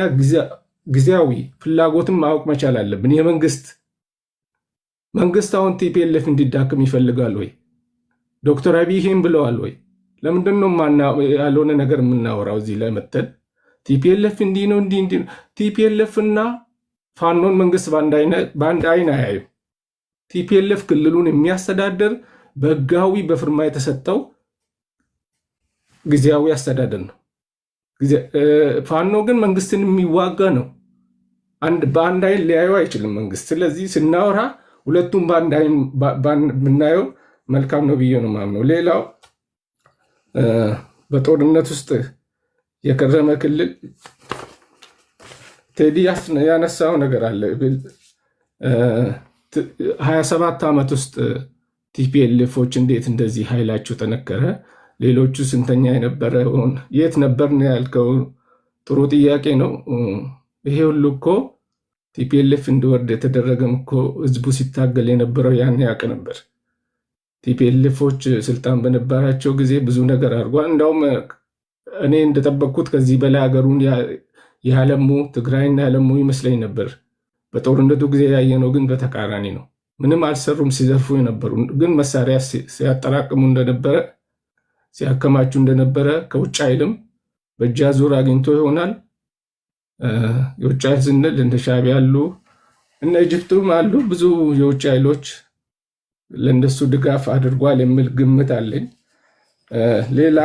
E: ጊዜያዊ ፍላጎትን ማወቅ መቻል አለብን። መንግስት አሁን ቲፒኤልኤፍ እንዲዳከም ይፈልጋል ወይ? ዶክተር አብይ ይሄን ብለዋል ወይ? ለምንድን ነው ያልሆነ ነገር የምናወራው እዚህ ላይ መተን? ቲፒኤልኤፍ እንዲህ ነው እንዲህ ነው። ቲፒኤልኤፍ እና ፋኖን መንግስት በአንድ አይን አያዩም። ቲፒኤልኤፍ ክልሉን የሚያስተዳደር በህጋዊ በፍርማ የተሰጠው ጊዜያዊ አስተዳደር ነው። ፋኖ ግን መንግስትን የሚዋጋ ነው። በአንድ አይን ሊያዩ አይችልም መንግስት። ስለዚህ ስናወራ ሁለቱም በአንድ አይን ብናየው መልካም ነው ብዬ ነው የማምነው። ሌላው በጦርነት ውስጥ የከረመ ክልል ቴዲ ያነሳው ነገር አለ። 27 ዓመት ውስጥ ቲፒኤልኤፎች እንዴት እንደዚህ ኃይላቸው ጠነከረ? ሌሎቹ ስንተኛ የነበረውን የት ነበር ነው ያልከው? ጥሩ ጥያቄ ነው። ይሄ ሁሉ እኮ ቲፒኤልኤፍ እንዲወርድ የተደረገም እኮ ህዝቡ ሲታገል የነበረው ያን ያውቅ ነበር። ቲፒኤልኤፎች ስልጣን በነበራቸው ጊዜ ብዙ ነገር አድርጓል። እንዳውም እኔ እንደጠበቅኩት ከዚህ በላይ ሀገሩን ያለሙ ትግራይና ያለሙ ይመስለኝ ነበር። በጦርነቱ ጊዜ ያየነው ግን በተቃራኒ ነው። ምንም አልሰሩም፣ ሲዘርፉ የነበሩ ግን መሳሪያ ሲያጠራቅሙ እንደነበረ ሲያከማቹ እንደነበረ ከውጭ ኃይልም በእጅ አዙር አግኝቶ ይሆናል። የውጭ ኃይል ስንል እንደ ሻዕቢያ ያሉ እነ ኢጅፕቱም አሉ። ብዙ የውጭ ኃይሎች ለእነሱ ድጋፍ አድርጓል የሚል ግምት አለኝ። ሌላ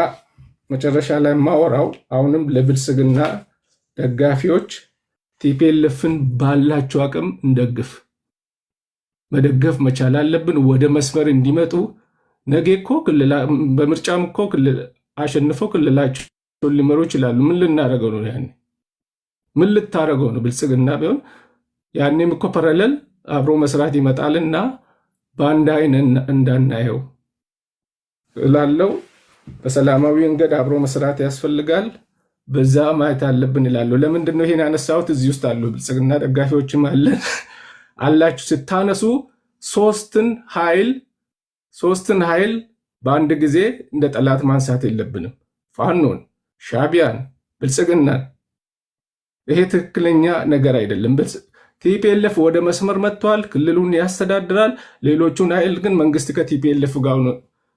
E: መጨረሻ ላይ ማወራው አሁንም ለብልጽግና ደጋፊዎች ቲፒኤልኤፍን ባላቸው አቅም እንደግፍ፣ መደገፍ መቻል አለብን። ወደ መስመር እንዲመጡ ነገ እኮ በምርጫም እኮ አሸንፈው ክልላቸውን ሊመሩ ይችላሉ። ምን ልናደርገው ነው? ያኔ ምን ልታደርገው ነው? ብልጽግና ቢሆን ያኔም እኮ ፓራሌል አብሮ መስራት ይመጣልና በአንድ አይን እንዳናየው እላለሁ። በሰላማዊ መንገድ አብሮ መስራት ያስፈልጋል። በዛ ማየት አለብን ይላሉ። ለምንድን ነው ይሄን ያነሳሁት? እዚህ ውስጥ አሉ ብልጽግና ደጋፊዎችም አላችሁ። ስታነሱ ሶስትን ኃይል በአንድ ጊዜ እንደ ጠላት ማንሳት የለብንም። ፋኖን፣ ሻዕቢያን፣ ብልጽግናን። ይሄ ትክክለኛ ነገር አይደለም። ቲፒኤልኤፍ ወደ መስመር መጥቷል፣ ክልሉን ያስተዳድራል። ሌሎቹን ኃይል ግን መንግስት ከቲፒኤልኤፍ ጋር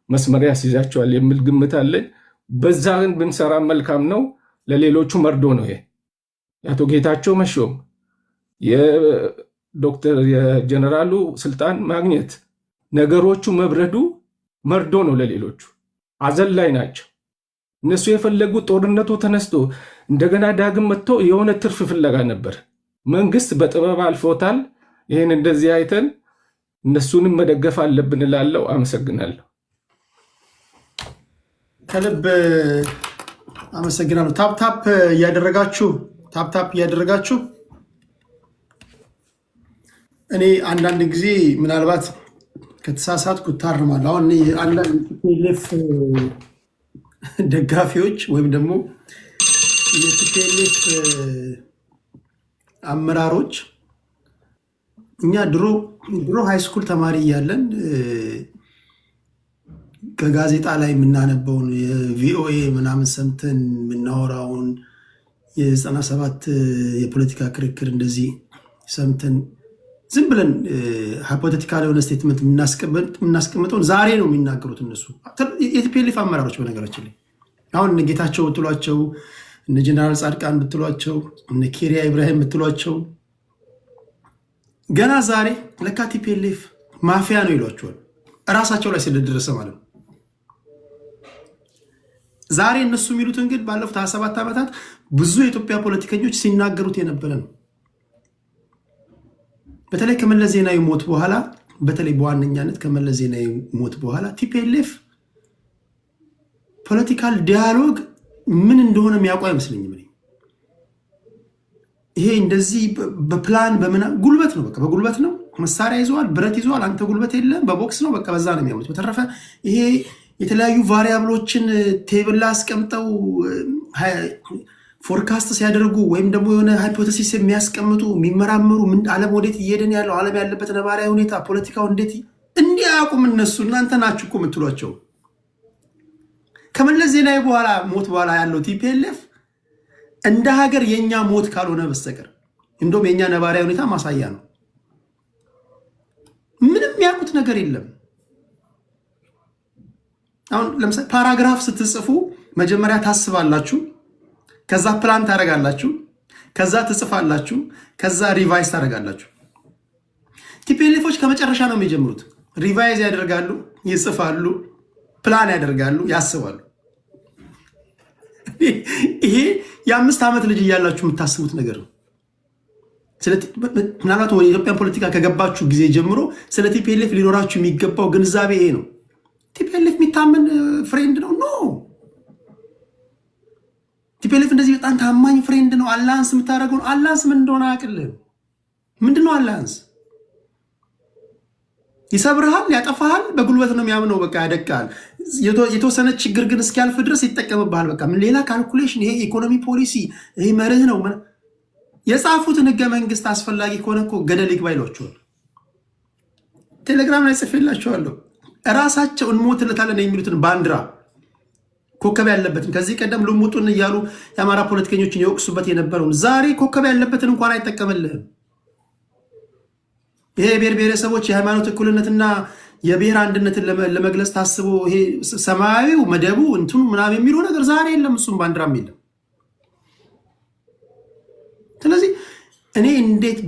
E: መስመር ያስይዛቸዋል የሚል ግምት አለኝ። በዛ ግን ብንሰራ መልካም ነው። ለሌሎቹ መርዶ ነው ይሄ። የአቶ ጌታቸው መሾም፣ የዶክተር የጀነራሉ ስልጣን ማግኘት፣ ነገሮቹ መብረዱ መርዶ ነው ለሌሎቹ። አዘን ላይ ናቸው እነሱ። የፈለጉ ጦርነቱ ተነስቶ እንደገና ዳግም መጥቶ የሆነ ትርፍ ፍለጋ ነበር። መንግስት በጥበብ አልፎታል። ይህን እንደዚህ አይተን እነሱንም መደገፍ አለብን እላለሁ። አመሰግናለሁ።
B: ከልብ አመሰግናለሁ። ታፕታፕ እያደረጋችሁ እኔ አንዳንድ ጊዜ ምናልባት ከተሳሳትኩ እታርማለሁ። አሁን አንዳንድ ቲፒኤልኤፍ ደጋፊዎች ወይም ደግሞ የቲፒኤልኤፍ አመራሮች እኛ ድሮ ሃይ ስኩል ተማሪ እያለን ከጋዜጣ ላይ የምናነበውን የቪኦኤ ምናምን ሰምተን የምናወራውን የ97 የፖለቲካ ክርክር እንደዚህ ሰምተን ዝም ብለን ሃይፖቴቲካል የሆነ ስቴትመንት የምናስቀምጠውን ዛሬ ነው የሚናገሩት እነሱ የቲፒኤልኤፍ አመራሮች። በነገራችን ላይ አሁን እነ ጌታቸው ብትሏቸው፣ እነ ጀነራል ጻድቃን ብትሏቸው፣ እነ ኬሪያ ኢብራሂም ብትሏቸው ገና ዛሬ ለካ ቲፒኤልኤፍ ማፊያ ነው ይሏቸዋል። እራሳቸው ላይ ስለደረሰ ማለት ነው። ዛሬ እነሱ የሚሉትን ግን ባለፉት 27 ዓመታት ብዙ የኢትዮጵያ ፖለቲከኞች ሲናገሩት የነበረ ነው። በተለይ ከመለስ ዜናዊ ሞት በኋላ በተለይ በዋነኛነት ከመለስ ዜናዊ ሞት በኋላ ቲፒኤልኤፍ ፖለቲካል ዲያሎግ ምን እንደሆነ የሚያውቁ አይመስለኝም። ይሄ እንደዚህ በፕላን ጉልበት ነው፣ በቃ በጉልበት ነው። መሳሪያ ይዘዋል፣ ብረት ይዘዋል። አንተ ጉልበት የለም፣ በቦክስ ነው፣ በቃ በዛ ነው የሚያምኑት። በተረፈ ይሄ የተለያዩ ቫሪያብሎችን ቴብል ላይ አስቀምጠው ፎርካስት ሲያደርጉ ወይም ደግሞ የሆነ ሃይፖቴሲስ የሚያስቀምጡ የሚመራመሩ ዓለም ወዴት እየሄደን ያለው ዓለም ያለበት ነባራዊ ሁኔታ ፖለቲካው እንዴት እንዲያውቁም እነሱ እናንተ ናችሁ እኮ የምትሏቸው። ከመለስ ዜናዊ ሞት በኋላ ያለው ቲፒኤልኤፍ እንደ ሀገር የኛ ሞት ካልሆነ በስተቀር እንደውም የኛ ነባራዊ ሁኔታ ማሳያ ነው። ምንም የሚያውቁት ነገር የለም። አሁን ለምሳሌ ፓራግራፍ ስትጽፉ መጀመሪያ ታስባላችሁ፣ ከዛ ፕላን ታደርጋላችሁ፣ ከዛ ትጽፋላችሁ፣ ከዛ ሪቫይዝ ታደርጋላችሁ። ቲፒኤልኤፎች ከመጨረሻ ነው የሚጀምሩት። ሪቫይዝ ያደርጋሉ፣ ይጽፋሉ፣ ፕላን ያደርጋሉ፣ ያስባሉ። ይሄ የ5 ዓመት ልጅ እያላችሁ የምታስቡት ነገር ነው። ምናልባት ወደ ኢትዮጵያን ፖለቲካ ከገባችሁ ጊዜ ጀምሮ ስለ ቲፒኤልኤፍ ሊኖራችሁ የሚገባው ግንዛቤ ይሄ ነው። ቲፒኤልኤፍ የሚታመን ፍሬንድ ነው? ኖ። ቲፒኤልኤፍ እንደዚህ በጣም ታማኝ ፍሬንድ ነው? አላያንስ የምታደርገው ነው? አላያንስ ምን እንደሆነ አያውቅልህም። ምንድነው አላያንስ? ይሰብርሃል፣ ያጠፋሃል፣ በጉልበት ነው የሚያምነው። በቃ ያደቃል። የተወሰነ ችግር ግን እስኪያልፍ ድረስ ይጠቀምብሃል። በቃ ምን ሌላ ካልኩሌሽን፣ ይሄ ኢኮኖሚ ፖሊሲ፣ ይሄ መርህ ነው። የጻፉትን ህገ መንግስት አስፈላጊ ከሆነ እኮ ገደል ይግባ ይሏቸዋል። ቴሌግራም ላይ ጽፌላቸዋለሁ። እራሳቸው እንሞትለታለን የሚሉትን ባንዲራ ኮከብ ያለበትን ከዚህ ቀደም ልሙጡን እያሉ የአማራ ፖለቲከኞችን የወቅሱበት የነበረውን ዛሬ ኮከብ ያለበትን እንኳን አይጠቀምልህም። ይሄ የብሔር ብሔረሰቦች የሃይማኖት እኩልነትና የብሔር አንድነትን ለመግለጽ ታስቦ ይሄ ሰማያዊው መደቡ እንትኑ ምናምን የሚለው ነገር ዛሬ የለም። እሱም ባንዲራም የለም። ስለዚህ እኔ እንዴት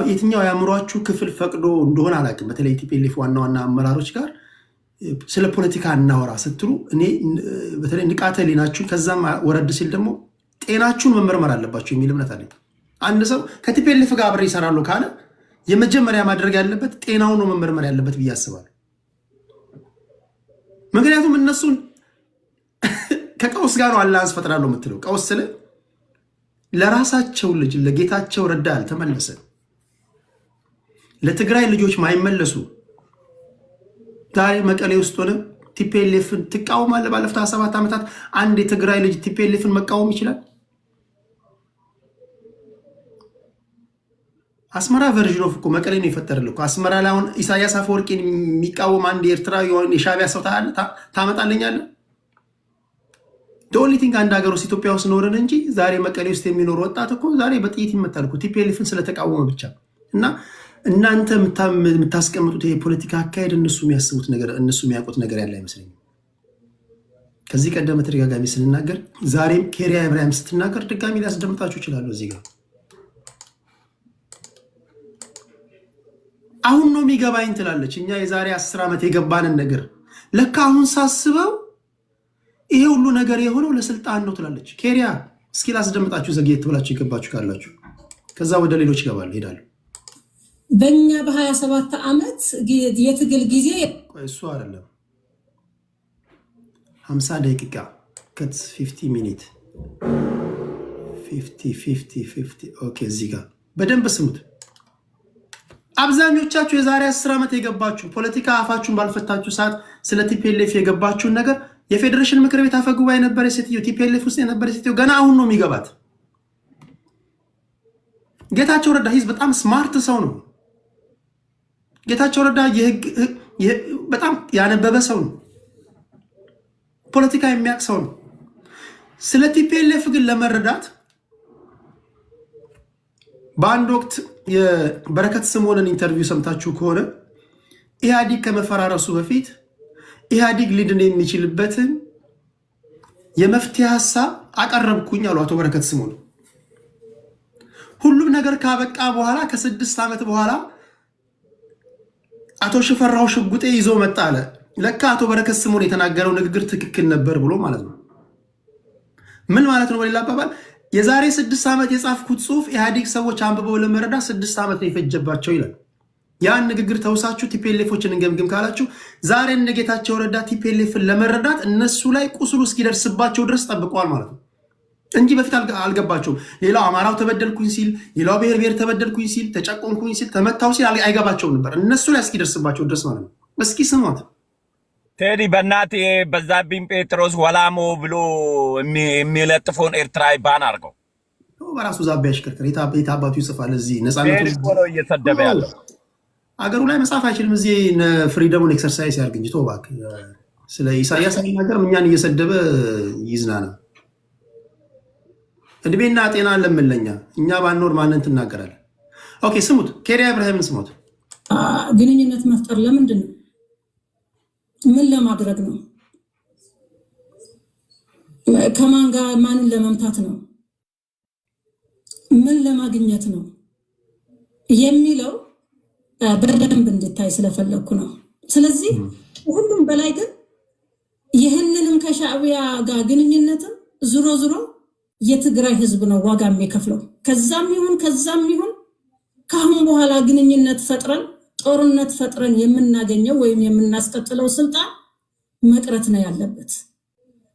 B: የትኛው ያምሯችሁ ክፍል ፈቅዶ እንደሆነ አላውቅም። በተለይ ቲፒኤልኤፍ ዋና ዋና አመራሮች ጋር ስለ ፖለቲካ እናወራ ስትሉ እኔ በተለይ ንቃተ ህሊናችሁን ከዛም ወረድ ሲል ደግሞ ጤናችሁን መመርመር አለባችሁ የሚል እምነት አለኝ። አንድ ሰው ከቲፒኤልኤፍ ጋር አብሬ ይሰራሉ ካለ የመጀመሪያ ማድረግ ያለበት ጤናውን ነው መመርመር ያለበት ብዬ አስባለሁ። ምክንያቱም እነሱን ከቀውስ ጋር ነው አላያንስ ፈጥራለሁ የምትለው። ቀውስ ስለ ለራሳቸው ልጅ ለጌታቸው ረዳ አልተመለሰ፣ ለትግራይ ልጆች ማይመለሱ ዛሬ መቀሌ ውስጥ ሆነ ቲፒኤልኤፍን ትቃወማለህ? ባለፉት 27 ዓመታት አንድ የትግራይ ልጅ ቲፒኤልኤፍን መቃወም ይችላል? አስመራ ቨርዥን ኦፍ እኮ መቀሌ ነው የፈጠረልህ እኮ። አስመራ ላይ አሁን ኢሳያስ አፈወርቂን የሚቃወም አንድ የኤርትራዊ የሻዕቢያ ሰው ታመጣለኛለህ? ኦንሊ ቲንግ አንድ ሀገር ውስጥ ኢትዮጵያ ውስጥ ኖርን እንጂ ዛሬ መቀሌ ውስጥ የሚኖር ወጣት እኮ ዛሬ በጥይት ይመታል እኮ ቲፒኤልኤፍን ስለተቃወመ ብቻ። እና እናንተ የምታስቀምጡት የፖለቲካ አካሄድ እነሱ የሚያስቡት ነገር እነሱ የሚያውቁት ነገር ያለ አይመስለኝም። ከዚህ ቀደም ተደጋጋሚ ስንናገር ዛሬም ኬሪያ ኢብራሂም ስትናገር ድጋሚ ሊያስደምጣችሁ ይችላሉ። እዚህ ጋር አሁን ነው የሚገባኝ ትላለች። እኛ የዛሬ 10 ዓመት የገባንን ነገር ለካ አሁን ሳስበው ይሄ ሁሉ ነገር የሆነው ለስልጣን ነው ትላለች ኬሪያ። እስኪ ላስደምጣችሁ ዘግየት ብላችሁ የገባችሁ ካላችሁ፣ ከዛ ወደ ሌሎች ይገባሉ ሄዳሉ።
H: በእኛ በ27 ዓመት የትግል ጊዜ
B: እሱ አይደለም 50 ደቂቃ ከት 50 ሚኒት 50 ኦኬ። እዚህ ጋር በደንብ ስሙት። አብዛኞቻችሁ የዛሬ 10 ዓመት የገባችሁ ፖለቲካ አፋችሁን ባልፈታችሁ ሰዓት ስለ ቲፒኤልኤፍ የገባችሁን ነገር የፌዴሬሽን ምክር ቤት አፈ ጉባኤ የነበረ ሴትዮ ቲፒኤልኤፍ ውስጥ የነበረ ሴትዮ ገና አሁን ነው የሚገባት። ጌታቸው ረዳ ሂዝ በጣም ስማርት ሰው ነው። ጌታቸው ረዳ በጣም ያነበበ ሰው ነው። ፖለቲካ የሚያውቅ ሰው ነው። ስለ ቲፒኤልኤፍ ግን ለመረዳት በአንድ ወቅት የበረከት ስምኦንን ኢንተርቪው ሰምታችሁ ከሆነ ኢህአዲግ ከመፈራረሱ በፊት ኢህአዲግ ሊድን የሚችልበትን የመፍትሄ ሀሳብ አቀረብኩኝ አሉ አቶ በረከት ስምኦን። ሁሉም ነገር ካበቃ በኋላ ከ6 ዓመት በኋላ አቶ ሽፈራው ሽጉጤ ይዞ መጣ አለ። ለካ አቶ በረከት ስምኦን የተናገረው ንግግር ትክክል ነበር ብሎ ማለት ነው። ምን ማለት ነው? በሌላ አባባል የዛሬ 6 ዓመት የጻፍኩት ጽሁፍ ኢህአዲግ ሰዎች አንብበው ለመረዳት 6 ዓመት ነው የፈጀባቸው ይላል። ያን ንግግር ተውሳችሁ ቲፒኤልኤፎችን እንገምግም ካላችሁ ዛሬ እነ ጌታቸው ረዳ ቲፒኤልኤፍን ለመረዳት እነሱ ላይ ቁስሉ እስኪደርስባቸው ድረስ ጠብቀዋል ማለት ነው እንጂ በፊት አልገባቸውም። ሌላው አማራው ተበደልኩኝ ሲል፣ ሌላው ብሔር ተበደልኩኝ ሲል፣ ተጨቆንኩኝ ሲል፣ ተመታው ሲል አይገባቸውም ነበር እነሱ ላይ እስኪደርስባቸው ድረስ ማለት ነው። እስኪ ስሟት
A: ቴዲ በእናት በዛብኝ ጴጥሮስ ወላሞ ብሎ የሚለጥፈውን ኤርትራዊ ባን አድርገው
B: በራሱ ዛቢያ ያሽከርከር የታባቱ ይጽፋል። እዚህ ነፃነቱ
A: እየሰደበ ያለው
B: አገሩ ላይ መጻፍ አይችልም። እዚህ ፍሪደሙን ኤክሰርሳይዝ ያርግ እንጂ ተባክ ስለ ኢሳያስ የሚናገር እኛን እየሰደበ ይዝናና። እድሜና ጤና ለምለኛ እኛ ባንኖር ማንን ትናገራለን? ኦኬ ስሙት፣ ኬሪያ ኢብራሂምን ስሙት።
H: ግንኙነት መፍጠር ለምንድን ነው? ምን ለማድረግ ነው? ከማን ጋር ማንን ለመምታት ነው? ምን ለማግኘት ነው የሚለው በደንብ እንድታይ ስለፈለኩ ነው። ስለዚህ ሁሉም በላይ ግን ይህንንም ከሻዕቢያ ጋር ግንኙነትም ዙሮ ዙሮ የትግራይ ህዝብ ነው ዋጋ የሚከፍለው። ከዛም ይሁን ከአሁን በኋላ ግንኙነት ፈጥረን ጦርነት ፈጥረን የምናገኘው ወይም የምናስቀጥለው ስልጣን መቅረት ነው ያለበት።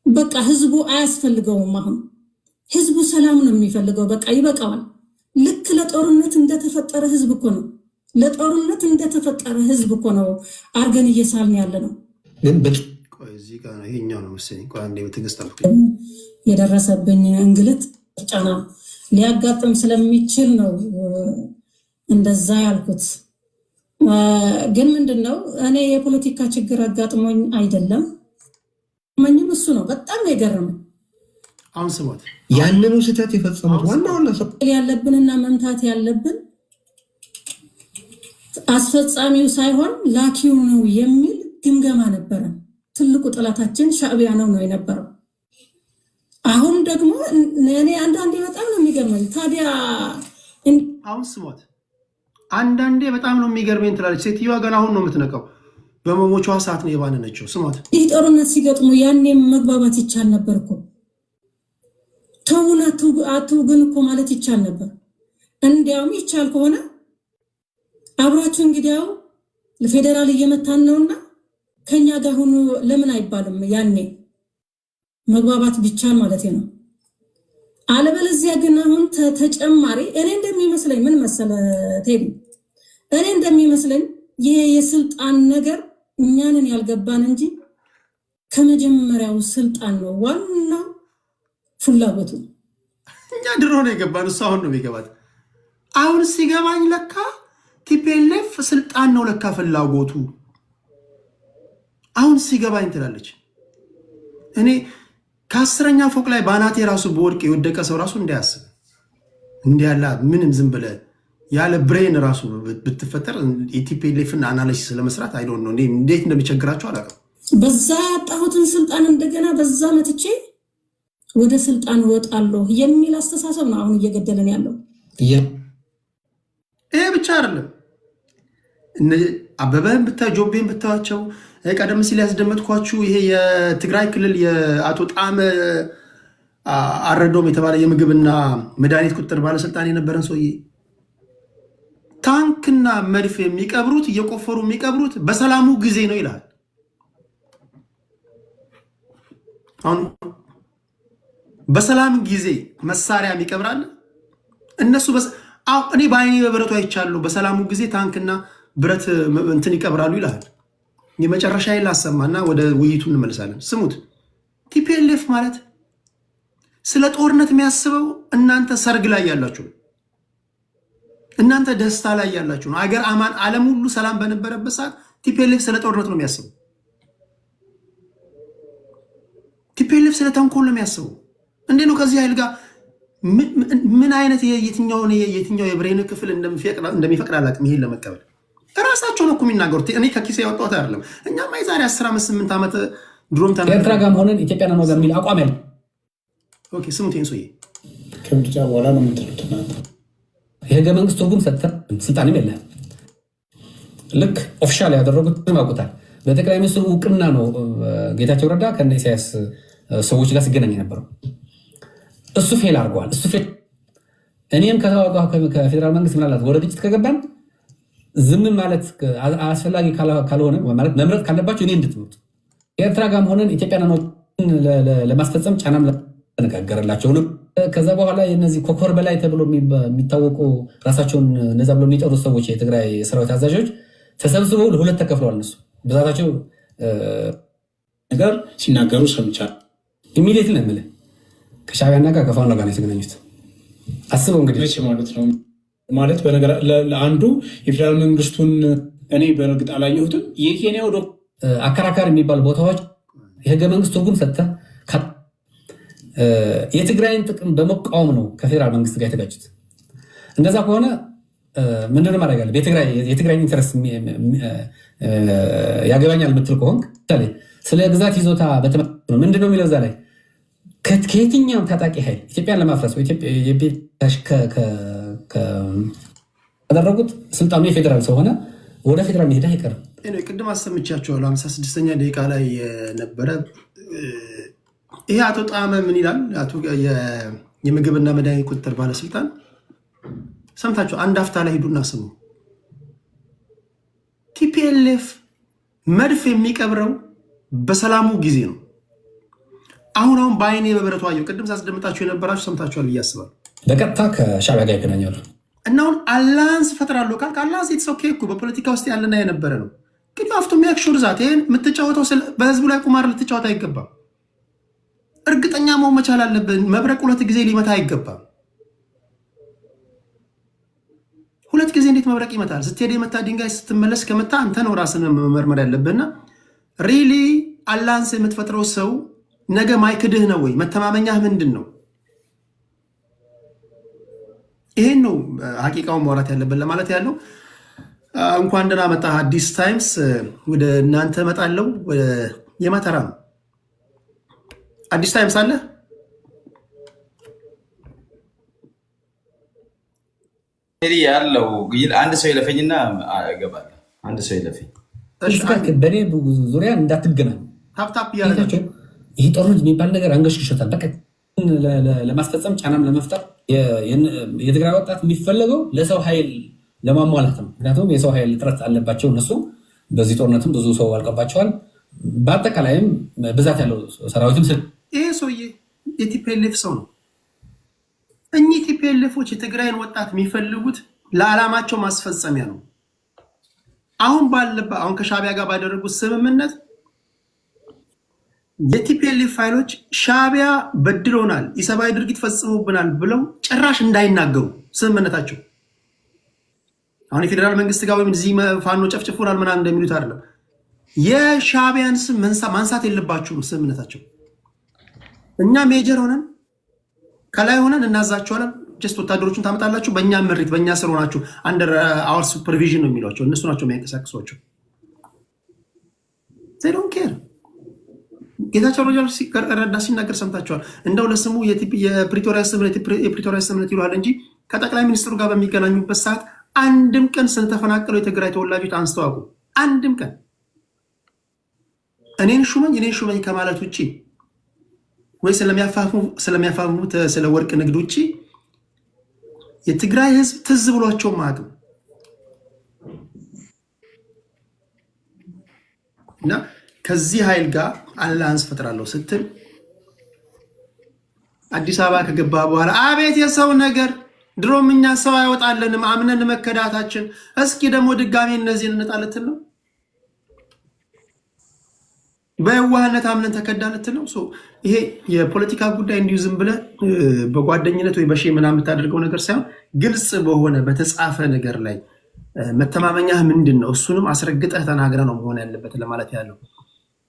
H: በቃ ህዝቡ አያስፈልገውም። አሁን ህዝቡ ሰላም ነው የሚፈልገው። በቃ ይበቃዋል። ልክ ለጦርነት እንደተፈጠረ ህዝብ እኮ ነው አርገን እየሳልን ያለ ነው። የደረሰብኝ እንግልት ጫና ሊያጋጥም ስለሚችል ነው እንደዛ ያልኩት። ግን ምንድነው እኔ የፖለቲካ ችግር አጋጥሞኝ አይደለም ማንንም እሱ ነው በጣም የገረመኝ።
B: አሁን ስሞት
G: ያንኑ ስህተት የፈጸሙት ዋናውና ሰው
H: ያለብንና መምታት ያለብን አስፈጻሚው ሳይሆን ላኪው ነው የሚል ግምገማ ነበረ። ትልቁ ጠላታችን ሻዕቢያ ነው የነበረው። አሁን ደግሞ እኔ አንዳንዴ በጣም ነው የሚገርመኝ። ታዲያ
B: አሁን ስሞት አንዳንዴ በጣም ነው የሚገርመኝ ትላለች ሴትዮዋ። ገና አሁን ነው የምትነቀው። በመሞቿ ሰዓት ነው የባነነችው። ስሞት
H: ይህ ጦርነት ሲገጥሙ ያኔም መግባባት ይቻል ነበር እኮ። ተውና አትውግን እኮ ማለት ይቻል ነበር። እንዲያውም ይቻል ከሆነ አብራችሁ እንግዲያው ለፌደራል እየመታን ነውና ከኛ ጋር ሆኖ ለምን አይባልም? ያኔ መግባባት ቢቻል ማለት ነው። አለበለዚያ ግን አሁን ተጨማሪ እኔ እንደሚመስለኝ ምን መሰለ ቴዲ፣ እኔ እንደሚመስለኝ ይሄ የስልጣን ነገር እኛንን ያልገባን እንጂ ከመጀመሪያው ስልጣን ነው ዋናው ፍላጎቱ።
B: እኛ ድሮ ነው የገባን፣ እሱ አሁን ነው የሚገባት። አሁን ሲገባኝ ለካ ቲፒኤልኤፍ ስልጣን ነው ለካ ፍላጎቱ። አሁን ሲገባኝ ትላለች። እኔ ከ10ኛ ፎቅ ላይ ባናቴ ራሱ በወድቅ የወደቀ ሰው ራሱ እንዳያስብ እንዲያላ ምንም ዝም ብለ ያለ ብሬን ራሱ ብትፈጠር የቲፒኤልኤፍን አናሊሲስ ለመስራት አይዶን ነው እንዴት እንደሚቸግራቸው አላውቅም።
H: በዛ ያጣሁትን ስልጣን እንደገና በዛ መትቼ ወደ ስልጣን ወጣለሁ የሚል አስተሳሰብ ነው አሁን እየገደለን ያለው።
B: ይሄ ብቻ አይደለም። አበበን ብታይ ጆቤን ብታቸው ቀደም ሲል ያስደመጥኳችሁ ይሄ የትግራይ ክልል የአቶ ጣመ አረዶም የተባለ የምግብና መድኃኒት ቁጥጥር ባለስልጣን የነበረን ሰውዬ ታንክና መድፍ የሚቀብሩት እየቆፈሩ የሚቀብሩት በሰላሙ ጊዜ ነው ይላል። አሁን በሰላም ጊዜ መሳሪያ ይቀብራል እነሱ። እኔ በአይኔ በብረቱ አይቻለሁ። በሰላሙ ጊዜ ታንክና ብረት እንትን ይቀብራሉ ይላል። የመጨረሻ ላሰማና ወደ ውይይቱ እንመልሳለን። ስሙት። ቲፒኤልኤፍ ማለት ስለ ጦርነት የሚያስበው እናንተ ሰርግ ላይ ያላችሁ እናንተ ደስታ ላይ ያላችሁ ነው። አገር አማን ዓለም ሁሉ ሰላም በነበረበት ሰዓት ቲፒኤልኤፍ ስለ ጦርነት ነው የሚያስበው። ቲፒኤልኤፍ ስለ ተንኮል ነው የሚያስበው። እንዴ ነው ከዚህ ኃይል ጋር ምን አይነት የትኛው የብሬን ክፍል እንደሚፈቅድ አላውቅም ይሄን ለመቀበል። ራሳቸው ነው እኮ የሚናገሩት። እኔ ከኪሴ ያወጣሁት አይደለም። እኛም የዛሬ 10 ዓመት 8 ዓመት ድሮም
I: ከኤርትራ ጋር ሆነን ኢትዮጵያ ነው የሚል አቋም ያለው።
B: ኦኬ ስሙት ይሄን ሰውዬ
J: ከምርጫ በኋላ ነው የምትሉት እናንተ።
I: የህገ መንግስት ትርጉም ሰጥተህ ስልጣንም የለህም። ልክ ኦፊሻል ያደረጉት ያውቁታል። በጠቅላይ ሚኒስትሩ እውቅና ነው ጌታቸው ረዳ ከነ ኢሳያስ ሰዎች ጋር ሲገናኝ ነበረው። እሱ ፌል አድርገዋል። እሱ ፌል እኔም ከፌዴራል መንግስት ምናልባት ወደ ግጭት ከገባን ዝም ማለት አስፈላጊ ካልሆነ ማለት መምረጥ ካለባቸው እኔ እንድትመጡ ኤርትራ ጋር ሆነን ኢትዮጵያን ነው ለማስፈጸም ጫናም ተነጋገረላቸው ነው። ከዛ በኋላ የነዚህ ኮኮር በላይ ተብሎ የሚታወቁ ራሳቸውን እነዛ ብሎ የሚጠሩ ሰዎች የትግራይ ሰራዊት አዛዦች ተሰብስበው ለሁለት ተከፍለዋል። እነሱ ብዛታቸው
J: ነገር ሲናገሩ ሰምቻለሁ።
I: ኢሚዲየትሊ ነው የምልህ ከሻዕቢያና ጋር ከፋኖ ጋር ነው የተገናኙት። አስበው እንግዲህ
J: መቼ ማለት ነው ማለት በነገር ለአንዱ የፌዴራል መንግስቱን እኔ በእርግጥ አላየሁትም። የኬንያው
I: አከራካሪ የሚባሉ ቦታዎች የህገ መንግስት ትርጉም ሰጥተህ የትግራይን ጥቅም በመቃወም ነው ከፌዴራል መንግስት ጋር የተጋጩት። እንደዛ ከሆነ ምንድን ነው ማድረግ አለ? የትግራይን ኢንተረስት ያገባኛል የምትል ከሆንክ ስለ ግዛት ይዞታ ምንድን ነው የሚለው እዛ ላይ ከየትኛውም ታጣቂ ኃይል ኢትዮጵያን ለማፍረስ ካደረጉት ስልጣኑ የፌዴራል ስለሆነ ወደ ፌዴራል መሄድ አይቀርም።
B: ቅድም አሰምቻቸዋለሁ 56ኛ ደቂቃ ላይ ነበረ። ይሄ አቶ ጣመ ምን ይላል? የምግብና መድኃኒት ቁጥጥር ባለስልጣን ሰምታችሁ አንድ አፍታ ላይ ሂዱና ስሙ። ቲፒኤልኤፍ መድፍ የሚቀብረው በሰላሙ ጊዜ ነው። አሁን በአይኔ በብረቱ አየሁ። ቅድም ሳስደምጣችሁ የነበራችሁ ሰምታችኋል ብዬ አስባለሁ።
I: በቀጥታ ከሻዕቢያ ጋር ይገናኛሉ
B: እና አሁን አላንስ ፈጥራለሁ ካልክ አላንስ የተሰውኬ እኮ በፖለቲካ ውስጥ ያለና የነበረ ነው። ግን አፍቶ የሚያክሹር ዛት ይህን የምትጫወተው በህዝቡ ላይ ቁማር ልትጫወት አይገባም። እርግጠኛ መሆን መቻል አለብን። መብረቅ 2 ጊዜ ሊመታ አይገባም። 2 ጊዜ እንዴት መብረቅ ይመታል? ስትሄድ የመታ ድንጋይ ስትመለስ ከመታ አንተ ነው ራስን መመርመር ያለብህና ሪሊ አላንስ የምትፈጥረው ሰው ነገ ማይክድህ ነው ወይ? መተማመኛህ ምንድን ነው? ይሄን ነው ሀቂቃውን ማውራት ያለብን ለማለት ያለው። እንኳን ደህና መጣህ አዲስ ታይምስ። ወደ እናንተ እመጣለሁ። የማተራ ነው አዲስ ታይምስ አለ
K: ያለው አንድ ሰው ይለፈኝና እገባለሁ። አንድ ሰው ይለፈኝ።
I: በእኔ ዙሪያ እንዳትገናኝ
B: ታፕታፕ እያደረጋቸው
I: ይህ ጦርነት የሚባል ነገር አንገሽግሾታል። በቃ ለማስፈጸም ጫናም ለመፍጠር የትግራይ ወጣት የሚፈለገው ለሰው ኃይል ለማሟላት ነው። ምክንያቱም የሰው ኃይል እጥረት አለባቸው እነሱ። በዚህ ጦርነትም ብዙ ሰው አልቀባቸዋል። በአጠቃላይም ብዛት ያለው ሰራዊትም
B: ይሄ ሰውዬ የቲፒኤልኤፍ ሰው ነው። እኚህ ቲፒኤልኤፎች የትግራይን ወጣት የሚፈልጉት ለዓላማቸው ማስፈጸሚያ ነው። አሁን ከሻዕቢያ ጋር ባደረጉት ስምምነት የቲፒኤልኤፍ ፋይሎች ሻዕቢያ በድሎናል፣ ኢሰብአዊ ድርጊት ፈጽሞብናል ብለው ጭራሽ እንዳይናገሩ ስምምነታቸው። አሁን የፌዴራል መንግስት ጋር ወይም እዚህ ፋኖ ጨፍጭፎናል ምናምን እንደሚሉት አይደለም። የሻዕቢያን ስም ማንሳት የለባችሁም ስምምነታቸው። እኛ ሜጀር ሆነን ከላይ ሆነን እናዛቸዋለን። ጀስት ወታደሮቹን ታመጣላችሁ፣ በእኛ ምሪት በእኛ ስር ሆናችሁ አንደር አወር ሱፐርቪዥን ነው የሚሏቸው። እነሱ ናቸው የሚያንቀሳቅሷቸው። they don't care። ጌታቸው ረዳ ሲናገር ሰምታችኋል። እንደው ለስሙ የፕሪቶሪያ ስምምነት ይለዋል እንጂ ከጠቅላይ ሚኒስትሩ ጋር በሚገናኙበት ሰዓት አንድም ቀን ስለተፈናቀለው የትግራይ ተወላጆች አንስተው አቁ አንድም ቀን እኔን ሹመኝ ከማለት ውጭ ወይ ስለሚያፋፍሙት ስለ ወርቅ ንግድ ውጭ የትግራይ ህዝብ ትዝ ብሏቸው ማቅም እና ከዚህ ኃይል ጋር አላንስ ፈጥራለሁ ስትል አዲስ አበባ ከገባ በኋላ አቤት የሰው ነገር፣ ድሮም እኛ ሰው አይወጣልንም አምነን መከዳታችን፣ እስኪ ደግሞ ድጋሚ እነዚህን እንጣልትን ነው። በዋህነት አምነን ተከዳለት ነው። ይሄ የፖለቲካ ጉዳይ እንዲሁ ዝም ብለህ በጓደኝነት ወይ በሼ ምናምን የምታደርገው ነገር ሳይሆን ግልጽ በሆነ በተጻፈ ነገር ላይ መተማመኛህ ምንድን ነው? እሱንም አስረግጠህ ተናግረህ ነው መሆን ያለበት ለማለት ያለው።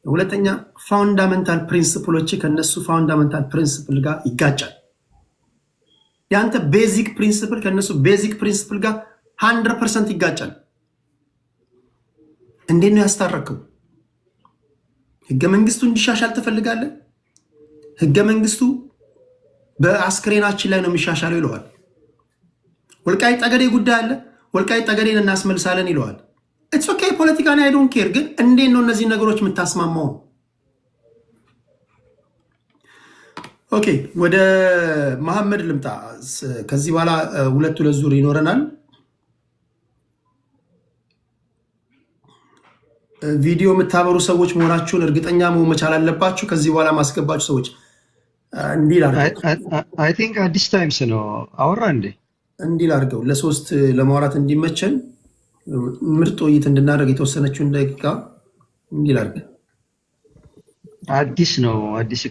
B: ሁለተኛ ፋውንዳመንታል ፕሪንሲፕሎች ከነሱ ፋውንዳመንታል ፕሪንሲፕል ጋር ይጋጫል። ያንተ ቤዚክ ፕሪንሲፕል ከነሱ ቤዚክ ፕሪንሲፕል ጋር 100% ይጋጫል። እንዴት ነው ያስታረከው? ህገ መንግስቱ እንዲሻሻል ትፈልጋለህ? ህገ መንግስቱ በአስክሬናችን ላይ ነው የሚሻሻለው ይለዋል። ወልቃይት ጠገዴ ጉዳይ አለ፣ ወልቃይት ጠገዴን እናስመልሳለን ይለዋል። ኢትስ ኦኬ ፖለቲካ ላይ አይ ዶንት ኬር። ግን እንዴት ነው እነዚህ ነገሮች የምታስማማው? ኦኬ ወደ መሐመድ ልምጣ። ከዚህ በኋላ ሁለት ዙር ይኖረናል። ቪዲዮ የምታበሩ ሰዎች መሆናችሁን እርግጠኛ መሆን መቻል አለባችሁ። ከዚህ በኋላ ማስገባችሁ ሰዎች እንዲል
D: አይ ቲንክ አዲስ ታይምስ ነው አወራ
B: እንዲል አድርገው ለሶስት ለማውራት እንዲመቸን ምርጥ ውይይት እንድናደርግ የተወሰነችውን ደቂቃ እንዲል አድርገን
D: አዲስ ነው አዲስ